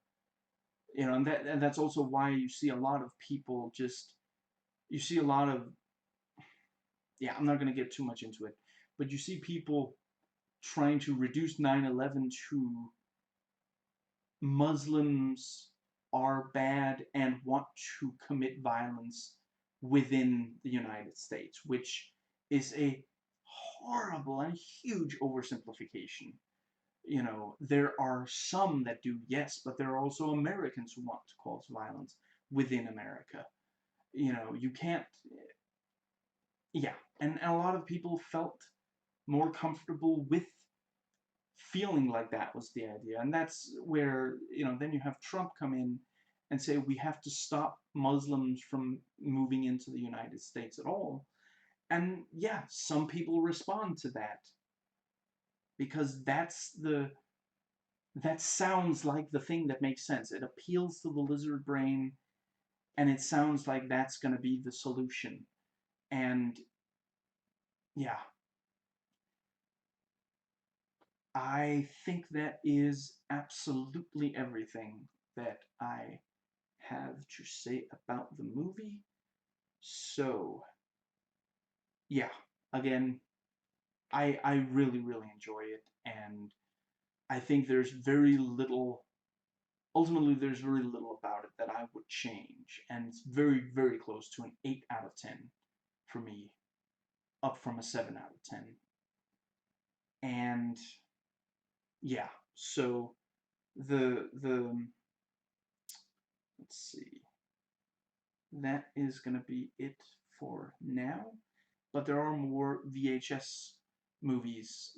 and that's also why you see a lot of people just, you see a lot of, yeah, I'm not going to get too much into it, but you see people trying to reduce 9/11 to Muslims are bad and want to commit violence within the United States, which is a horrible and huge oversimplification. There are some that do, yes, but there are also Americans who want to cause violence within America. You can't, yeah, and a lot of people felt more comfortable with feeling like that was the idea. And that's where, then you have Trump come in and say we have to stop Muslims from moving into the United States at all. And yeah, some people respond to that because that sounds like the thing that makes sense. It appeals to the lizard brain, and it sounds like that's going to be the solution. And yeah, I think that is absolutely everything that I have to say about the movie. So, yeah, again, I really, really enjoy it, and I think ultimately, there's very little about it that I would change, and it's very, very close to an 8 out of 10 for me, up from a 7 out of 10. And yeah, so the let's see, that is gonna be it for now. But there are more VHS movies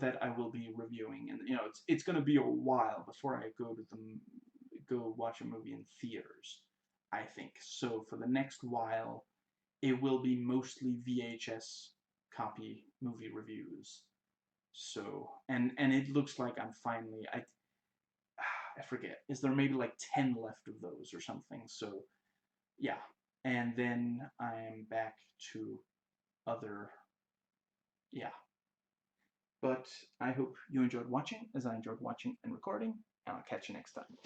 that I will be reviewing, and it's gonna be a while before I go watch a movie in theaters, I think. So for the next while, it will be mostly VHS copy movie reviews. So, and it looks like I'm finally, I forget, is there maybe like 10 left of those or something? So yeah, and then I'm back to other, yeah. But I hope you enjoyed watching, as I enjoyed watching and recording, and I'll catch you next time.